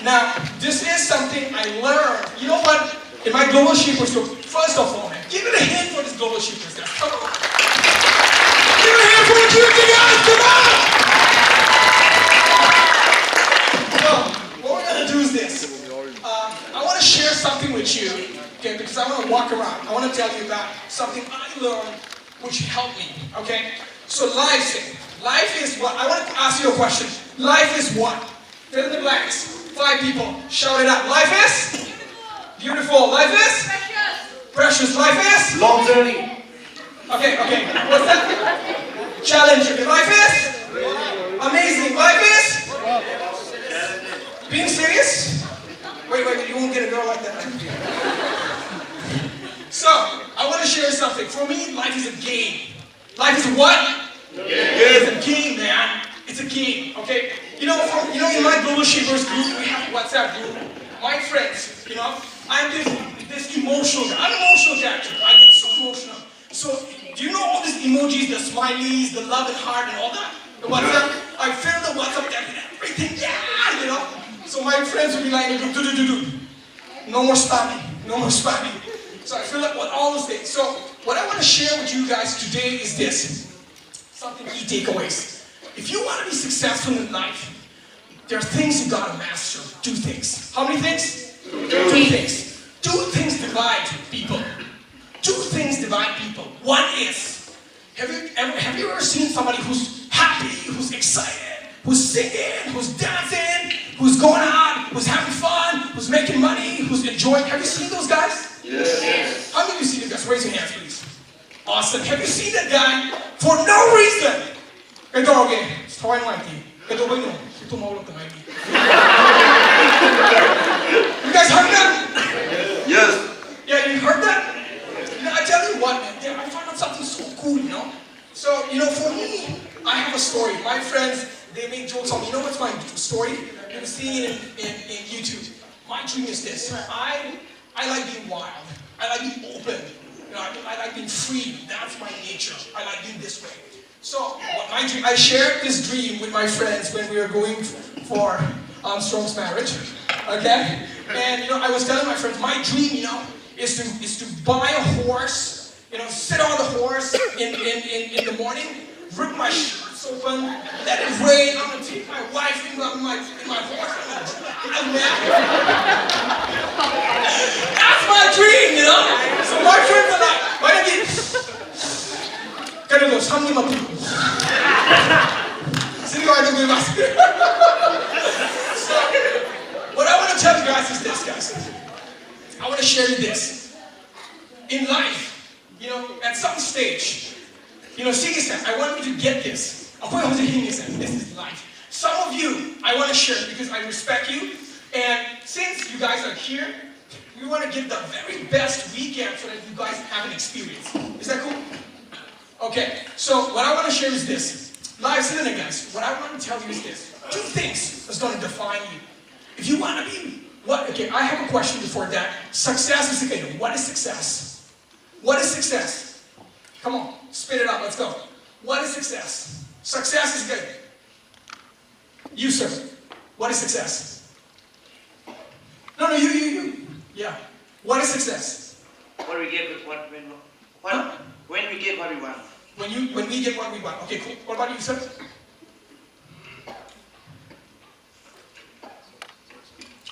Now, this is something I learned. You know what? In my Global Shapers group, first of all, man, give it a hand for this Global Shapers, guys. Come on. Give it a hand for the community, guys. Come on. So, what we're going to do is this. I want to share something with with you, okay, because I want to walk around. I want to tell you about something I learned which helped me, okay? So life is what? I want to ask you a question. Life is what? Fill in the blanks. 5 people, shout it out. Life is? Beautiful. Life is? Precious. Life is? Long journey. Okay. What's that? Challenging. Life is? Amazing. Life is? Being serious? Wait, you won't get a girl like that. So, I want to share something. For me, life is a game. Life is what? It's a game, man. It's a game, okay? In my Global Shapers group, we have a WhatsApp group. My friends, I'm this emotional guy. I'm an emotional character. I get so emotional. So, do you know all these emojis, the smileys, the love and heart and all that? The WhatsApp? I fill the WhatsApp and everything, So my friends will be like, do. No more spamming. So I fill up with all those things. So what I want to share with you guys today is this. Something key takeaways. If you want to be successful in life, there are things you got to master. 2 things. How many things? 2 things. 2 things divide people. 2 things divide people. One is, have you ever seen somebody who's happy, who's excited, who's singing, who's dancing, who's going out, who's having fun, who's making money, who's enjoying? Have you seen those guys? Yes. How many of you seen those guys? Raise your hands, please. Awesome. Have you seen that guy for no reason? You guys heard that? Yes. Yeah, you heard that? I tell you what, man, I found out something so cool, So, for me, I have a story. My friends, they make jokes on me. You know what's my story? You've seen it in YouTube. My dream is this. I like being wild. I like being open. I like being free. That's my nature. I like being this way. So, my dream, I shared this dream with my friends when we were going for Armstrong's marriage. Okay? And, I was telling my friends, my dream, is to buy a horse, sit on the horse in the morning, rip my shirts open, let it rain. I'm gonna take my wife in my horse. That's my dream, So my friends are like, why don't you? 그래도 상님한테 생각하는 게 맞습니다. So, what I want to tell you guys is this, guys. I want to share you this. In life, at some stage, seriously, I want you to get this. This is life. Some of you, I want to share because I respect you. And since you guys are here, we want to give the very best we can so that you guys have an experience. Is that cool? Okay, so what I want to share is this. Live listening, guys, what I want to tell you is this. 2 things that's going to define you. If you want to be, I have a question before that. Success is okay. What is success? What is success? Come on, spit it out, let's go. What is success? Success is good. You, sir. What is success? No, you. Yeah. What is success? What we get with when we get what we want. When we get what we want. Okay, cool. What about you, sir?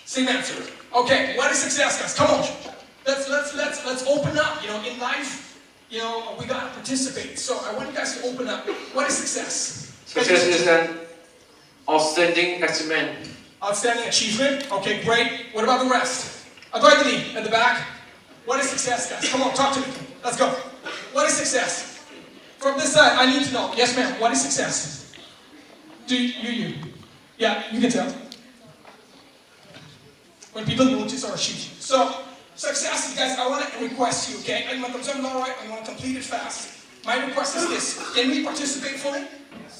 Same answer. Okay, what is success, guys? Come on. Let's open up. In life, we gotta participate. So I want you guys to open up. What is success? Success is an outstanding achievement. Outstanding achievement. Okay, great. What about the rest? Adwaitini at the back. What is success, guys? Come on, talk to me. Let's go. What is success? From this side, I need to know. Yes, ma'am. What is success? Do you? Yeah, you can tell. When people notice or shoot you. So, success, guys, I want to request you, okay? I'm going to complete it fast. My request is this. Can we participate fully?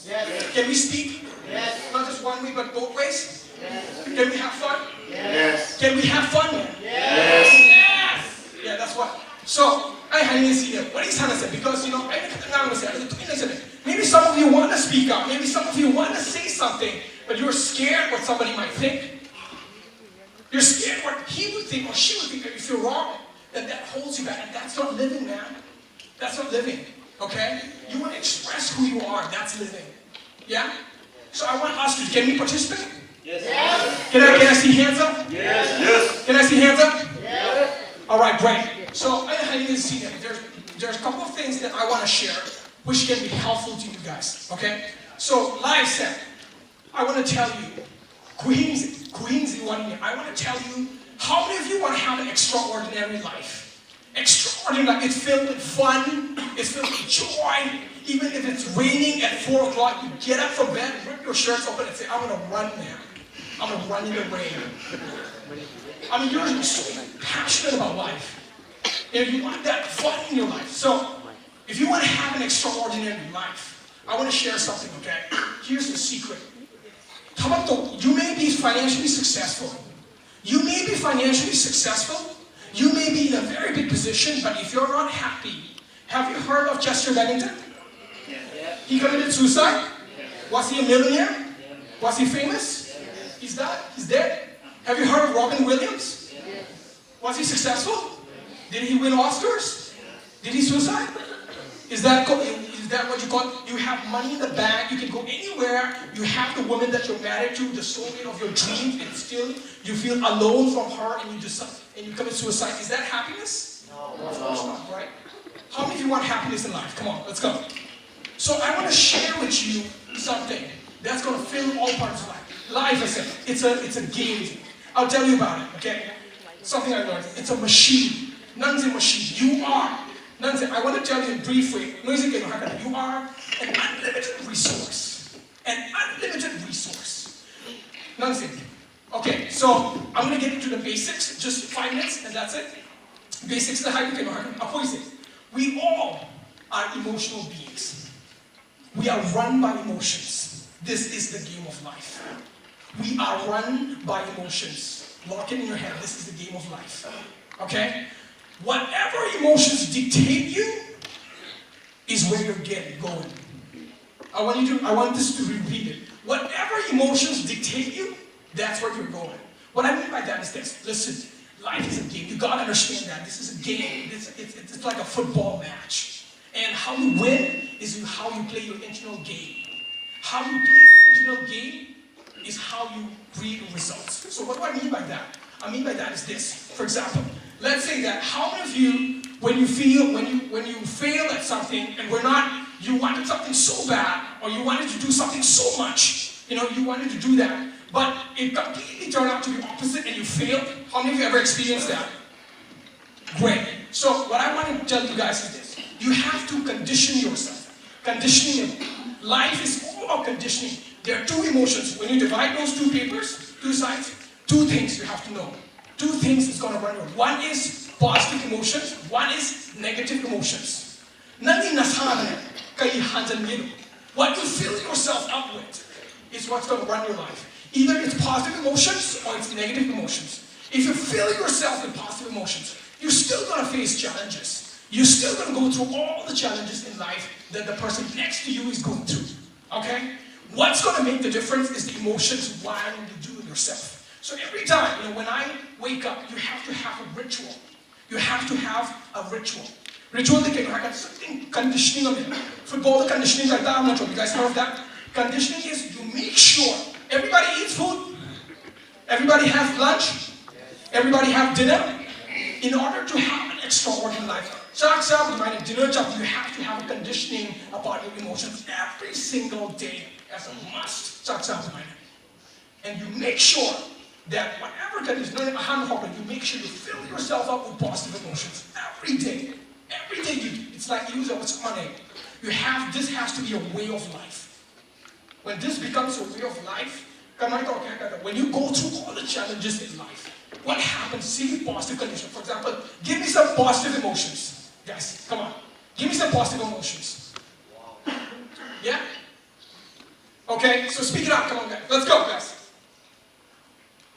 Yes. Can we speak? Yes. Not just one way, but both ways? Yes. Can we have fun? Yes. Can we have fun? Yes. Yes. Yeah, that's what. So, what is it? Because, maybe some of you want to speak up. Maybe some of you want to say something, but you're scared what somebody might think. You're scared what he would think or she would think if you're wrong. That holds you back. And that's not living, man. That's not living. Okay? You want to express who you are. That's living. Yeah? So I want to ask you, can we participate? Yes. Yes. Can I see hands up? Yes. Yes. Can I see hands up? Yes. All right, great. So I need to see that. There's a couple of things that I want to share which can be helpful to you guys, okay? So, like I said, I want to tell you, Queens, I want to tell you, how many of you want to have an extraordinary life? Extraordinary life. It's filled with fun, it's filled with joy. Even if it's raining at 4 o'clock, you get up from bed, rip your shirts open and say, I'm going to run now. I'm going to run in the rain. I mean, you're so passionate about life. And you want that fun in your life. So, if you want to have an extraordinary life, I want to share something, okay? Here's the secret. How about you may be financially successful. You may be financially successful. You may be in a very big position, but if you're not happy, have you heard of Chester Bennington? He committed suicide? Was he a millionaire? Was he famous? He's died? He's dead? Have you heard of Robin Williams? Was he successful? Did he win Oscars? Did he suicide? Is that what you call, you have money in the bank, you can go anywhere, you have the woman that you're married to, the soulmate of your dreams, and still you feel alone from her and you commit suicide. Is that happiness? No. Of course not, right? How many of you want happiness in life? Come on, let's go. So I want to share with you something that's going to fill all parts of life. Life is it's a game. I'll tell you about it, okay? Something I learned. It's a machine. None's a machine. You are. I want to tell you briefly, you are an unlimited resource. An unlimited resource. Okay, so I'm going to get into the basics, just 5 minutes, and that's it. Basics the high we all are emotional beings. We are run by emotions. This is the game of life. We are run by emotions. Lock it in your head, this is the game of life. Okay? Whatever emotions dictate you is where you're going. I want this to be repeated. Whatever emotions dictate you, that's where you're going. What I mean by that is this. Listen, life is a game. You gotta understand that. This is a game. It's like a football match. And how you win is how you play your internal game. How you play your internal game is how you read results. So what do I mean by that? I mean by that is this. For example, let's say that how many of you, when you fail at something and you wanted something so bad, or you wanted to do something so much, you wanted to do that, but it completely turned out to be opposite and you failed. How many of you ever experienced that? Great. So what I want to tell you guys is this. You have to condition yourself. Conditioning. Life is all about conditioning. There are 2 emotions. When you divide those 2 papers, 2 sides, 2 things you have to know. 2 things is going to run you. One is positive emotions. One is negative emotions. What you fill yourself up with is what's going to run your life. Either it's positive emotions or it's negative emotions. If you fill yourself with positive emotions, you're still going to face challenges. You're still going to go through all the challenges in life that the person next to you is going through. Okay? What's going to make the difference is the emotions while you do it yourself. So every time, when I wake up, you have to have a ritual. You have to have a ritual. Ritual, they can have something conditioning of it. Football, the conditioning like that, I'm not sure. You guys heard of that? Conditioning is you make sure everybody eats food, everybody has lunch, everybody have dinner, in order to have an extraordinary life. Dinner, you have to have a conditioning about your emotions every single day as a must. And you make sure that whatever condition, you make sure you fill yourself up with positive emotions every day. Every day it's like you use what's on it. This has to be a way of life. When this becomes a way of life, when you go through all the challenges in life, what happens? See positive condition. For example, give me some positive emotions. Guys, come on. Give me some positive emotions. Yeah? Okay, so speak it out. Come on, guys. Let's go, guys.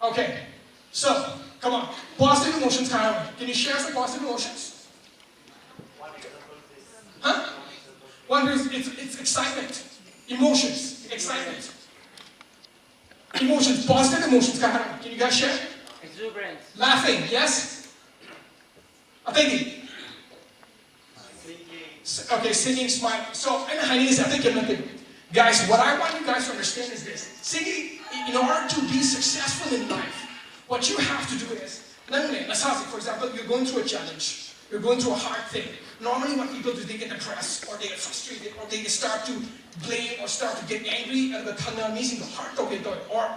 Okay, so, come on. Positive emotions, Kyle. Can you share some positive emotions? Huh? One is it's excitement. Emotions. Excitement. Emotions. Positive emotions, Kyle. Can you guys share? Exuberance. Laughing, yes? Thinking. Okay, singing, smile. So, guys, what I want you guys to understand is this. Singing, in order to be successful in life, what you have to do is, For example, you're going through a challenge. You're going through a hard thing. Normally what people do, they get depressed, or they get frustrated, or they start to blame, or start to get angry, or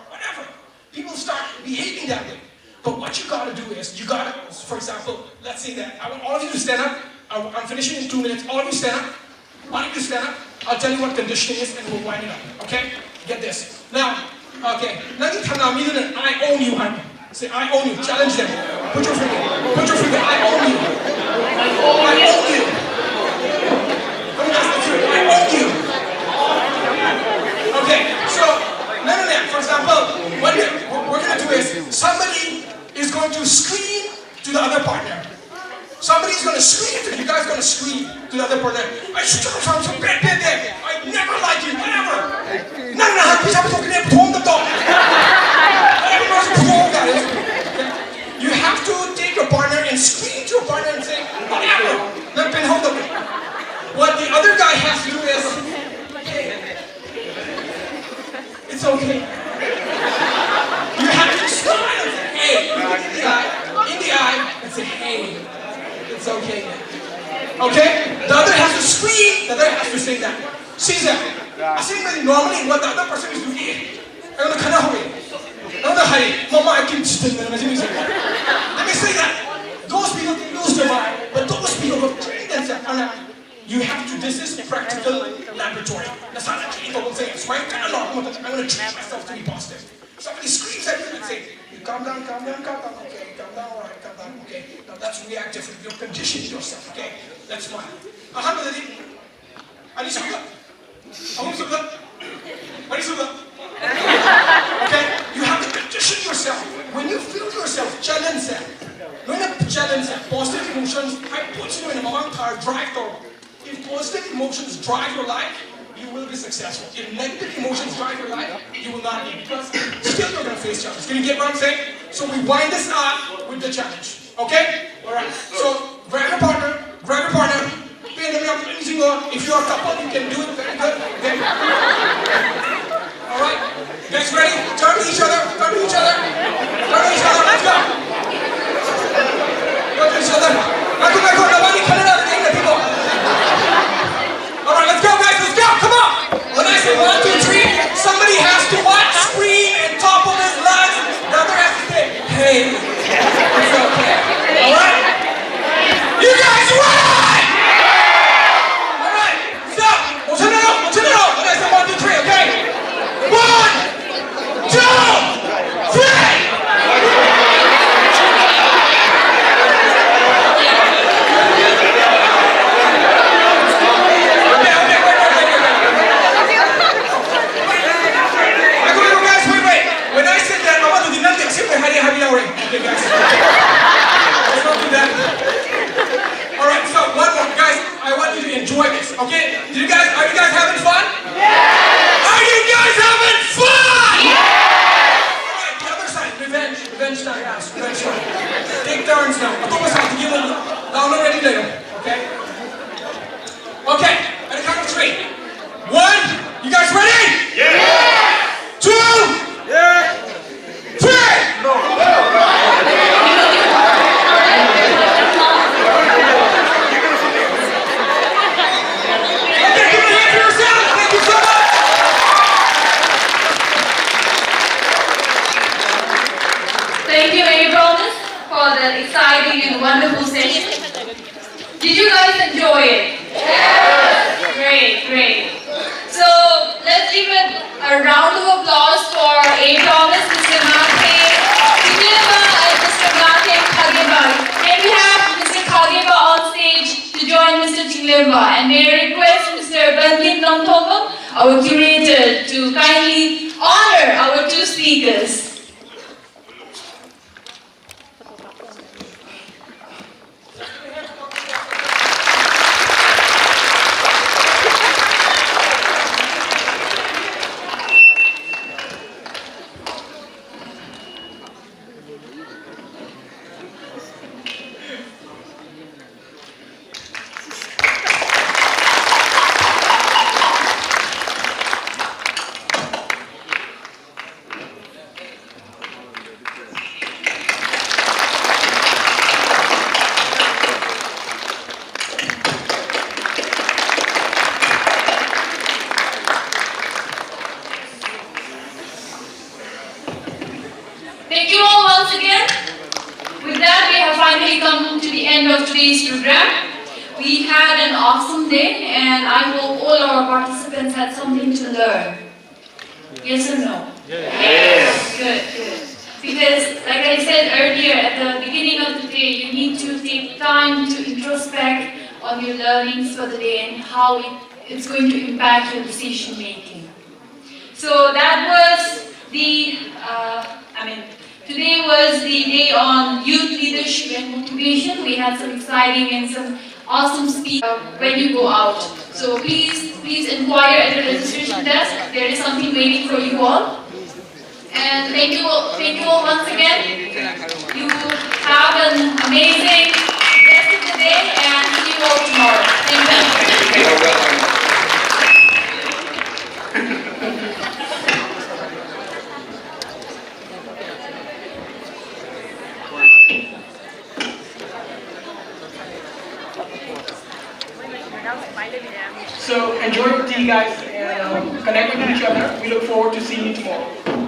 whatever. People start behaving that way. But what you gotta do is, you gotta, for example, let's say that I want all of you to stand up. I'm finishing in 2 minutes. All of you stand up. All of you stand up. I'll tell you what condition is, and we'll wind it up. Okay? Get this. Now, okay. I own you, honey. Say, I own you. Challenge them. Put your finger. Put your finger. I own you. I own you. Let me ask the truth. I own you. Okay. So, for example, what we're going to do is, somebody is going to scream to the other partner. Somebody's going to scream to you. You guys are going to scream to the other partner. I should have found some bad there. I never like you. Whatever. You have to take your partner and scream to your partner and say, whatever. What the other guy has to do is, hey, it's okay. You have to smile and say, hey, in the eye, and say, hey, it's okay. Okay? The other has to scream, the other has to say that. See that? I say that normally what the other person is doing. I'm going to cut away. Mama, I can still let me say that. Those people can lose their mind, but those people who train themselves. You have to, this is practical laboratory. That's not like people will say, it's right. I'm going to train myself to be positive. Somebody screams at you and say, calm down, okay, calm down, all right, calm down, okay. Now that's reactive. You're conditioning yourself, okay? That's fine. Okay? You have to condition yourself. When you feel yourself, challenge them. When you challenge them, positive emotions, I put you in a drive through. If positive emotions drive your life, you will be successful. If negative emotions drive your life, you will not be, because still you're going to face challenges. Can you get what I'm saying? So we wind this up with the challenge. Okay? Alright. So grab your partner. If you're a couple, you can do it very good. Okay? Alright? Guys ready? Turn to each other. Let's go. Go to each other. Alright, let's go guys, let's go, come on! When I say 1, 2, 3, somebody has to what? Scream and top of his lungs. The other has to say, hey, it's okay. Alright? You guys ready? Alright, stop! When I say 1, 2, 3, okay? 1, 2, 3! Okay, guys. Let's not do that. Alright, so one more. Guys, I want you to enjoy this, okay? Are you guys having fun? Yes! Are you guys having fun? Yes! Alright, the other side. Revenge time, guys. Revenge time. Take turns now. Now, ready later. Okay? Okay, at the count of 3. 1, you guys ready? Yes! 2, yes! 3! No. Thank you, Mary Promise, for the exciting and wonderful session. Did you guys enjoy it? Yes! Great. So, let's give a round of applause for A. Promise, Mr. Mathe, and Mr. Mathe Khageba. May we have Mr. Khageba on stage to join Mr. Chinglemba. And may I request Mr. Bandit Namthongam, our curator, to kindly honor our 2 speakers. Thank you all once again. With that, we have finally come to the end of today's program. We had an awesome day, and I hope all our participants had something to learn. Yes or no? Yes. Good, good. Because, like I said earlier, at the beginning of the day, you need to take time to introspect on your learnings for the day and how it's going to impact your decision making. So that was today was the day on youth leadership and motivation. We had some exciting and some awesome speakers when you go out. So please inquire at the registration desk. There is something waiting for you all. And thank you all once again. You have an amazing rest of the day and see you all tomorrow. Thank you. So enjoy your tea, guys, and connect with each other. We look forward to seeing you tomorrow.